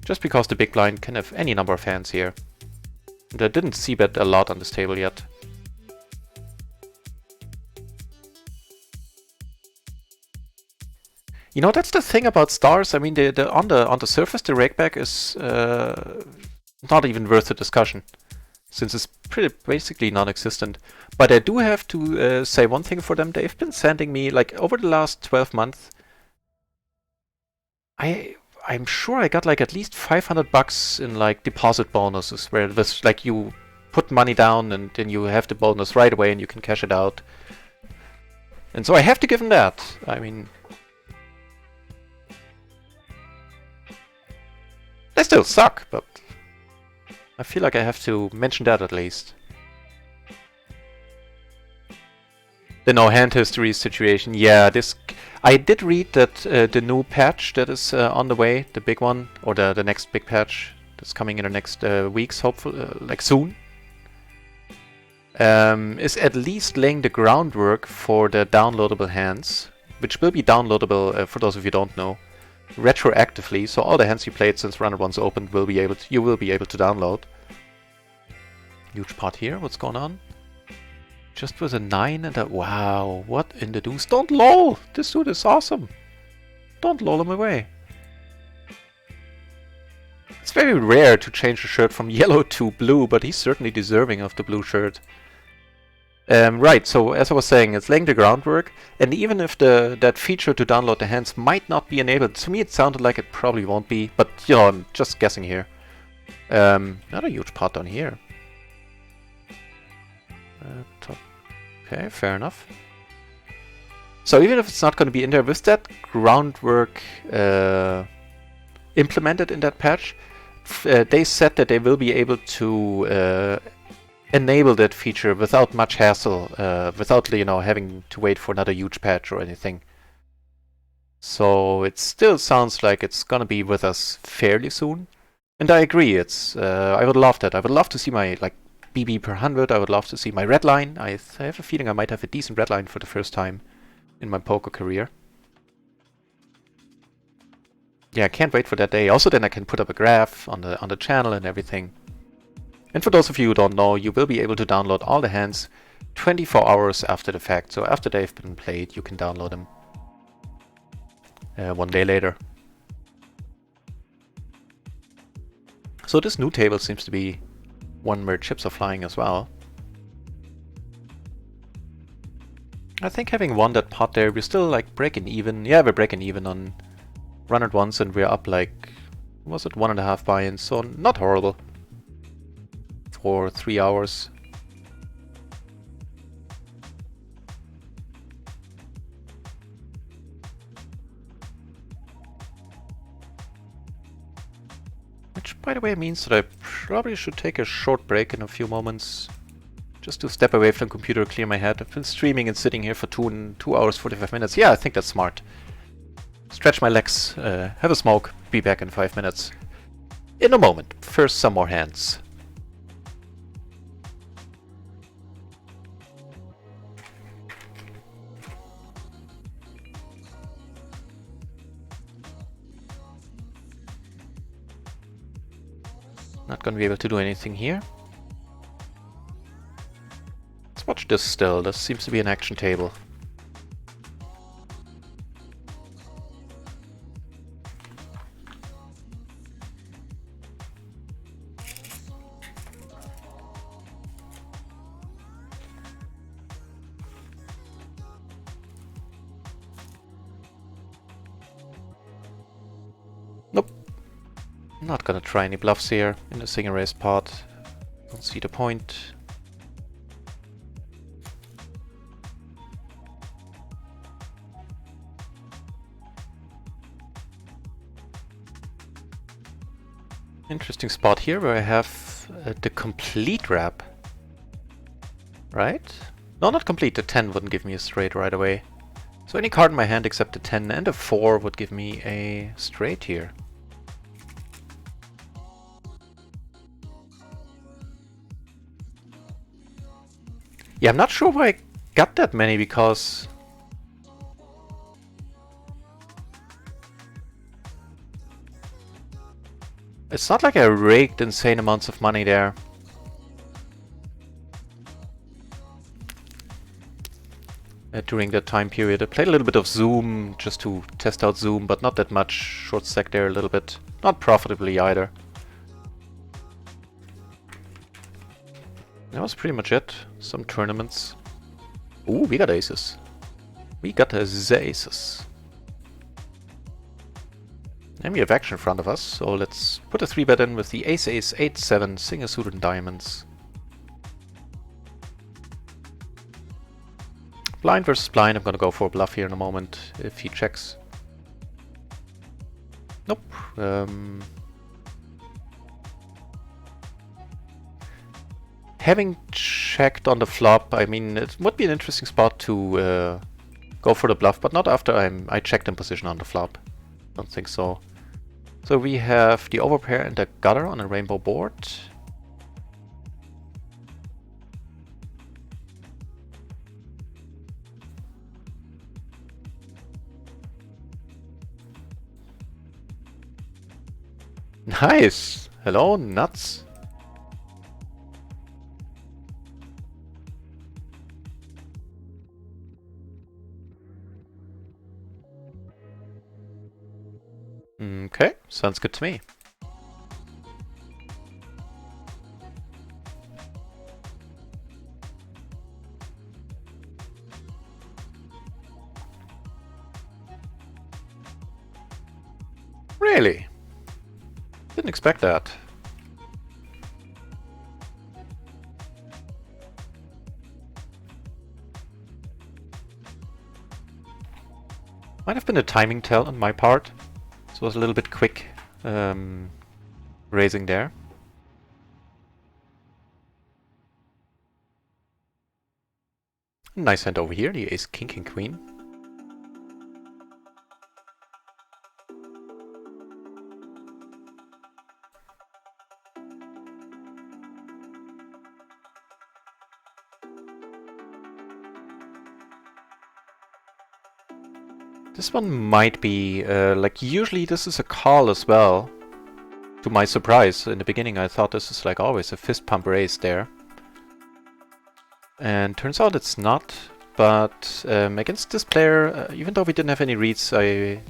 just because the big blind can have any number of hands here. And I didn't c-bet a lot on this table yet. You know, that's the thing about stars. I mean, on the surface, the rakeback is not even worth a discussion, since it's basically non-existent. But I do have to say one thing for them. They've been sending me, like, over the last 12 months, I'm sure I got like at least $500 in like deposit bonuses, where it was like you put money down and then you have the bonus right away and you can cash it out. And so I have to give them that. I mean, they still suck, but I feel like I have to mention that at least. The no hand history situation, yeah, I did read that the new patch that is on the way, the big one, or the next big patch that's coming in the next weeks, hopefully, like soon, is at least laying the groundwork for the downloadable hands, which will be downloadable, for those of you who don't know, retroactively. So all the hands you played since RunItOnce opened you will be able to download. Huge pot here, what's going on? Just with a 9 and a... Wow, what in the deuce? Don't lol! This dude is awesome! Don't lol him away. It's very rare to change a shirt from yellow to blue, but he's certainly deserving of the blue shirt. Right, so as I was saying, it's laying the groundwork, and even if that feature to download the hands might not be enabled, to me it sounded like it probably won't be, but you know, I'm just guessing here. Not a huge pot down here. Top. Okay, fair enough. So even if it's not going to be in there, with that groundwork implemented in that patch, they said that they will be able to enable that feature without much hassle, without, you know, having to wait for another huge patch or anything. So it still sounds like it's going to be with us fairly soon. And I agree, it's I would love that. I would love to see my, like, BB per 100, I would love to see my red line. I have a feeling I might have a decent red line for the first time in my poker career. Yeah, I can't wait for that day. Also, then I can put up a graph on the channel and everything. And for those of you who don't know, you will be able to download all the hands 24 hours after the fact. So after they've been played, you can download them 1 day later. So this new table seems to be one where chips are flying as well. I think having won that pot there, we're still like breaking even. Yeah, we're breaking even on RunItOnce, and we're up like, was it 1.5 buy-ins? So not horrible for 3 hours. Which, by the way, means that I probably should take a short break in a few moments. just to step away from the computer, clear my head. I've been streaming and sitting here for 2 hours, 45 minutes. Yeah, I think that's smart. Stretch my legs, have a smoke, be back in 5 minutes. In a moment. First, some more hands. Not gonna be able to do anything here. Let's watch this still. This seems to be an action table. Nope. Not gonna try any bluffs here in the single raise pot. Don't see the point. Interesting spot here where I have the complete wrap. Right? No, not complete. The 10 wouldn't give me a straight right away. So any card in my hand except the 10 and a 4 would give me a straight here. Yeah, I'm not sure why I got that many because... It's not like I raked insane amounts of money there. During that time period. I played a little bit of Zoom just to test out Zoom, but not that much. Short stack there a little bit. Not profitably either. That was pretty much it. Some tournaments. Ooh, we got aces. We got the aces. And we have action in front of us, so let's put a 3-bet in with the ace, 8, 7, single suited diamonds. Blind versus blind, I'm gonna go for a bluff here in a moment if he checks. Nope. Having checked on the flop, I mean, it would be an interesting spot to go for the bluff, but not after I checked in position on the flop. Don't think so. So we have the overpair and the gutter on a rainbow board. Nice! Hello, nuts! Okay, sounds good to me. Really? Didn't expect that. Might have been a timing tell on my part. So it was a little bit quick raising there. Nice hand over here, the ace, king, king, queen. This one might be, like usually this is a call as well. To my surprise, in the beginning I thought this is like always a fist pump raise there. And turns out it's not, but against this player, even though we didn't have any reads, I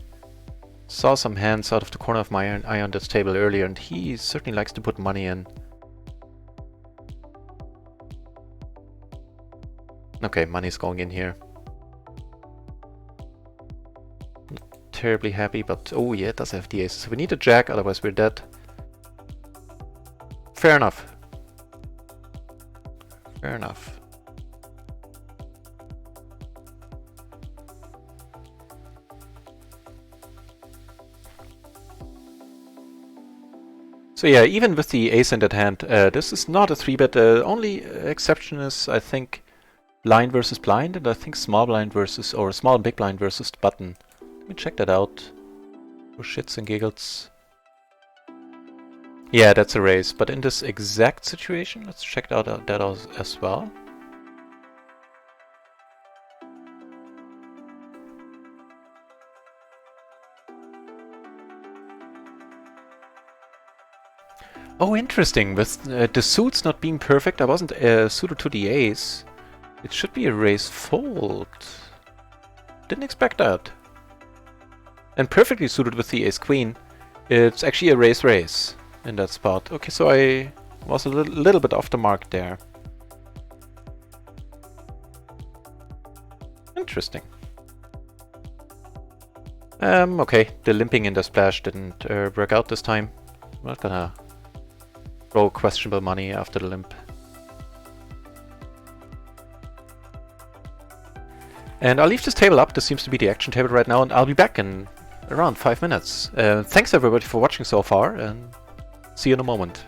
saw some hands out of the corner of my eye on this table earlier, and he certainly likes to put money in. Okay, money's going in here. Terribly happy, but oh yeah, it does have the aces. So we need a jack, otherwise we're dead. Fair enough. Fair enough. So yeah, even with the ace in that hand, this is not a 3-bet. The only exception is, I think, blind versus blind, and I think small blind versus, or small and big blind versus the button. Let me check that out for shits and giggles. Yeah, that's a raise, but in this exact situation, let's check out that as well. Oh, interesting. With the suits not being perfect, I wasn't suited to the ace. It should be a raise fold. Didn't expect that. And perfectly suited with the ace queen. It's actually a raise in that spot. Okay, so I was a little bit off the mark there. Interesting. Okay, the limping in the splash didn't work out this time. I'm not gonna roll questionable money after the limp. And I'll leave this table up. This seems to be the action table right now, and I'll be back in around 5 minutes. Thanks everybody for watching so far, and see you in a moment.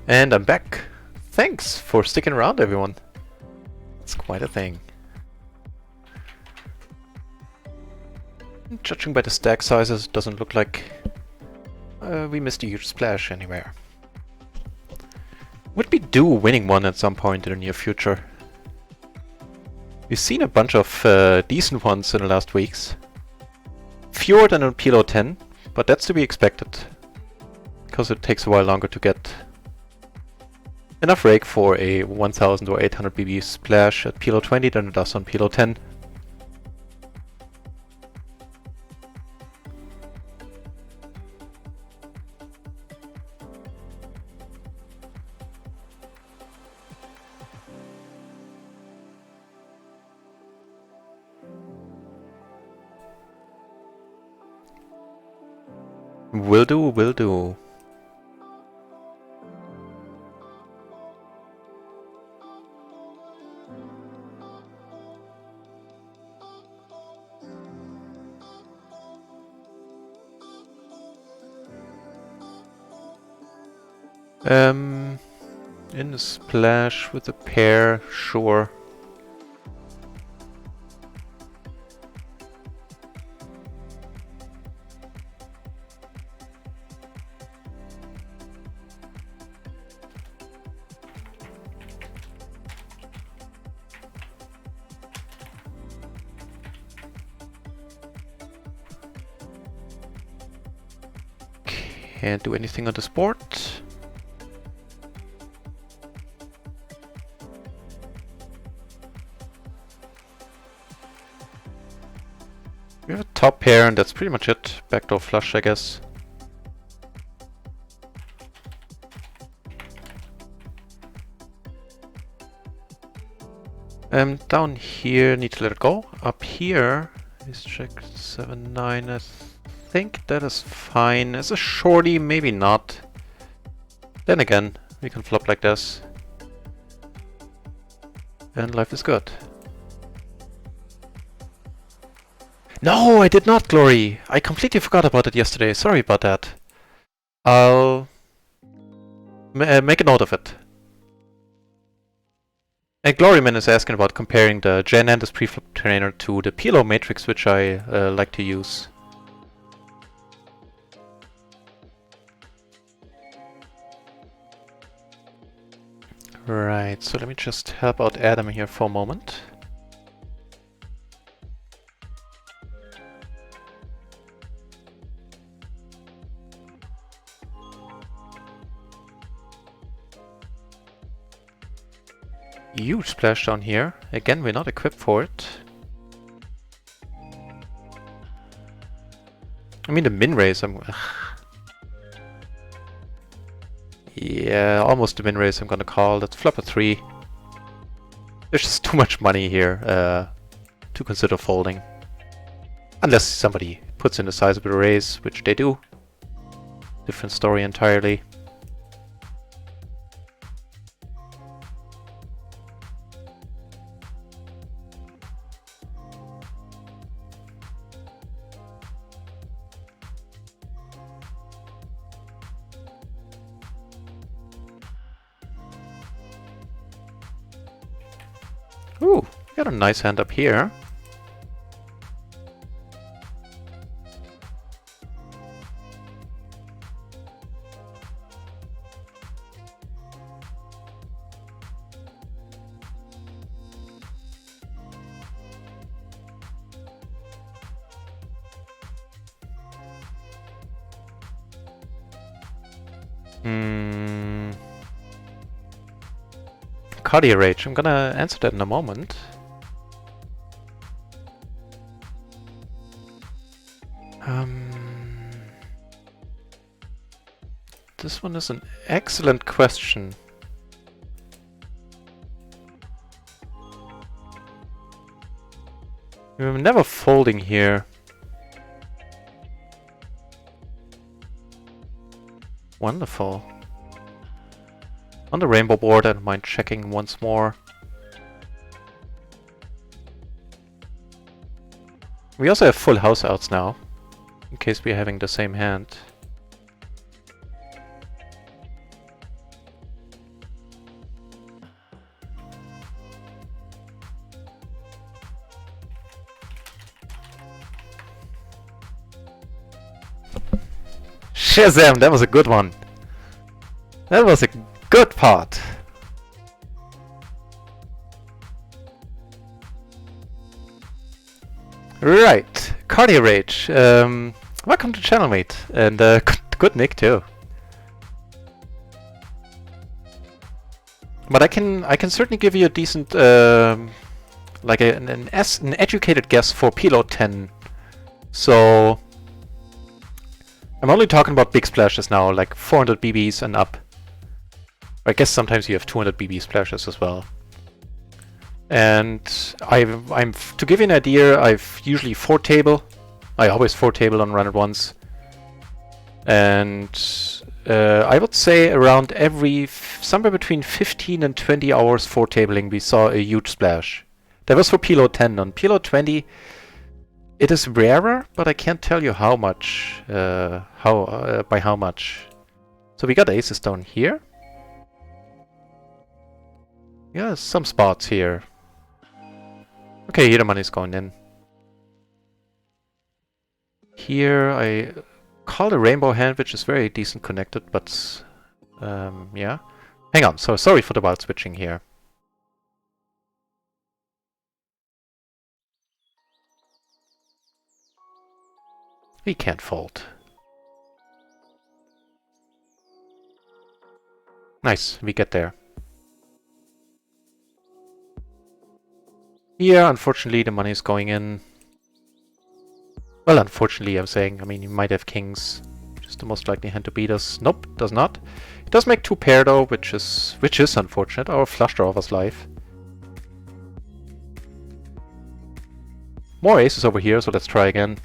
And I'm back. Thanks for sticking around, everyone. It's quite a thing. Judging by the stack sizes, it doesn't look like we missed a huge splash anywhere. Would be due winning one at some point in the near future. We've seen a bunch of decent ones in the last weeks. Fewer than on PLO 10, but that's to be expected. Because it takes a while longer to get enough rake for a 1000 or 800 BB splash at PLO 20 than it does on PLO 10. Will do, will do. In the splash with a pair, sure. Can't do anything on the board. We have a top pair and that's pretty much it. Backdoor flush, I guess. Down here, need to let it go. Up here is check 7-9. I think that is fine. As a shorty, maybe not. Then again, we can flop like this. And life is good. No, I did not, Glory! I completely forgot about it yesterday. Sorry about that. I'll make a note of it. And Gloryman is asking about comparing the Gen and this preflop trainer to the PLO matrix, which I like to use. Right, so let me just help out Adam here for a moment. Huge splash down here. Again, we're not equipped for it. I mean, the min raise, yeah, almost the min raise I'm gonna call. Let's flop a 3. There's just too much money here to consider folding. Unless somebody puts in a sizable raise, which they do. Different story entirely. Ooh, got a nice hand up here. Cardio Rage. I'm gonna answer that in a moment. This one is an excellent question. We're never folding here. Wonderful. On the rainbow board, I don't mind checking once more. We also have full house outs now, in case we're having the same hand. Shazam! That was a good one. That was a good part. Right, Cardio Rage. Welcome to channel, mate, and good nick too. But I can certainly give you a decent, like an educated guess for PLO 10. So I'm only talking about big splashes now, like 400 BBs and up. I guess sometimes you have 200 BB splashes as well. And I'm to give you an idea, I've usually 4 table. I always 4 table on RunItOnce. And I would say around somewhere between 15 and 20 hours 4 tabling we saw a huge splash. That was for PLO 10. On PLO 20 it is rarer, but I can't tell you how much, by how much. So we got aces down here. Yeah, some spots here. Okay, here the money's going in. Here I called a rainbow hand, which is very decent connected, but yeah. Hang on, so sorry for the wild switching here. We can't fold. Nice, we get there. Yeah, unfortunately the money is going in. Well, unfortunately I'm saying, I mean, you might have kings. Which is the most likely hand to beat us. Nope, does not. It does make 2 pair though, which is unfortunate. Our flush draw was live. More aces over here, so let's try again.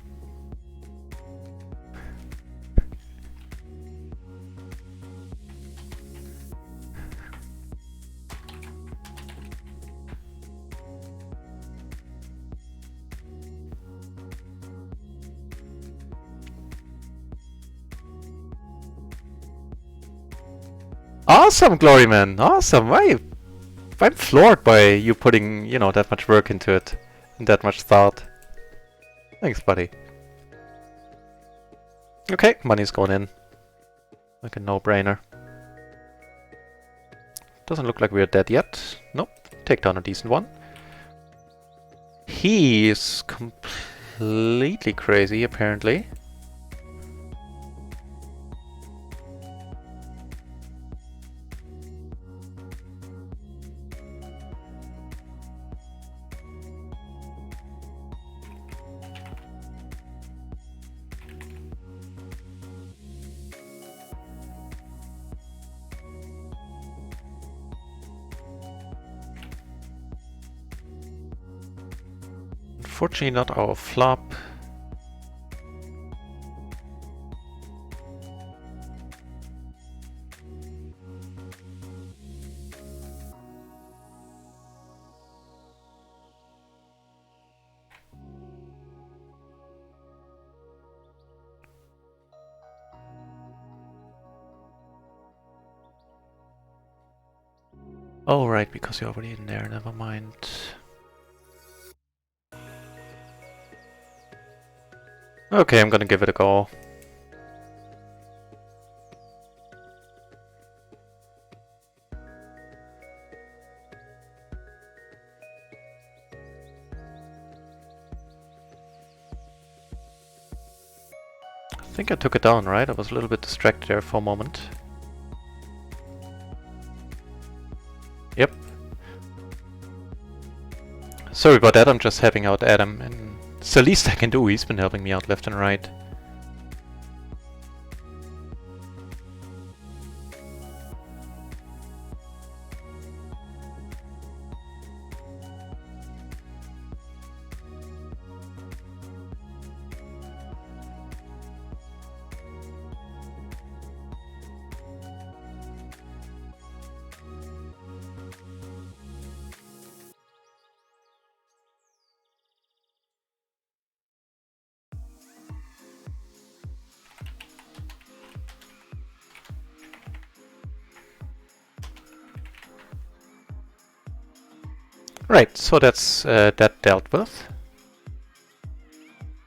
Awesome, Gloryman! Awesome! I'm floored by you putting, you know, that much work into it. And that much thought. Thanks, buddy. Okay, money's going in. Like a no-brainer. Doesn't look like we're dead yet. Nope. Take down a decent one. He is completely crazy, apparently. Unfortunately not our flop. Oh right, because you're already in there, never mind. Okay, I'm gonna give it a go. I think I took it down, right? I was a little bit distracted there for a moment. Yep. Sorry about that, I'm just helping out Adam, and it's the least I can do. He's been helping me out left and right. Right, so that's that dealt with.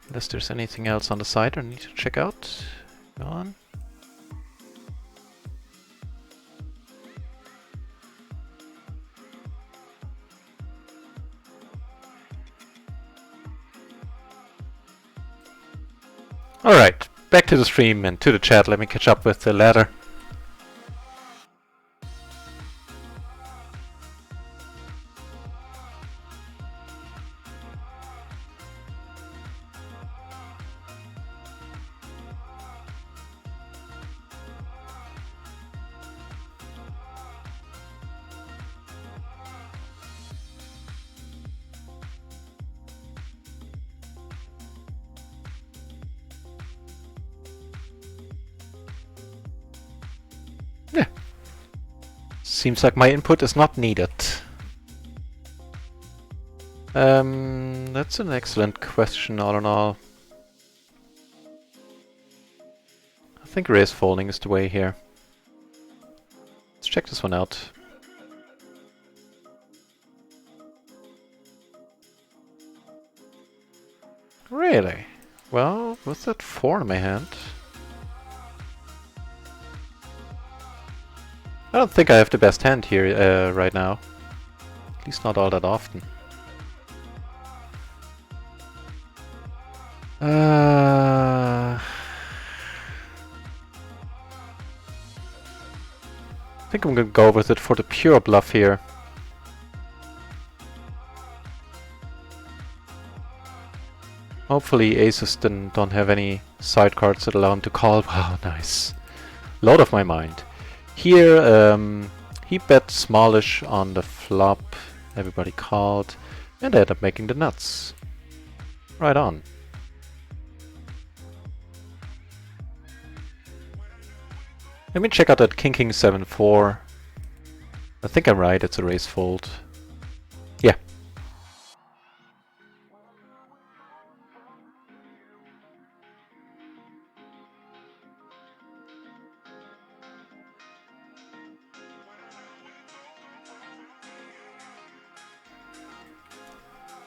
Unless there's anything else on the side I need to check out. Go on. Alright, back to the stream and to the chat. Let me catch up with the ladder. Yeah. Seems like my input is not needed. That's an excellent question, all in all. I think raise folding is the way here. Let's check this one out. Really? Well, with that 4 in my hand, I don't think I have the best hand here right now. At least not all that often. I think I'm gonna go with it for the pure bluff here. Hopefully aces don't have any side cards that allow him to call. Wow, nice. Load of my mind. Here, he bet smallish on the flop. Everybody called. And I ended up making the nuts. Right on. Let me check out that King 7-4. I think I'm right, it's a raise fold. Yeah.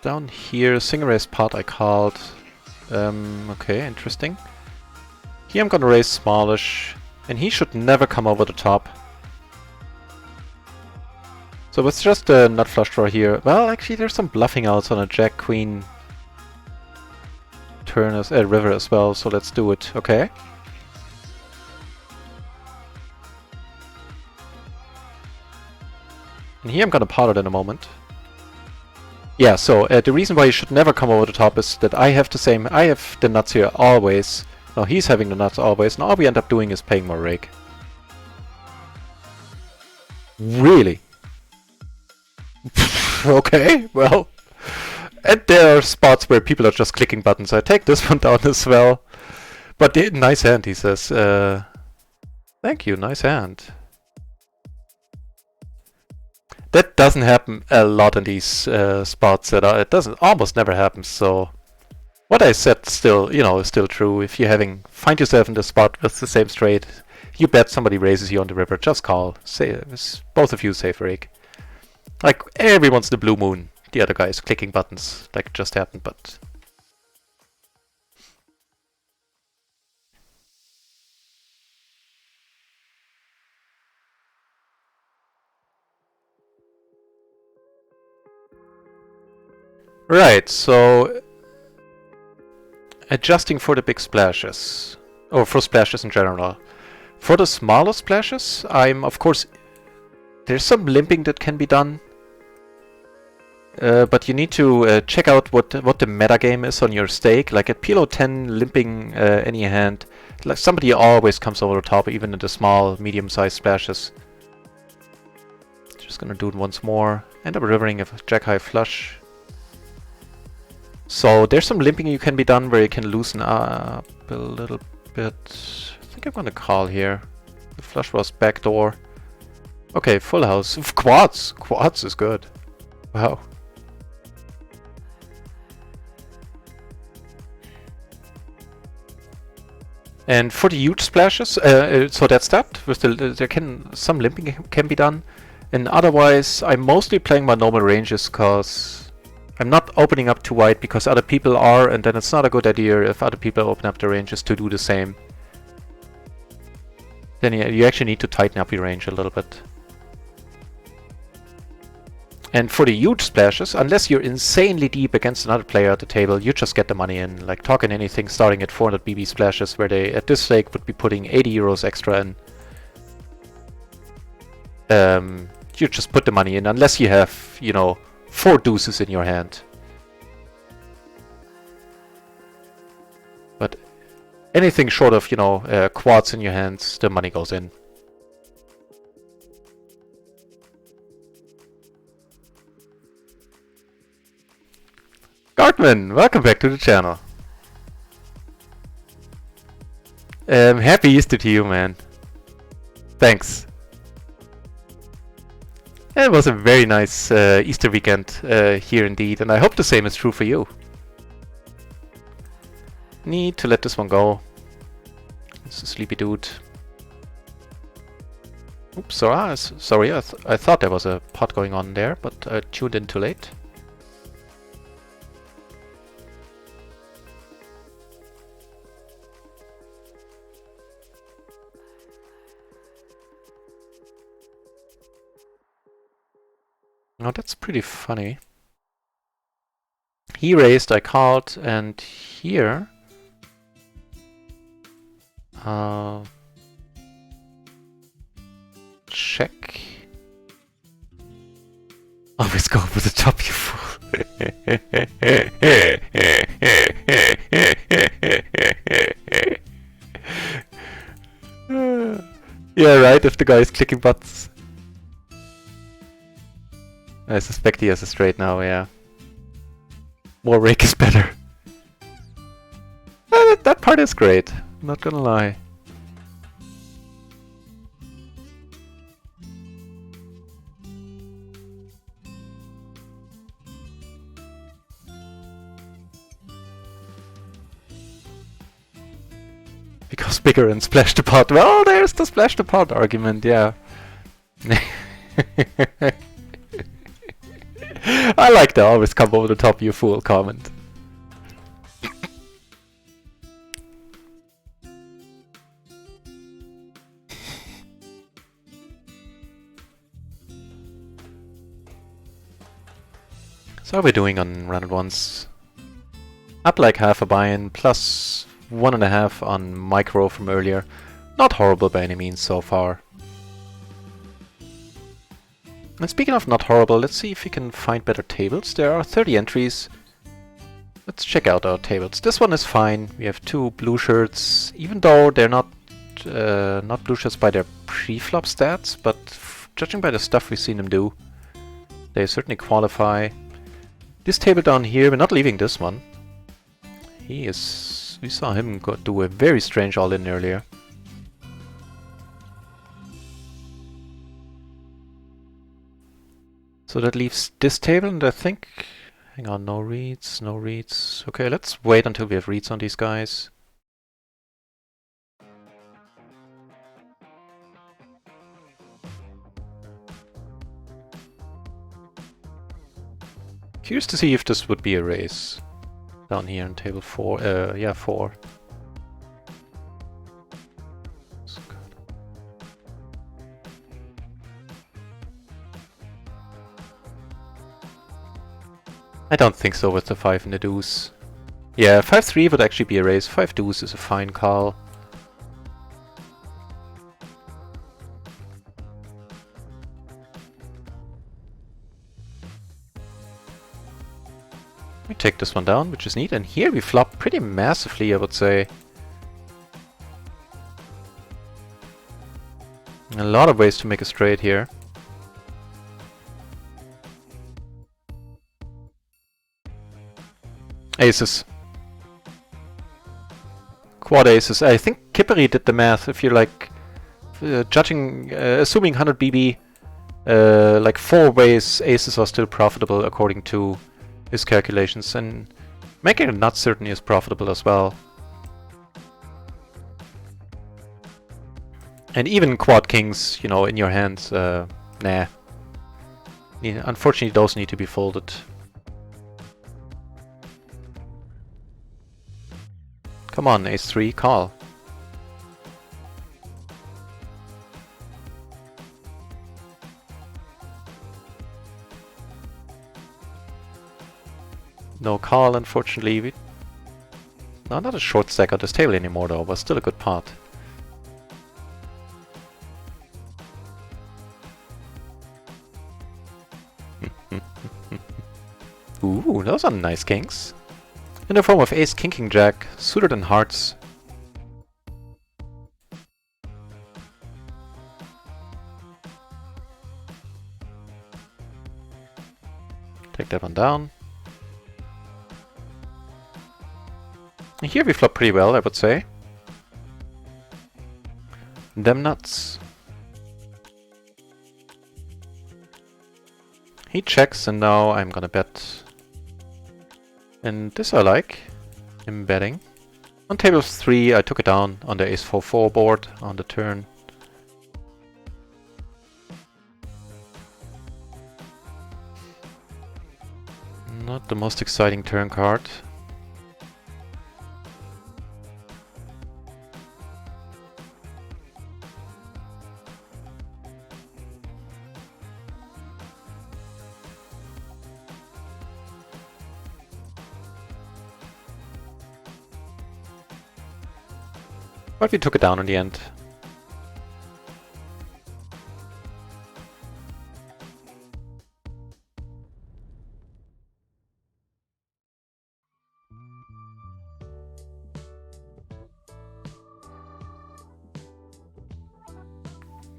Down here, single raise pot I called. Okay, interesting. Here I'm gonna raise smallish. And he should never come over the top. So it's just a nut flush draw here. Well, actually there's some bluffing outs on a jack queen turn as river as well, so let's do it, okay? And here I'm gonna pot it in a moment. Yeah, so the reason why you should never come over the top is that I have the nuts here always. Now he's having the nuts always, and all we end up doing is paying more rake. Really? Okay, well. And there are spots where people are just clicking buttons. I take this one down as well. But nice hand, he says. Thank you, nice hand. That doesn't happen a lot in these spots. It doesn't, almost never happens, so... What I said still, is still true. If you find yourself in the spot with the same straight, you bet somebody raises you on the river, just call. Say, both of you save rake. Like every once in a blue moon, the other guy is clicking buttons, like it just happened, but... Right, so... Adjusting for the big splashes, or for splashes in general. For the smaller splashes, of course, there's some limping that can be done. But you need to check out what the metagame is on your stake. Like at PLO 10, limping any hand, like somebody always comes over the top, even in the small, medium-sized splashes. Just gonna do it once more. End up rivering a jack-high flush. So there's some limping you can be done where you can loosen up a little bit. I think I'm gonna call here. The flush was backdoor. Okay, full house. Quads! Quads is good. Wow. And for the huge splashes, so that's that. With some limping can be done. And otherwise, I'm mostly playing my normal ranges because I'm not opening up too wide because other people are, and then it's not a good idea if other people open up their ranges to do the same. Then you actually need to tighten up your range a little bit. And for the huge splashes, unless you're insanely deep against another player at the table, you just get the money in. Like talking anything starting at 400 BB splashes, where they at this stake would be putting 80 euros extra in. You just put the money in, unless you have, you know, 4 deuces in your hand. But anything short of, you know, quads in your hands, the money goes in. Gartman, welcome back to the channel. Happy Easter to you, man. Thanks. It was a very nice Easter weekend here indeed, and I hope the same is true for you. Need to let this one go. It's a sleepy dude. Oops, sorry, I thought there was a pot going on there, but I tuned in too late. Now that's pretty funny. He raised, I called, and here... check. Always go for the top, you fool. Yeah, right, if the guy is clicking buttons. I suspect he has a straight now, yeah. More rake is better. That part is great, I'm not gonna lie. Because bigger and splash the pot. Well, there's the splash the pot argument, yeah. I like the always come over the top, you fool comment. So how are we doing on RunItOnce? Up like half a buy-in, plus 1.5 on micro from earlier. Not horrible by any means so far. And speaking of not horrible, let's see if we can find better tables. There are 30 entries. Let's check out our tables. This one is fine. We have 2 blue shirts, even though they're not blue shirts by their pre-flop stats, but judging by the stuff we've seen them do, they certainly qualify. This table down here, we're not leaving this one. We saw him do a very strange all-in earlier. So that leaves this table, and I think... Hang on, no reads, no reads. Okay, let's wait until we have reads on these guys. Curious to see if this would be a race. Down here on table 4, yeah, 4. I don't think so with the 5 and the deuce. Yeah, 5-3 would actually be a raise. 5 deuce is a fine call. We take this one down, which is neat, and here we flop pretty massively, I would say. A lot of ways to make a straight here. Aces. Quad aces. I think Kipperi did the math. If you're like judging, assuming 100 BB, like 4 ways aces are still profitable according to his calculations, and making a nut certainly is profitable as well. And even quad kings, you know, in your hands, nah. Unfortunately, those need to be folded. Come on, ace-3, call. No call, unfortunately. No, not a short stack on this table anymore though, but still a good pot. Ooh, those are nice kings. In the form of ace, king, king, jack, suited and hearts. Take that one down. Here we flop pretty well, I would say. Them nuts. He checks and now I'm gonna bet. And this I like. Him betting. On table 3 I took it down on the ace 4-4 board on the turn. Not the most exciting turn card. But we took it down in the end.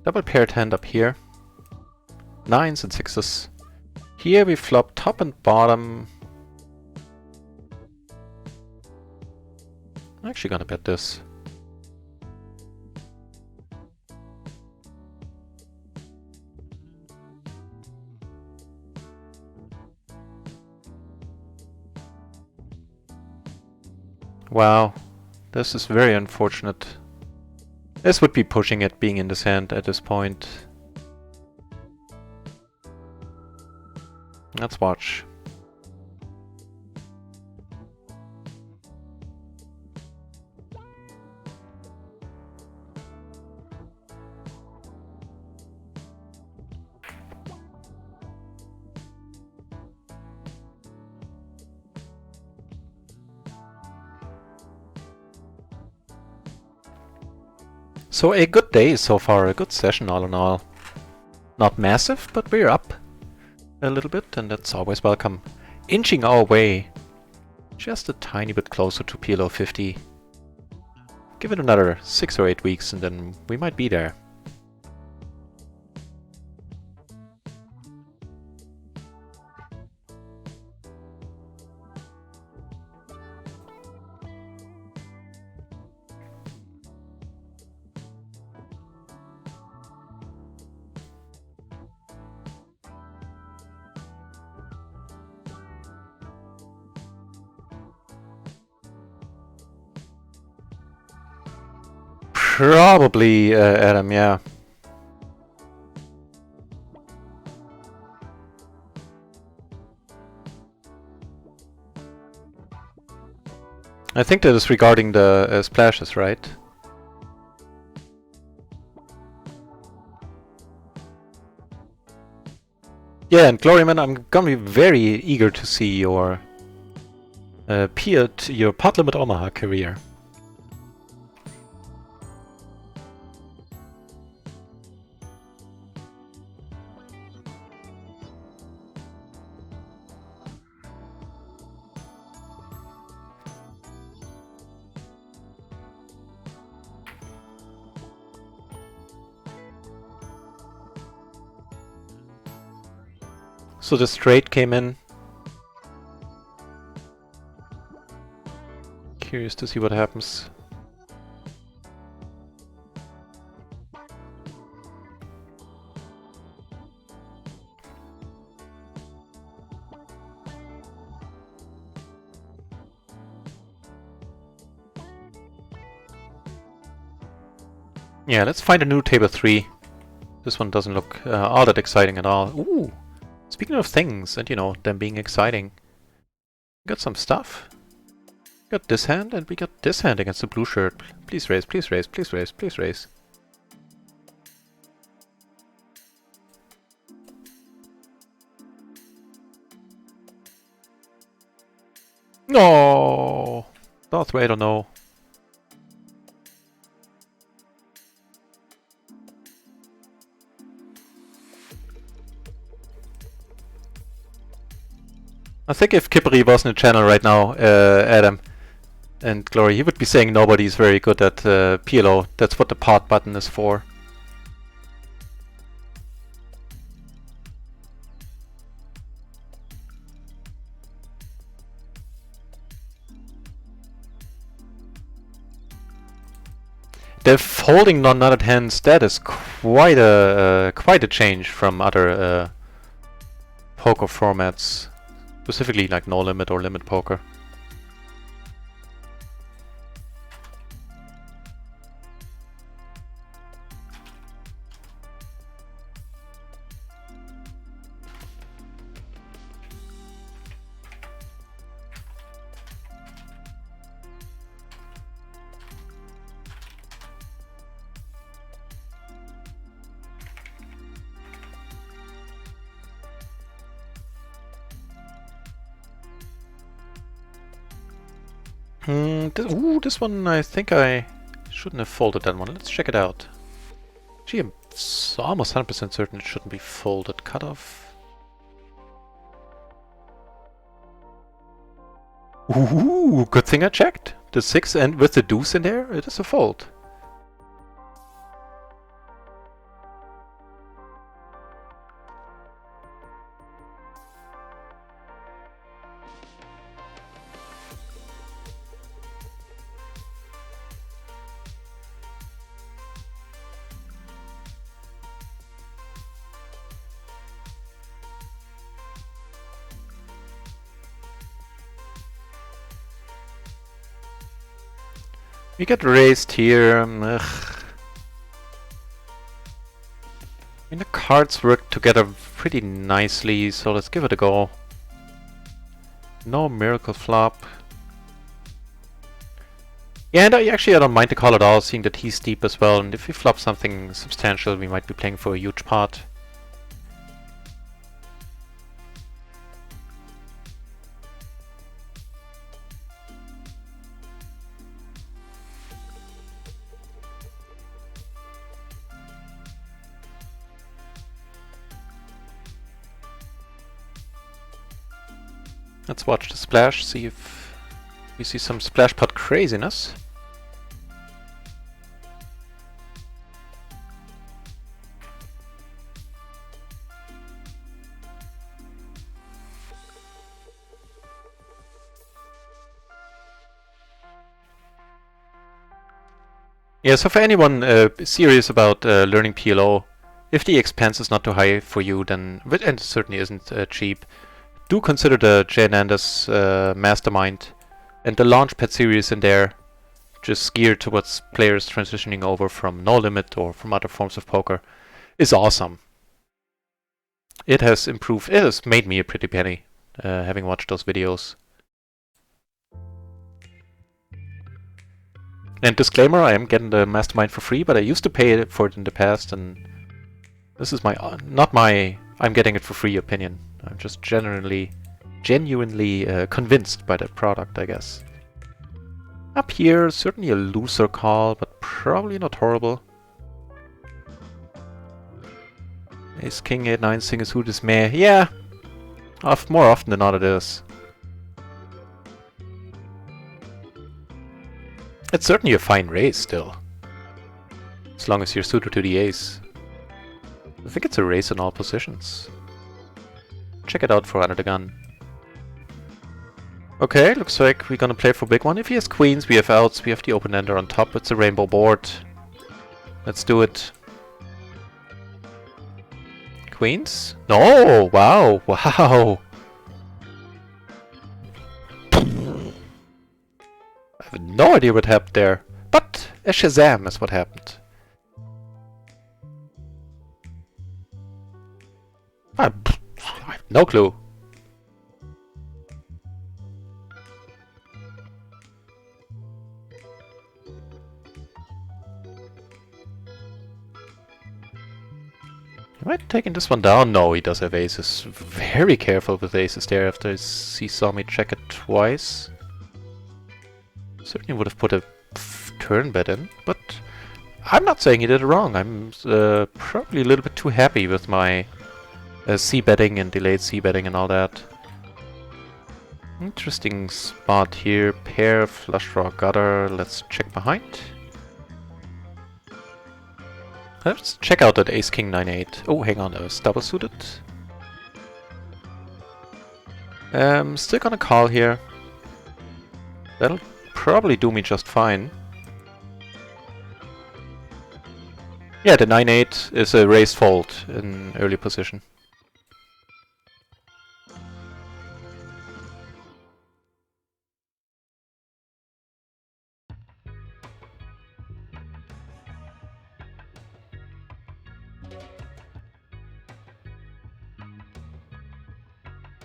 Double paired hand up here. 9s and 6s. Here we flop top and bottom. I'm actually gonna bet this. Wow, this is very unfortunate. This would be pushing it being in this hand at this point. Let's watch. So a good day so far, a good session all in all. Not massive, but we're up a little bit and that's always welcome. Inching our way just a tiny bit closer to PLO 50. Give it another 6 or 8 weeks and then we might be there. Probably, Adam, yeah. I think that is regarding the splashes, right? Yeah, and Gloryman, I'm gonna be very eager to see your your Pot Limit Omaha career. So the straight came in. Curious to see what happens. Yeah, let's find a new table 3. This one doesn't look all that exciting at all. Ooh! Speaking of things, and you know, them being exciting. We got some stuff. We got this hand, and we got this hand against the blue shirt. Please raise, please raise, please raise, please raise. No! Darth Vader, no. I think if Kippery was in the channel right now, Adam and Glory, he would be saying nobody's very good at PLO. That's what the part button is for. The folding non-nutted hands, that is quite a change from other poker formats, specifically like no limit or limit poker. This one I think I shouldn't have folded that one. Let's check it out. Gee, I'm almost 100% certain it shouldn't be folded. Cut off. Ooh, good thing I checked. The 6 and with the deuce in there, it is a fold. We get raised here. Ugh. I mean, the cards work together pretty nicely, so let's give it a go. No miracle flop. Yeah, and actually I don't mind the call at all, seeing that he's deep as well, and if we flop something substantial, we might be playing for a huge pot. Let's watch the splash, see if we see some splash pot craziness. Yeah, so for anyone serious about learning PLO, if the expense is not too high for you, then, and it certainly isn't cheap, do consider the Jay Nandas Mastermind and the Launchpad series in there, just geared towards players transitioning over from no limit or from other forms of poker, is awesome. It has improved, it has made me a pretty penny, having watched those videos. And disclaimer, I am getting the Mastermind for free, but I used to pay for it in the past, and this is my, not my, I'm getting it for free opinion. I'm just genuinely convinced by that product, I guess. Up here, certainly a looser call, but probably not horrible. Ace King 8-9 single suit is meh. Yeah, more often than not it is. It's certainly a fine raise still, as long as you're suited to the ace. I think it's a raise in all positions. Check it out for under the gun. Okay, looks like we're gonna play for big one. If he has queens, we have outs, we have the open ender on top. It's a rainbow board. Let's do it. Queens? No! Wow! Wow! I have no idea what happened there. But a Shazam is what happened. I have no clue. Am I taking this one down? No, he does have aces. Very careful with aces there after he saw me check it twice. Certainly would have put a turn bet in, but I'm not saying he did it wrong. I'm probably a little bit too happy with my c-betting and delayed c-betting and all that. Interesting spot here. Pair, flush draw, gutter. Let's check behind. Let's check out that ace king 9-8. Oh, hang on, it's double suited. Still gonna call here. That'll probably do me just fine. Yeah, the 9-8 is a raised fold in early position.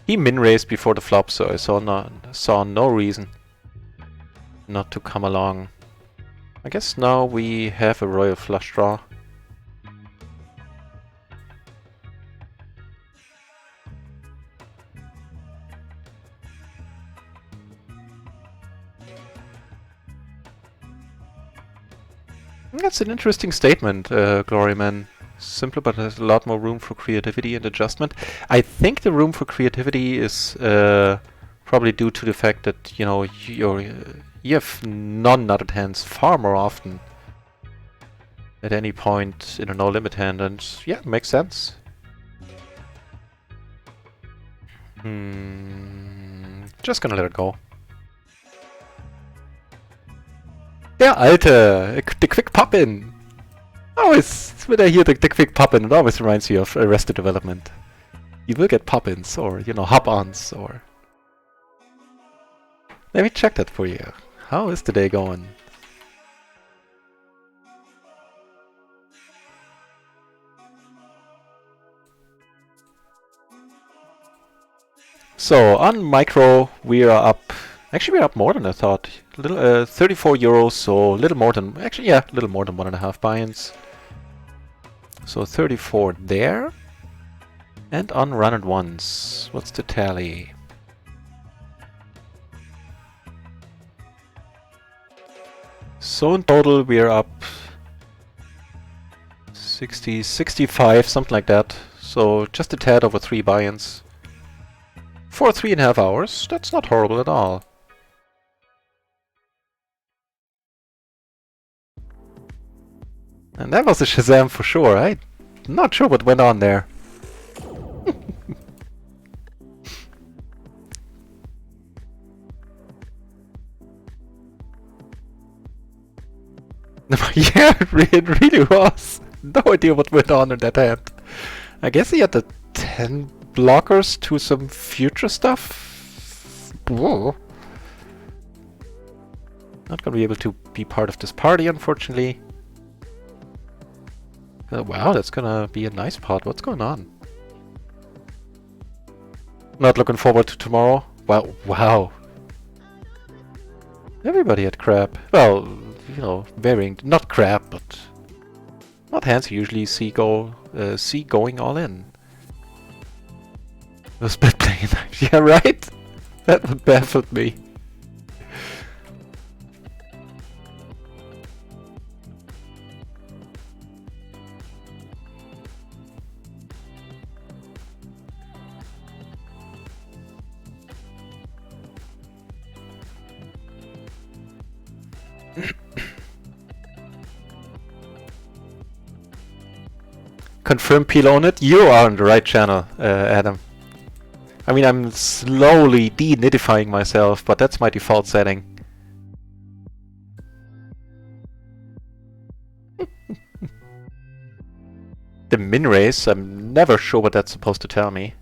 He min-raised before the flop, so I saw no reason not to come along. I guess now we have a royal flush draw. That's an interesting statement, Gloryman. Simple, but there's a lot more room for creativity and adjustment. I think the room for creativity is probably due to the fact that, you know, you have non-nutted hands far more often at any point in a no-limit hand, and yeah, makes sense. Just gonna let it go. Der Alte! The quick pop-in! Always, when I hear the quick pop-in, it always reminds me of Arrested Development. You will get pop-ins, or, you know, hop-ons, or... Let me check that for you. How is the day going? So, on micro, we are up... Actually, we're up more than I thought. A little, 34 euros, so a little more than... Actually, yeah, a little more than 1.5 buy-ins. So 34 there. And on RunItOnce, what's the tally? So in total we're up 60, 65, something like that. So just a tad over 3 buy-ins. For 3.5 hours, that's not horrible at all. And that was a Shazam for sure. I'm not sure what went on there. Yeah, it really was. No idea what went on in that hand. I guess he had the 10 blockers to some future stuff. Whoa. Not gonna be able to be part of this party, unfortunately. Wow, that's gonna be a nice pot. What's going on? Not looking forward to tomorrow. Wow, wow. Everybody had crap. Well, you know, varying. Not crap, but not hands you usually see going all in. The split playing knives. Yeah, right? That would baffled me. Confirm PLO on it? You are on the right channel, Adam. I mean, I'm slowly de-nittifying myself, but that's my default setting. The min raise, I'm never sure what that's supposed to tell me.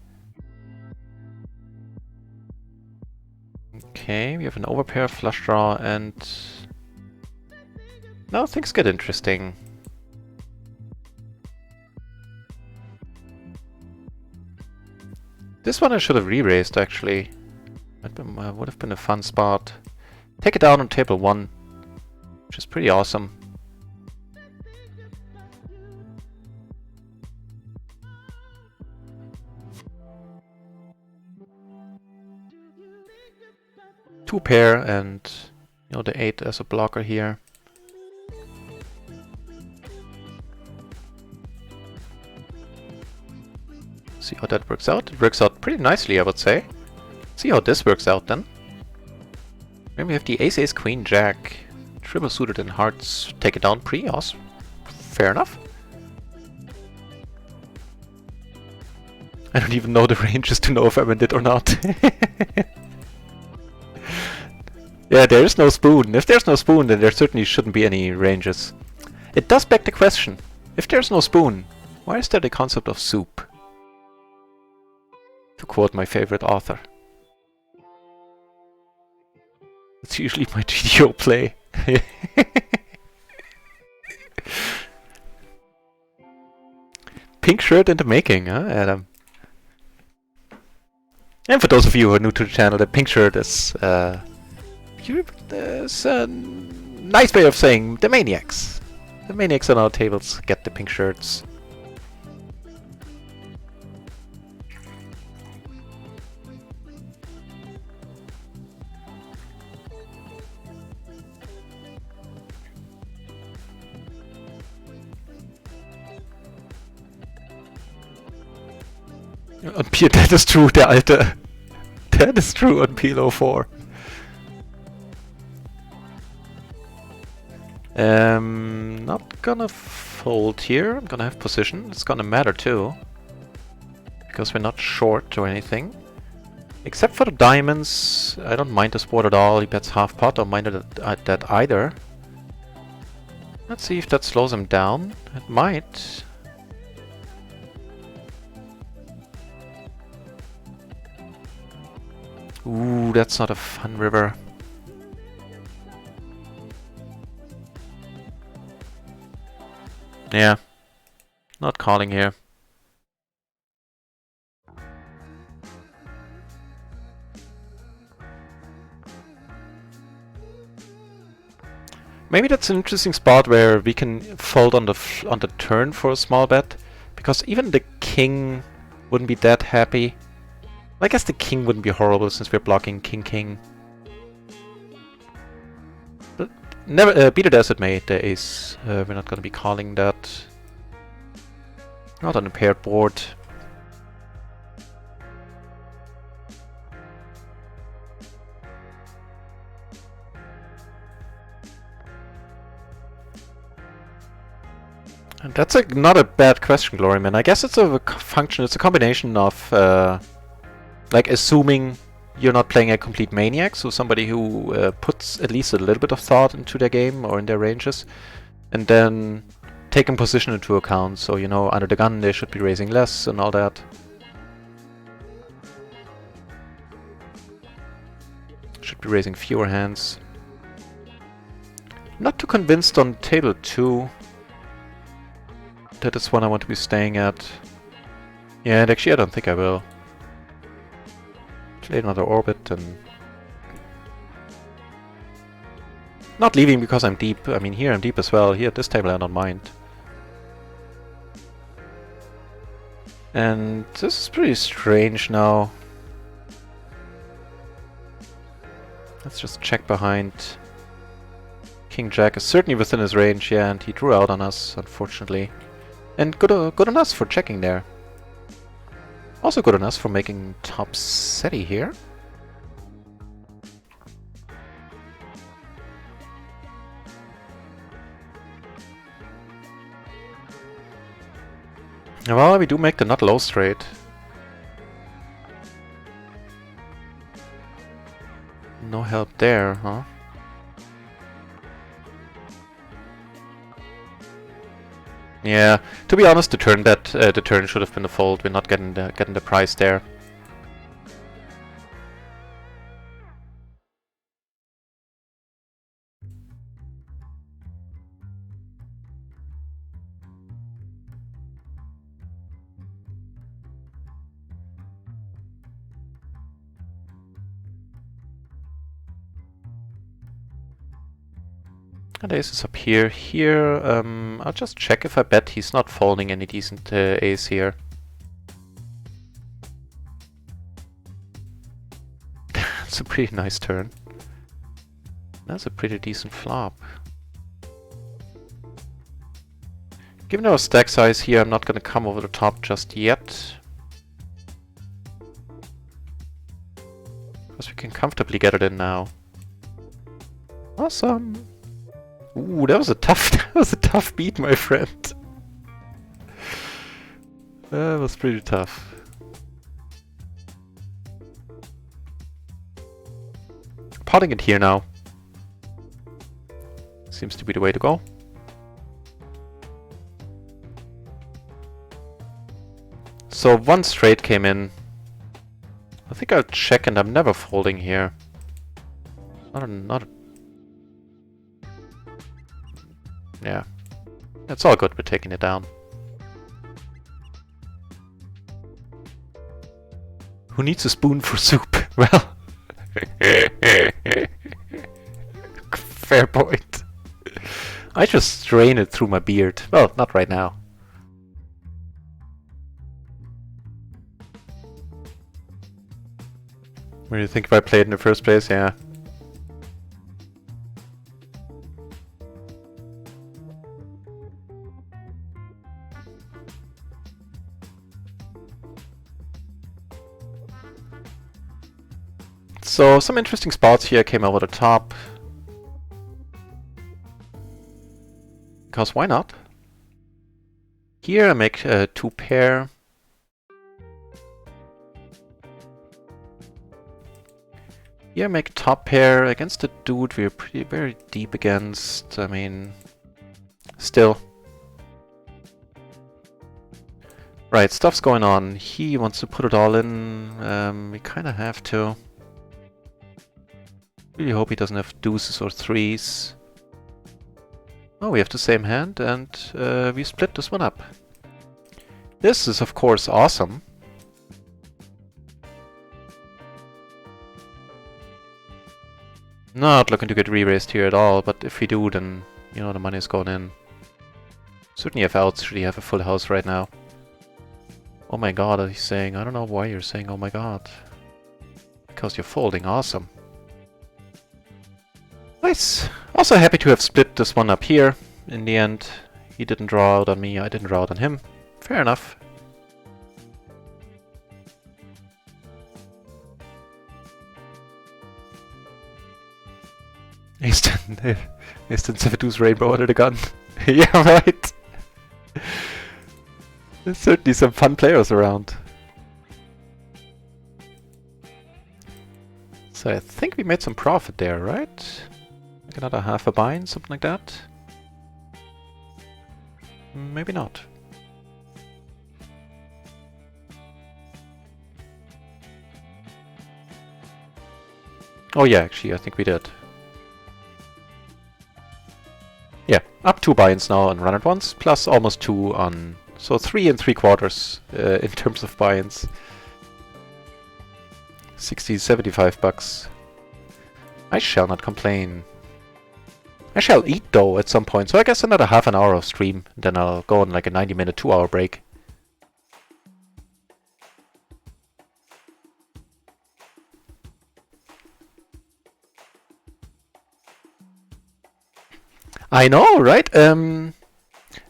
Okay, we have an overpair, flush draw, and... Now things get interesting. This one I should have re-raised, actually. That would have been a fun spot. Take it down on table 1, which is pretty awesome. Two pair, and You know, the 8 as a blocker here. See how that works out. It works out pretty nicely, I would say. See how this works out then. Then we have the ace, ace, queen, jack. Triple suited in hearts. Take it down pre. Awesome. Fair enough. I don't even know the ranges to know if I win it or not. Yeah, there is no spoon. If there's no spoon, then there certainly shouldn't be any ranges. It does beg the question. If there's no spoon, why is there the concept of soup? To quote my favorite author. It's usually my GTO play. Pink shirt in the making, huh, Adam? And for those of you who are new to the channel, the pink shirt is a nice way of saying the maniacs. The maniacs on our tables get the pink shirts. That is true, der alte. That is true on PLO 4. Not gonna fold here. I'm gonna have position. It's gonna matter too. Because we're not short or anything. Except for the diamonds. I don't mind this board at all. He bets half pot. I don't mind that either. Let's see if that slows him down. It might. Ooh, that's not a fun river. Yeah. Not calling here. Maybe that's an interesting spot where we can fold on the turn for a small bet, because even the king wouldn't be that happy. I guess the king wouldn't be horrible since we're blocking king. But never beat it as it may. The ace. We're not going to be calling that. Not on a paired board. And that's not a bad question, Gloryman. I guess it's a function. It's a combination of like assuming you're not playing a complete maniac, so somebody who puts at least a little bit of thought into their game or in their ranges, and then taking position into account. So, you know, under the gun they should be raising less and all that. Should be raising fewer hands. Not too convinced on table 2. That is one I want to be staying at. Yeah, and actually I don't think I will. Play another orbit and... Not leaving because I'm deep. I mean, here I'm deep as well. Here at this table I don't mind. And this is pretty strange now. Let's just check behind. King Jack is certainly within his range, yeah, and he drew out on us, unfortunately. And good on us for checking there. Also good on us for making top SETI here. Well, we do make the not low straight. No help there, huh? Yeah, to be honest, the turn should have been a fold. We're not getting the price there. And ace is up here. Here, I'll just check if I bet he's not folding any decent ace here. It's a pretty nice turn. That's a pretty decent flop. Given our stack size here, I'm not going to come over the top just yet. Because we can comfortably get it in now. Awesome! Ooh, that was a tough beat, my friend. That was pretty tough. Potting it here now. Seems to be the way to go. So one straight came in. I think I'll check, and I'm never folding here. Yeah. It's all good, we're taking it down. Who needs a spoon for soup? Well... Fair point. I just strain it through my beard. Well, not right now. What do you think if I played in the first place? Yeah. So, some interesting spots here came over the top. Because why not? Here I make 2 pair. Here I make top pair against a dude we're very deep against. I mean, still. Right, stuff's going on. He wants to put it all in. We kind of have to. Really hope he doesn't have deuces or threes. Oh, we have the same hand, and we split this one up. This is, of course, awesome. Not looking to get re-raised here at all, but if we do, then, you know, the money is going in. Certainly have outs, should he have a full house right now. Oh my god, he's saying, I don't know why you're saying oh my god. Because you're folding, awesome. Nice. Also happy to have split this one up here. In the end, he didn't draw out on me, I didn't draw out on him. Fair enough. Aston 72's rainbow under the gun. Yeah, right. There's certainly some fun players around. So I think we made some profit there, right? Like another half a bind, something like that? Maybe not. Oh yeah, actually, I think we did. Yeah, up 2 buy-ins now on RunItOnce, plus almost 2 on... So 3 3/4 in terms of buy-ins. 75 bucks. I shall not complain. I shall eat though at some point, so I guess another half an hour of stream, then I'll go on like a 90-minute, 2-hour break. I know, right?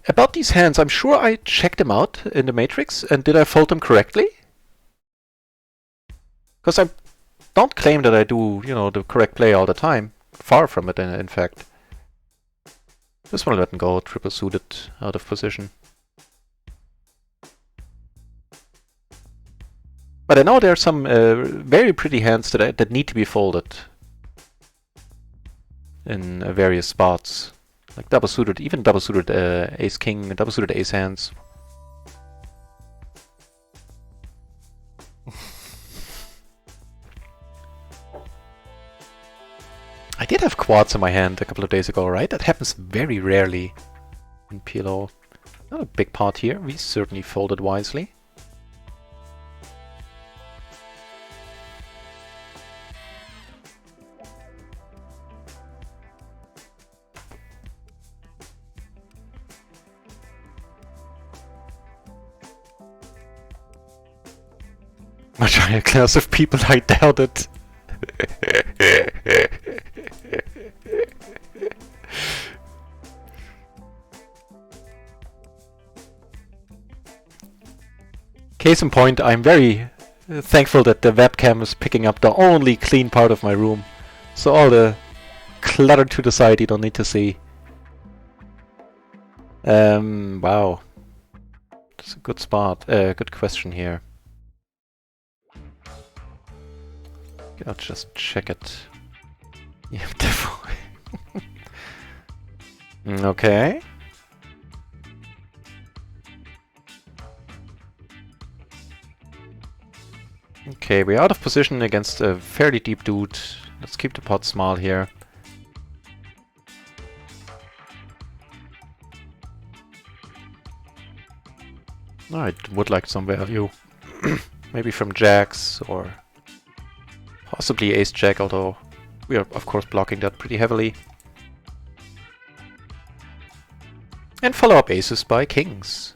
About these hands, I'm sure I checked them out in the matrix, and did I fold them correctly? Because I don't claim that I do, you know, the correct play all the time. Far from it, in fact. This one let him go, triple suited, out of position. But I know there are some very pretty hands that need to be folded in various spots. Like double suited, even double suited ace king, double suited ace hands. I did have quads in my hand a couple of days ago, right? That happens very rarely in PLO. Not a big pot here, we certainly folded wisely. Much higher class of people, I doubt it. Case in point, I'm very thankful that the webcam is picking up the only clean part of my room. So all the clutter to the side you don't need to see. Wow. That's a good spot. Good question here. I'll just check it. Yeah, definitely. Okay. Okay, we're out of position against a fairly deep dude. Let's keep the pot small here. I would like some value. Maybe from jacks or possibly ace-jack, although we are of course blocking that pretty heavily. And follow up aces by kings.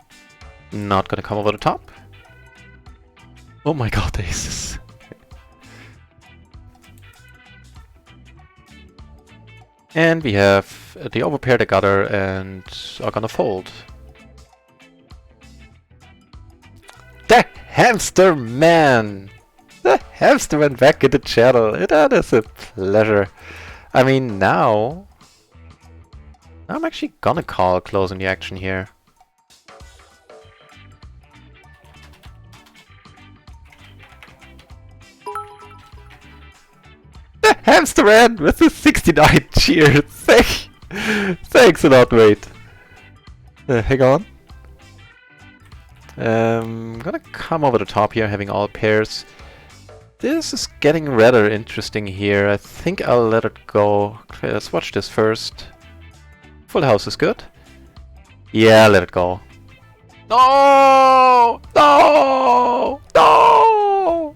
Not gonna come over the top. Oh my god, aces. And we have the overpair, the gutter, and are gonna fold. The hamster man! The hamster went back in the channel. That is a pleasure. I mean, now I'm actually gonna call closing the action here. The hamster man with the 69 cheers. Thanks a lot, wait. Hang on. I'm gonna come over the top here, having all pairs. This is getting rather interesting here. I think I'll let it go. Okay, let's watch this first. Full house is good. Yeah, let it go. No! No! No!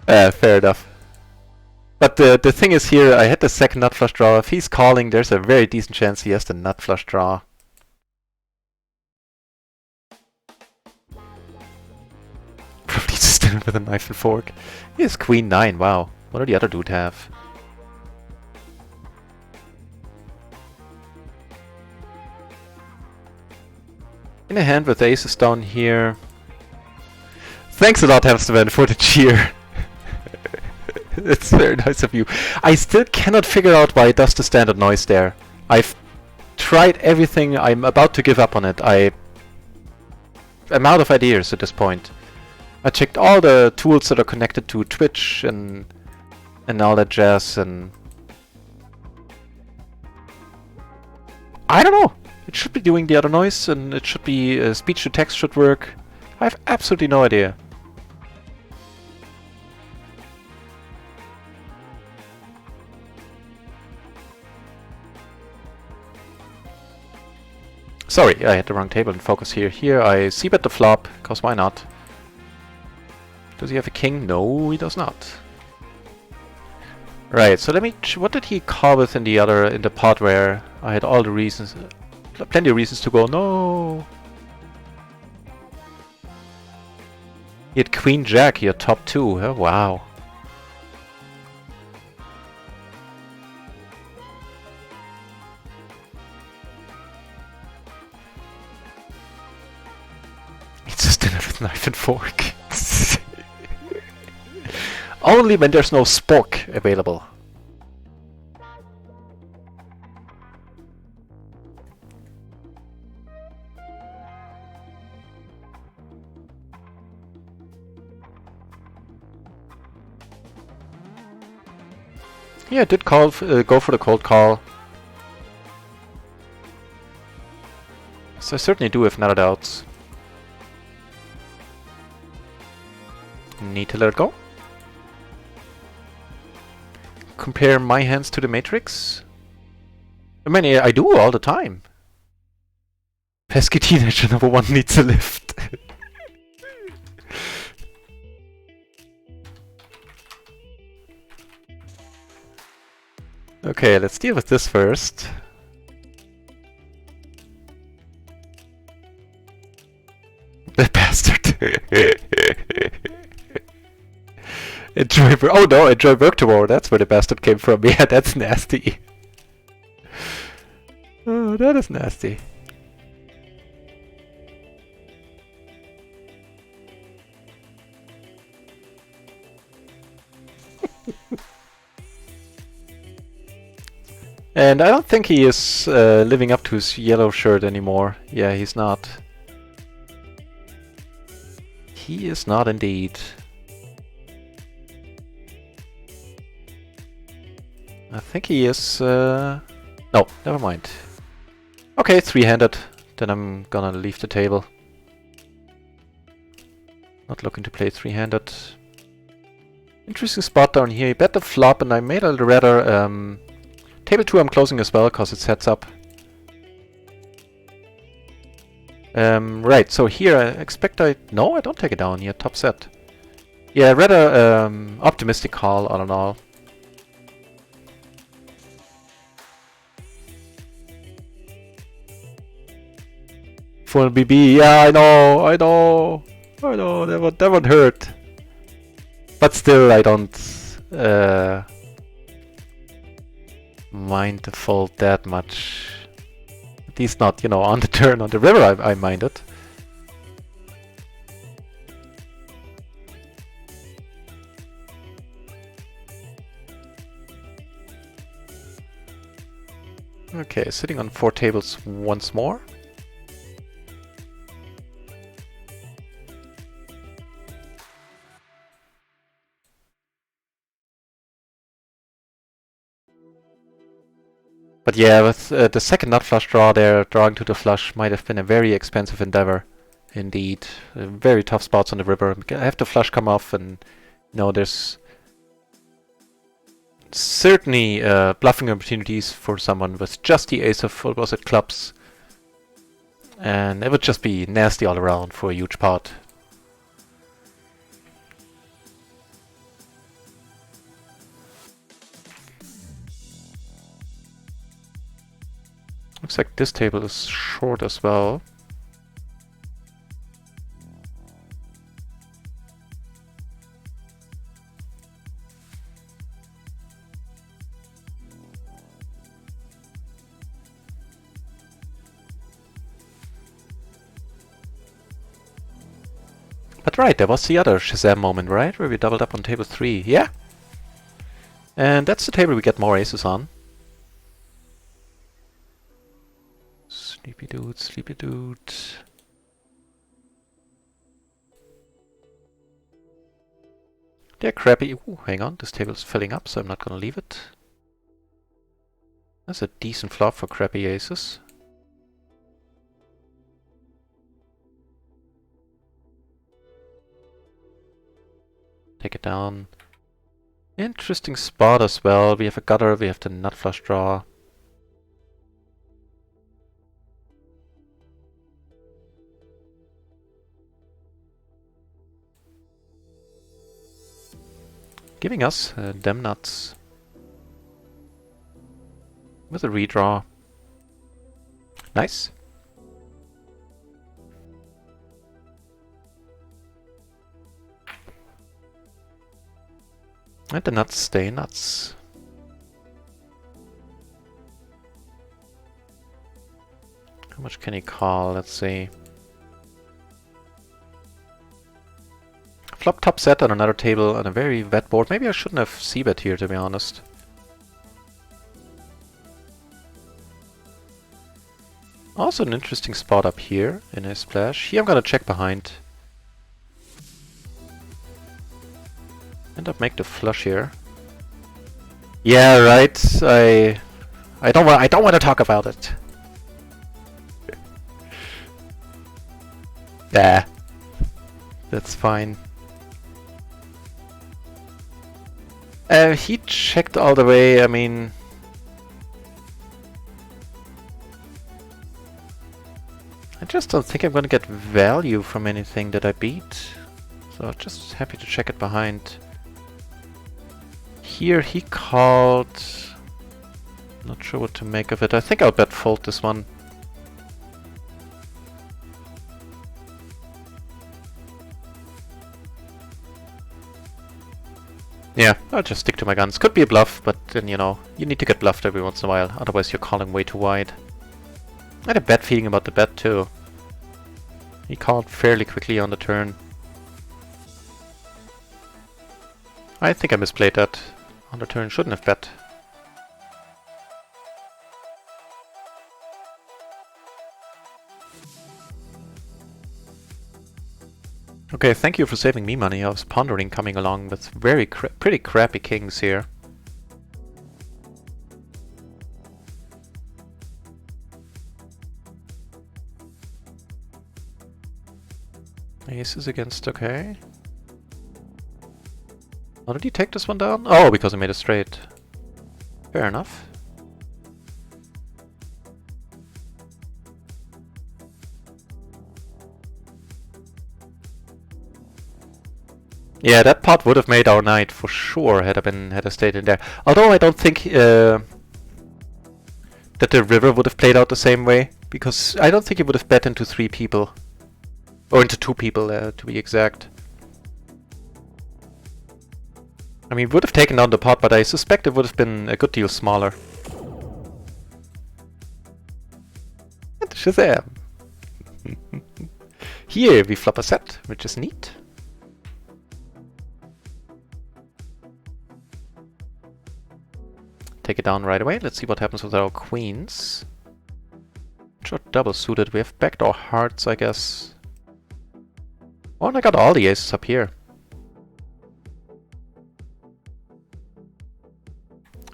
Fair enough. But the thing is here, I had the second nut flush draw. If he's calling, there's a very decent chance he has the nut flush draw. Probably just did it with a knife and fork. He has queen 9, wow. What do the other dude have? In a hand with aces down here. Thanks a lot, Hamsterman, for the cheer. It's very nice of you. I still cannot figure out why it does the standard noise there. I've tried everything. I'm about to give up on it. I'm out of ideas at this point. I checked all the tools that are connected to Twitch and all that jazz, and I don't know. It should be doing the other noise, and it should be speech to text should work. I have absolutely no idea. Sorry, I had the wrong table and focus here. Here I c-bet the flop, cause why not? Does he have a king? No, he does not. Right, so let me... what did he call with in the pot where I had all the reasons... plenty of reasons to go, no! He had queen jack, he had top 2, oh, wow. It's just dinner with knife and fork. Only when there's no spork available. Yeah, I did call go for the cold call. So I certainly do have nutted outs. Need to let it go. Compare my hands to the matrix. I mean, I do all the time. Pesky teenager number 1 needs a lift. Okay, let's deal with this first. The bastard. Enjoy work. Oh no, enjoy work tomorrow. That's where the bastard came from. Yeah, that's nasty. Oh, that is nasty. And I don't think he is living up to his yellow shirt anymore. Yeah, he's not. He is not indeed. I think he is... no, never mind. Okay, three-handed. Then I'm gonna leave the table. Not looking to play three-handed. Interesting spot down here. He bet the flop and I made a rather... Table 2 I'm closing as well, because it sets up. Right, so here I expect No, I don't take it down here, top set. Yeah, rather optimistic call all in all. Full BB, yeah, I know, that would hurt. But still, I don't mind the fold that much. At least not, you know, on the turn on the river I mind it. Okay, sitting on 4 tables once more. But yeah, with the second nut flush draw there, drawing to the flush might have been a very expensive endeavor. Indeed. Very tough spots on the river. I have the flush come off and, you know, there's certainly bluffing opportunities for someone with just the ace of, what was it, clubs. And it would just be nasty all around for a huge pot. Looks like this table is short as well. But right, there was the other Shazam moment, right? Where we doubled up on table 3. Yeah! And that's the table we get more aces on. Sleepy dude, sleepy dude. They're crappy. Ooh, hang on, this table's filling up, so I'm not gonna leave it. That's a decent flop for crappy aces. Take it down. Interesting spot as well. We have a gutter, we have the nut flush draw. Giving us them nuts. With a redraw. Nice. And the nuts stay nuts. How much can he call? Let's see. Flop top set on another table on a very wet board. Maybe I shouldn't have c-bet here, to be honest. Also an interesting spot up here in his splash. Here I'm gonna check behind. End up make the flush here. Yeah, right. I don't want to talk about it. Yeah, that's fine. He checked all the way. I mean, I just don't think I'm gonna get value from anything that I beat. So just happy to check it behind. Here he called. Not sure what to make of it. I think I'll bet fold this one. Yeah, I'll just stick to my guns. Could be a bluff, but then, you know, you need to get bluffed every once in a while. Otherwise you're calling way too wide. I had a bad feeling about the bet too. He called fairly quickly on the turn. I think I misplayed that. On the turn, shouldn't have bet. Okay, thank you for saving me money. I was pondering coming along with pretty crappy kings here. Aces against, okay. How did he take this one down? Oh, because he made a straight. Fair enough. Yeah, that pot would have made our night for sure had I stayed in there. Although I don't think that the river would have played out the same way, because I don't think he would have bet into 3 people. Or into 2 people, to be exact. I mean, would have taken down the pot, but I suspect it would have been a good deal smaller. And Shazam! Here we flop a set, which is neat. Take it down right away. Let's see what happens with our queens. Short double suited. We have backdoor hearts, I guess. Oh, and I got all the aces up here.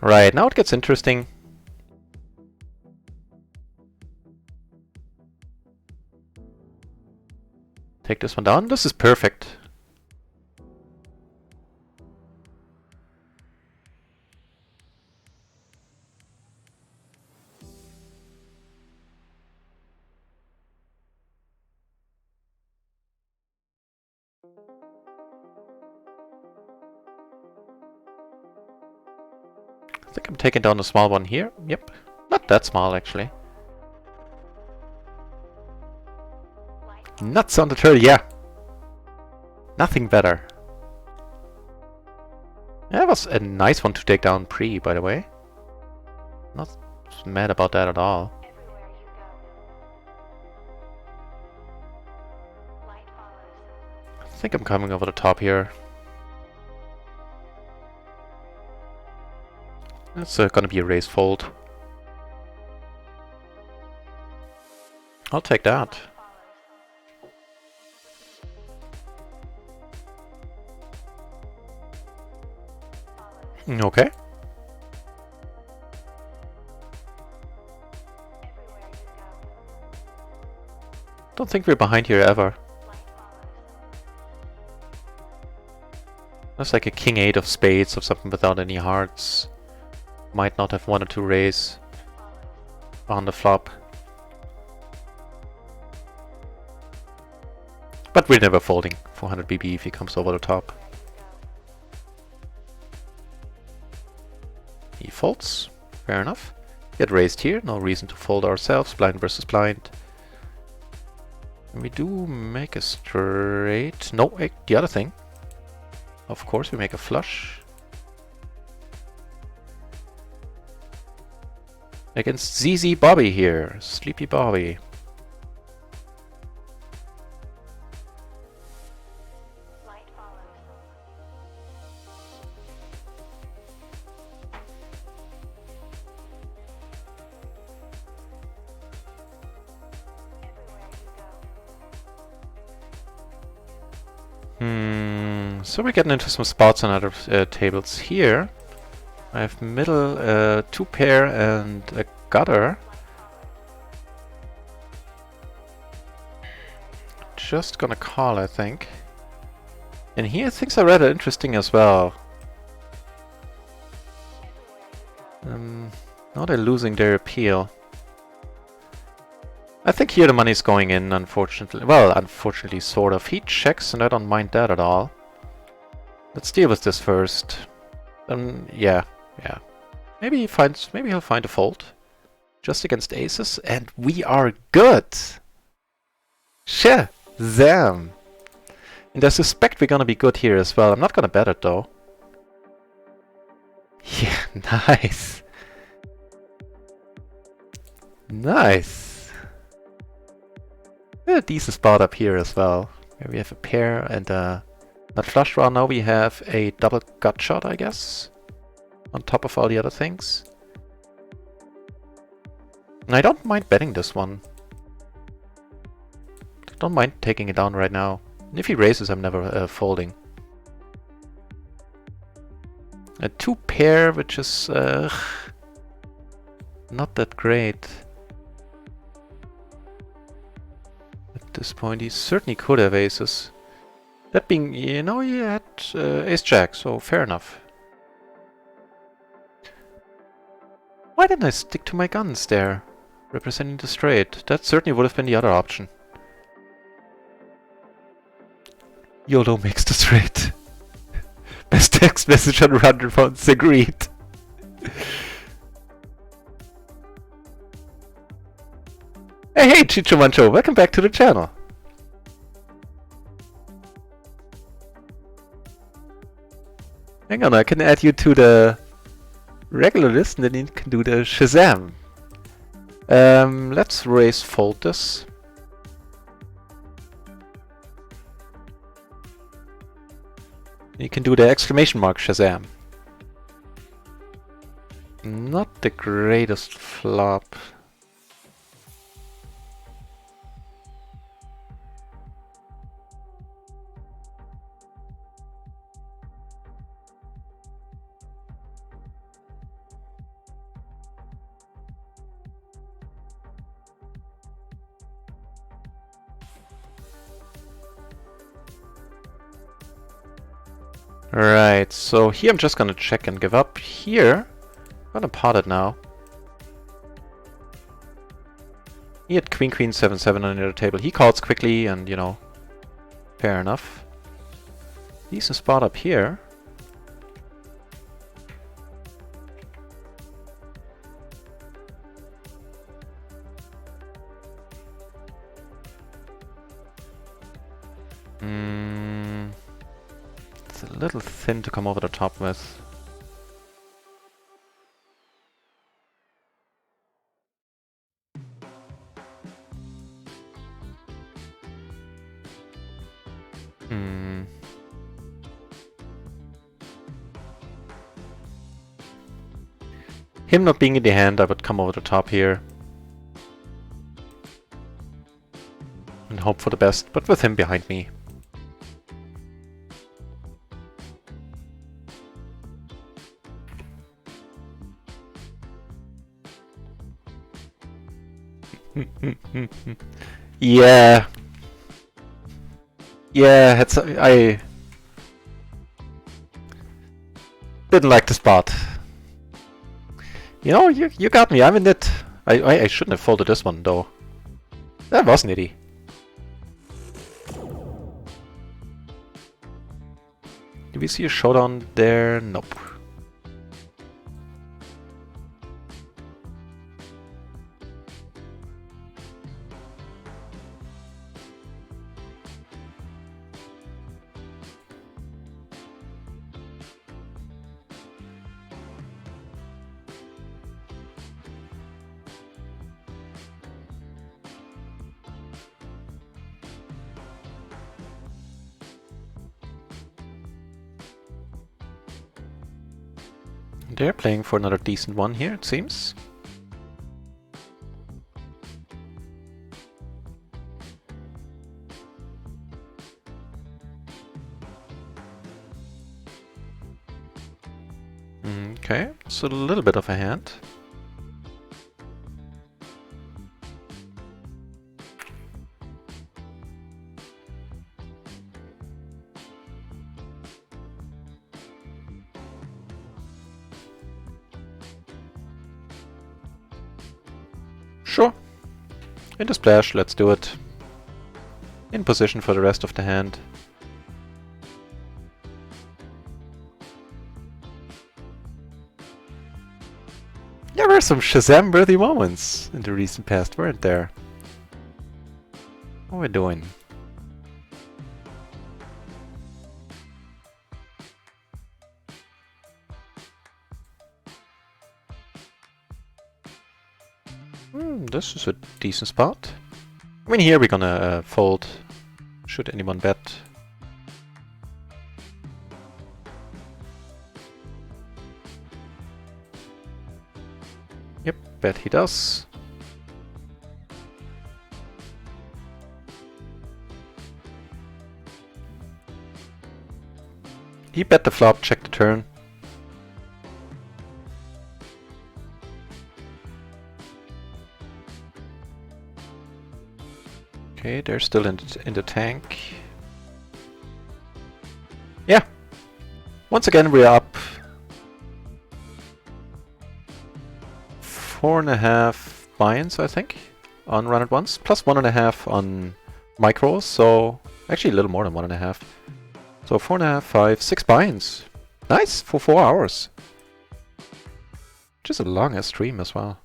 Right, now it gets interesting. Take this one down. This is perfect. I think I'm taking down the small one here. Yep. Not that small, actually. Nuts on the turtle, yeah. Nothing better. That was a nice one to take down pre, by the way. Not mad about that at all. I think I'm coming over the top here. That's gonna be a raise fold. I'll take that. Okay. Don't think we're behind here ever. That's like a king 8 of spades or something without any hearts. Might not have wanted to raise on the flop. But we're never folding 400 BB if he comes over the top. He folds. Fair enough. Get raised here. No reason to fold ourselves. Blind versus blind. And we do make a straight. No, the other thing. Of course, we make a flush. Against ZZ Bobby here. Sleepy Bobby. So we're getting into some spots on other tables here. I have middle, 2 pair and a gutter. Just gonna call, I think. And here things are rather interesting as well. Now they're losing their appeal. I think here the money's going in, unfortunately. Well, unfortunately, sort of. He checks, and I don't mind that at all. Let's deal with this first. Yeah. Maybe he'll find a fold. Just against aces, and we are good! Shazam! And I suspect we're gonna be good here as well. I'm not gonna bet it, though. Yeah, nice! Nice! A decent spot up here as well. Here we have a pair and a not flush draw. Now we have a double gut shot, I guess, on top of all the other things. And I don't mind betting this one. Don't mind taking it down right now. And if he raises, I'm never folding. A 2 pair, which is not that great. At this point, he certainly could have aces. That being, you know, he had ace-jack, so fair enough. Why didn't I stick to my guns there, representing the straight? That certainly would have been the other option. YOLO makes the straight. Best text message on RunItOnce, agreed. Hey, Chicho Mancho, welcome back to the channel. Hang on, I can add you to the regular list and then you can do the Shazam. Let's raise fold this. You can do the exclamation mark Shazam. Not the greatest flop. Right, so here I'm just gonna check and give up. Here, I'm gonna pot it now. He had queen, queen, 7-7 on the other table. He calls quickly and, you know, fair enough. Decent spot up here. It's a little thin to come over the top with. Him not being in the hand, I would come over the top here. And hope for the best, but with him behind me. Yeah. Yeah, I didn't like the spot. You know, you got me. I'm in it. I shouldn't have folded this one though. That was nitty. Do we see a showdown there? Nope. They're playing for another decent one here, it seems. Okay, it's a little bit of a hand. Sure. Into splash, let's do it. In position for the rest of the hand. There were some Shazam-worthy moments in the recent past, weren't there? What are we doing? This is a decent spot. mean, here we're gonna fold. Should anyone bet? Yep, bet he does. He bet the flop, check the turn. Okay, they're still in the tank. Yeah. Once again, we're up 4.5 buy-ins, I think, on RunItOnce, plus 1.5 on micros, so actually a little more than 1.5. So 4.5, 5, 6 buy-ins. Nice, for 4 hours. Which is a long-ass stream as well.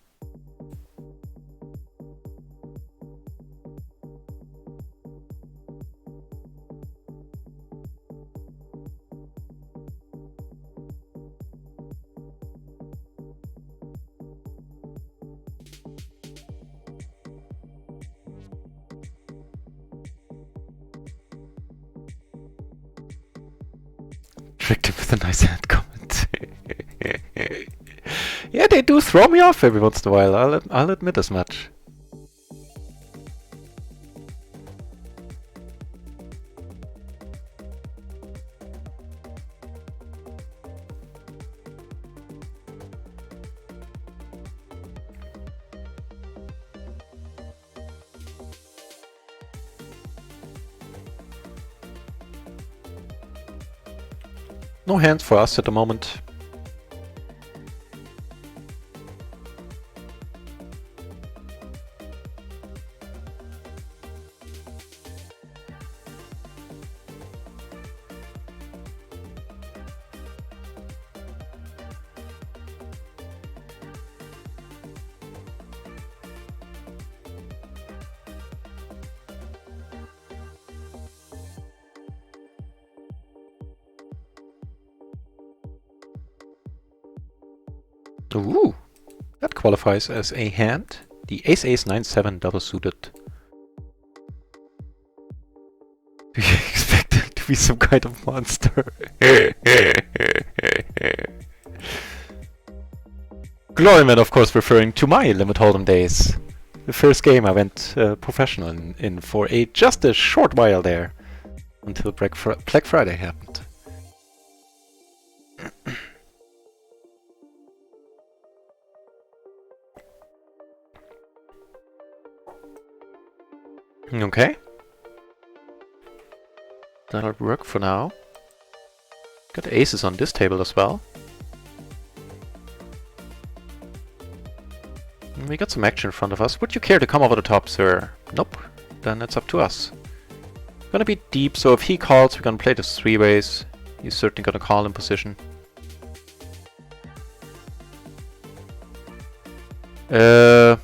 Tricked him with a nice hand comment. Yeah, they do throw me off every once in a while, I'll admit as much. No hands for us at the moment. Ooh, that qualifies as a hand. The ace-ace 9-7 double suited. Do you expect it to be some kind of monster? Gloryman, of course, referring to my Limit Hold'em days. The first game I went professional in for just a short while there, until Black Friday happened. Okay. That'll work for now. Got aces on this table as well. And we got some action in front of us. Would you care to come over the top, sir? Nope. Then it's up to us. Gonna be deep, so if he calls, we're gonna play this 3 ways. He's certainly gonna call in position. Euro,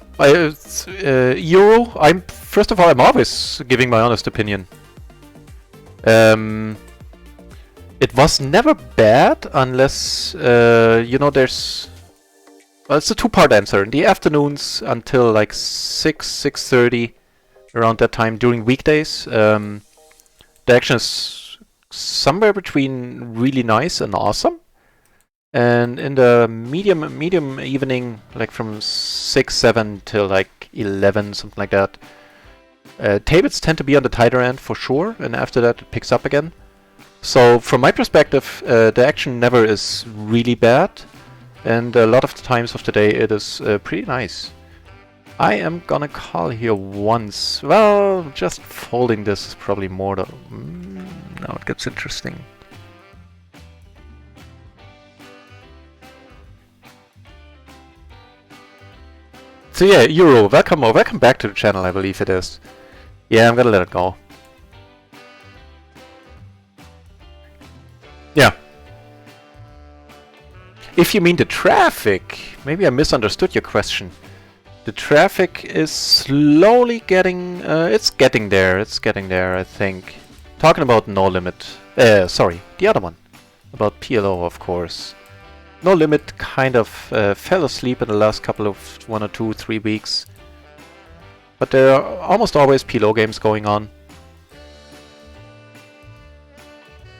first of all, I'm always giving my honest opinion. It was never bad unless, you know, there's... Well, it's a 2-part answer. In the afternoons until like 6:30, around that time during weekdays, the action is somewhere between really nice and awesome. And in the medium evening, like from 6, 7 till like 11, something like that, tables tend to be on the tighter end for sure, and after that it picks up again. So from my perspective, the action never is really bad, and a lot of the times of the day it is pretty nice. I am gonna call here once. Well, just folding this is probably more the... now it gets interesting. So yeah, Euro, welcome back to the channel, I believe it is. Yeah, I'm gonna let it go. Yeah. If you mean the traffic, maybe I misunderstood your question. The traffic is slowly getting, it's getting there, I think. Talking about No Limit, sorry, the other one. About PLO, of course. No Limit kind of fell asleep in the last couple of 1 or 2, 3 weeks. But there are almost always PLO games going on.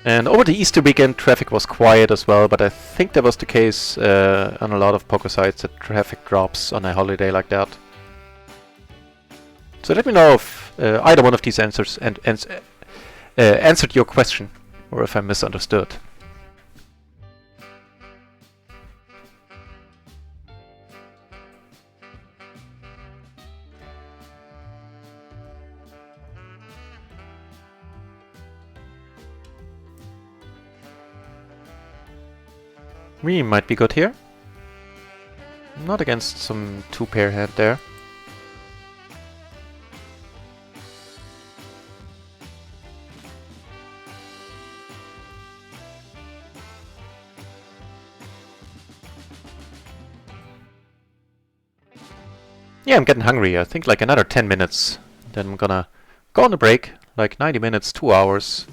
And over the Easter weekend, traffic was quiet as well, but I think that was the case on a lot of poker sites, that traffic drops on a holiday like that. So let me know if either one of these answers answered your question, or if I misunderstood. We might be good here. Not against some two-pair hand there. Yeah, I'm getting hungry. I think like another 10 minutes. Then I'm gonna go on a break. Like 90 minutes, 2 hours.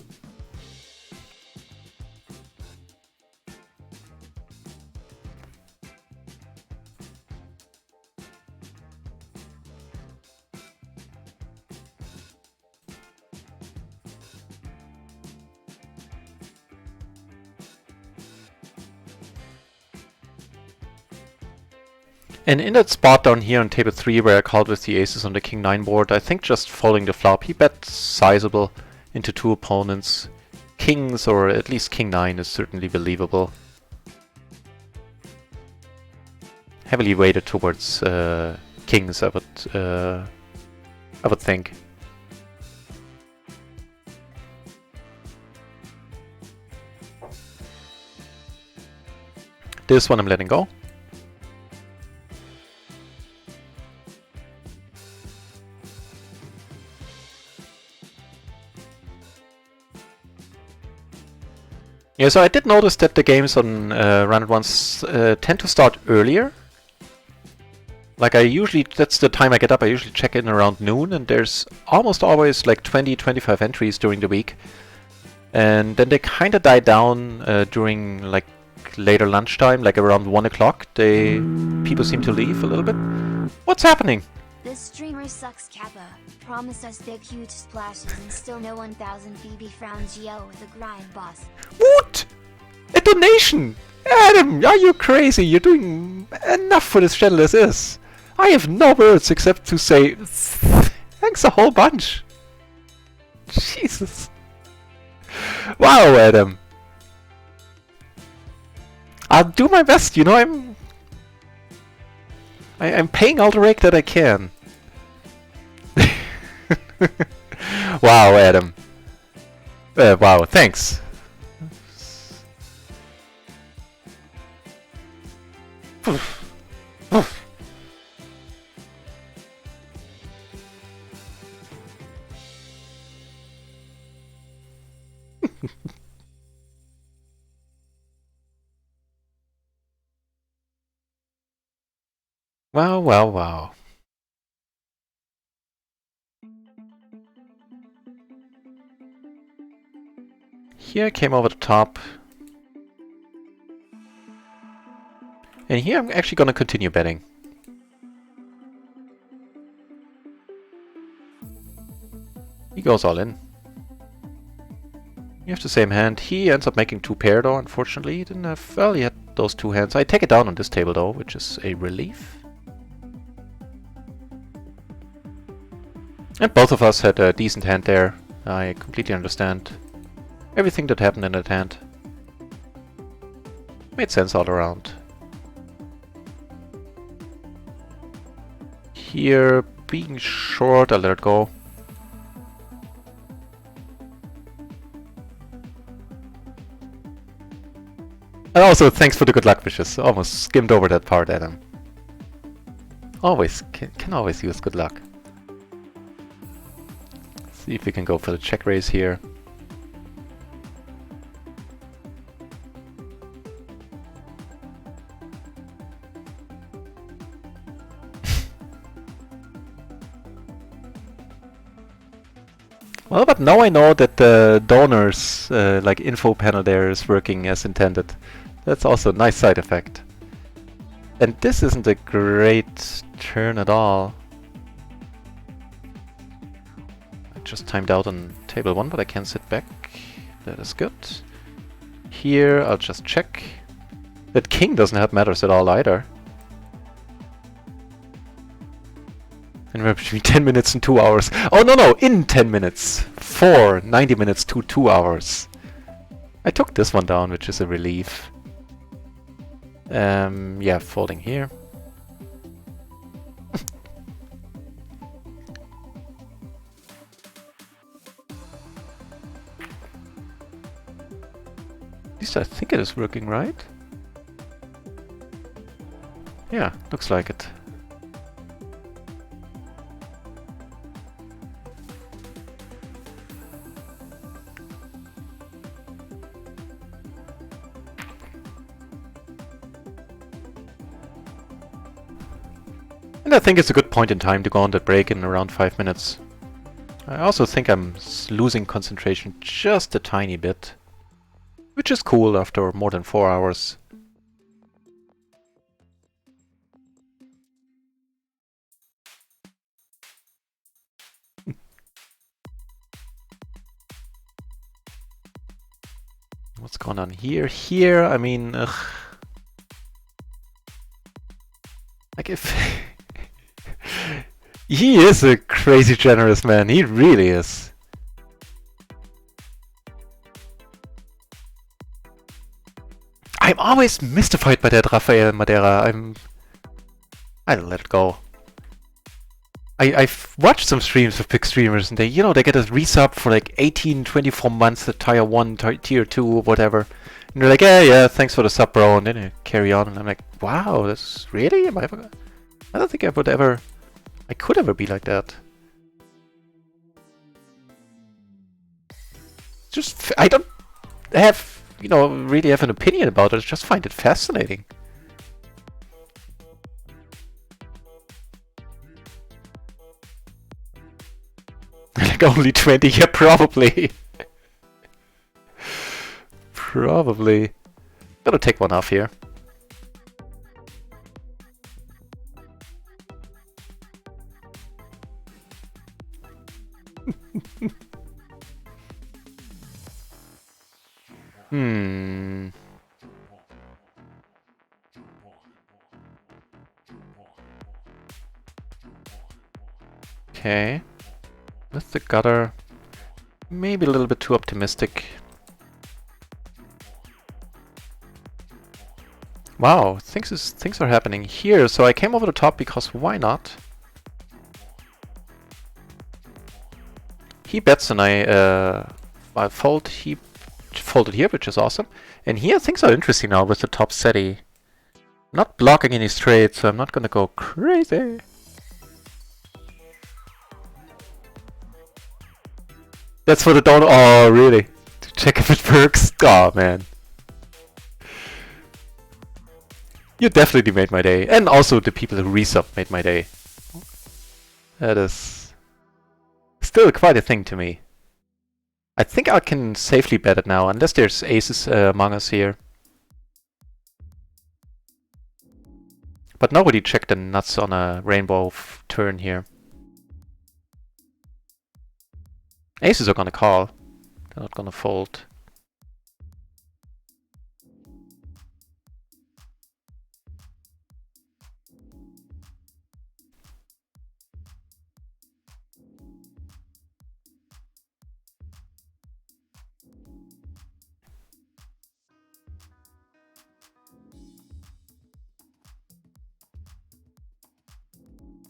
And in that spot down here on table 3 where I called with the aces on the king-9 board, I think just following the flop, he bet sizable into two opponents. Kings, or at least king-9 is certainly believable. Heavily weighted towards kings, I would think. This one I'm letting go. Yeah, so I did notice that the games on RunItOnce tend to start earlier. Like that's the time I get up. I usually check in around noon, and there's almost always like 20-25 entries during the week. And then they kind of die down during like later lunchtime, like around 1 o'clock. People seem to leave a little bit. What's happening? This streamer sucks, Kappa. Promised us big huge splashes and still no 1000 Phoebe frown Geo with a grind, boss. What? A donation? Adam, are you crazy? You're doing enough for this channel as is. I have no words except to say thanks a whole bunch. Jesus. Wow, Adam. I'll do my best, you know, I'm paying all the rake that I can. Wow, Adam. Wow, thanks. Wow, wow, wow. Here I came over the top. And here I'm actually gonna continue betting. He goes all in. You have the same hand. He ends up making two pair though, unfortunately. He didn't have... well, he had those two hands. I take it down on this table though, which is a relief. And both of us had a decent hand there. I completely understand everything that happened in that hand. Made sense all around. Here, being short, I'll let it go. And also, thanks for the good luck wishes. Almost skimmed over that part, Adam. Always, can always use good luck. See if we can go for the check raise here. Well, but now I know that the donors like info panel there is working as intended. That's also a nice side effect. And this isn't a great turn at all. just timed out on table 1, but I can sit back. That is good. Here, I'll just check. That king doesn't help matters at all either. And we're between 10 minutes and 2 hours. Oh, no, in 10 minutes. 90 minutes to 2 hours. I took this one down, which is a relief. Yeah, folding here. At least I think it is working, right? Yeah, looks like it. And I think it's a good point in time to go on that break in around 5 minutes. I also think I'm losing concentration just a tiny bit. Which is cool after more than 4 hours. What's going on here? Here, I mean, ugh. Like if... He is a crazy generous man, he really is. I'm always mystified by that Rafael Madeira. I'll let it go. I've watched some streams of big streamers and they, you know, they get a resub for like 18, 24 months at tier 1, tier 2 or whatever. And they're like, yeah, thanks for the sub, bro, and then they carry on and I'm like, wow, this really? I don't think I could ever be like that. Just, I don't have, you know, really have an opinion about it, I just find it fascinating. Like only 20, yeah, probably. Probably. Gotta take one off here. Okay. With the gutter, maybe a little bit too optimistic. Wow, things are happening here. So I came over the top because why not? He bets and I fold. He folded here, which is awesome. And here things are interesting now with the top SETI. Not blocking any straight, so I'm not gonna go crazy. That's for the don't. Oh, really? To check if it works? Oh, man. You definitely made my day. And also the people who resub made my day. That is still quite a thing to me. I think I can safely bet it now, unless there's aces among us here. But nobody checked the nuts on a rainbow turn here. Aces are gonna call. They're not gonna fold.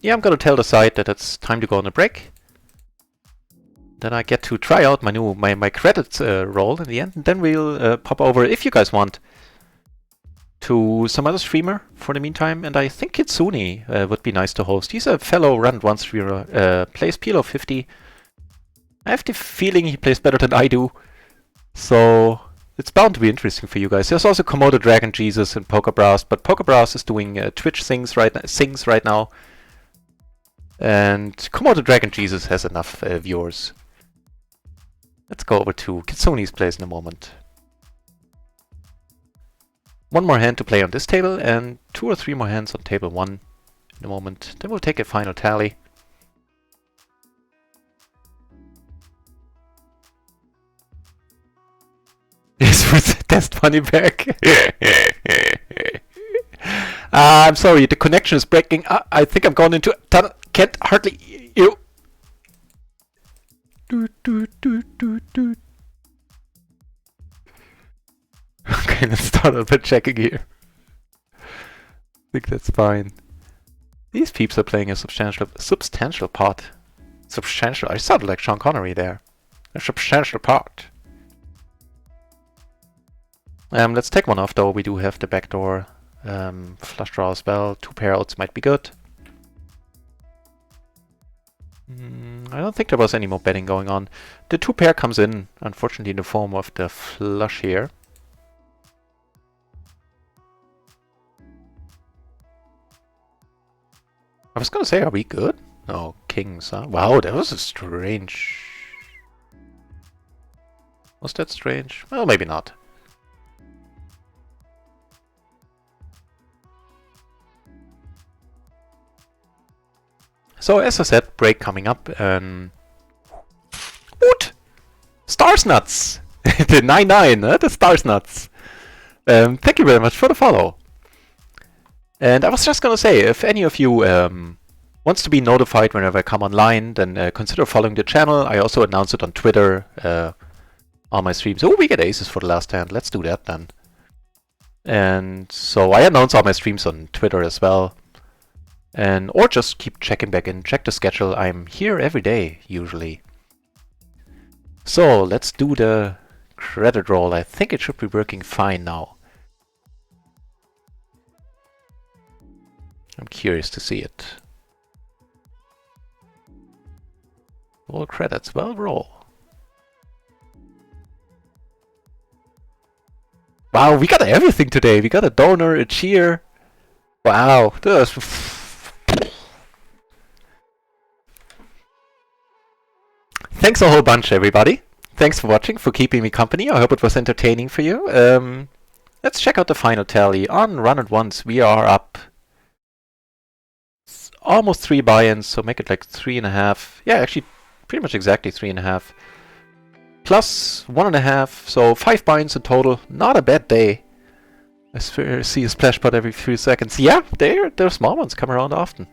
Yeah, I'm gonna tell the side that it's time to go on a break. Then I get to try out my credits roll in the end, and then we'll pop over, if you guys want, to some other streamer for the meantime. And I think Kitsune would be nice to host. He's a fellow RunItOnce streamer, plays PLO 50. I have the feeling he plays better than I do, so it's bound to be interesting for you guys. There's also Komodo Dragon Jesus and PokerBras, but PokerBras is doing Twitch sings right now. And Komodo Dragon Jesus has enough viewers. Let's go over to Kitsune's place in a moment. One more hand to play on this table, and 2 or 3 more hands on table 1 in a moment. Then we'll take a final tally. Test money back. I'm sorry, the connection is breaking. I think I'm going into tunnel. Can't hardly you. Okay, let's start a bit checking here. I think that's fine. These peeps are playing a substantial part. Substantial. I sounded like Sean Connery there. A substantial part. Let's take one off though. We do have the backdoor flush draw as well. 2 pair outs might be good. I don't think there was any more betting going on. The 2 pair comes in, unfortunately, in the form of the flush here. I was gonna say, are we good? No, kings, huh? Wow, that was a strange... Was that strange? Well, maybe not. So, as I said, break coming up. What? Stars Nuts! The 9-9, the Stars Nuts. Thank you very much for the follow. And I was just gonna say, if any of you wants to be notified whenever I come online, then consider following the channel. I also announce it on Twitter on my streams. Oh, we get aces for the last hand. Let's do that then. And so I announce all my streams on Twitter as well. And or just keep checking back in, check the schedule. I'm here every day, usually. So let's do the credit roll. I think it should be working fine now. I'm curious to see it. Roll credits, well, roll. Wow, we got everything today. We got a donor, a cheer. Wow, this. Thanks a whole bunch, everybody. Thanks for watching, for keeping me company. I hope it was entertaining for you. Let's check out the final tally. On RunItOnce, we are up almost 3 buy-ins, so make it like 3.5. Yeah, actually, pretty much exactly 3.5. Plus 1.5, so 5 buy-ins in total. Not a bad day. I see a splash pot every few seconds. Yeah, they're small ones, come around often.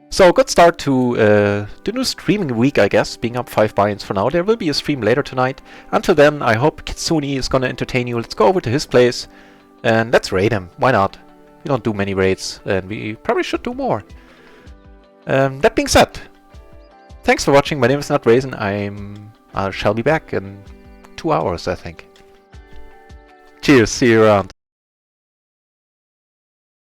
So, good start to the new streaming week, I guess, being up 5 buy-ins for now. There will be a stream later tonight. Until then, I hope Kitsune is gonna entertain you. Let's go over to his place and let's raid him. Why not? We don't do many raids, and we probably should do more. That being said, thanks for watching. My name is Not Raisin. I shall be back in 2 hours, I think. Cheers, see you around.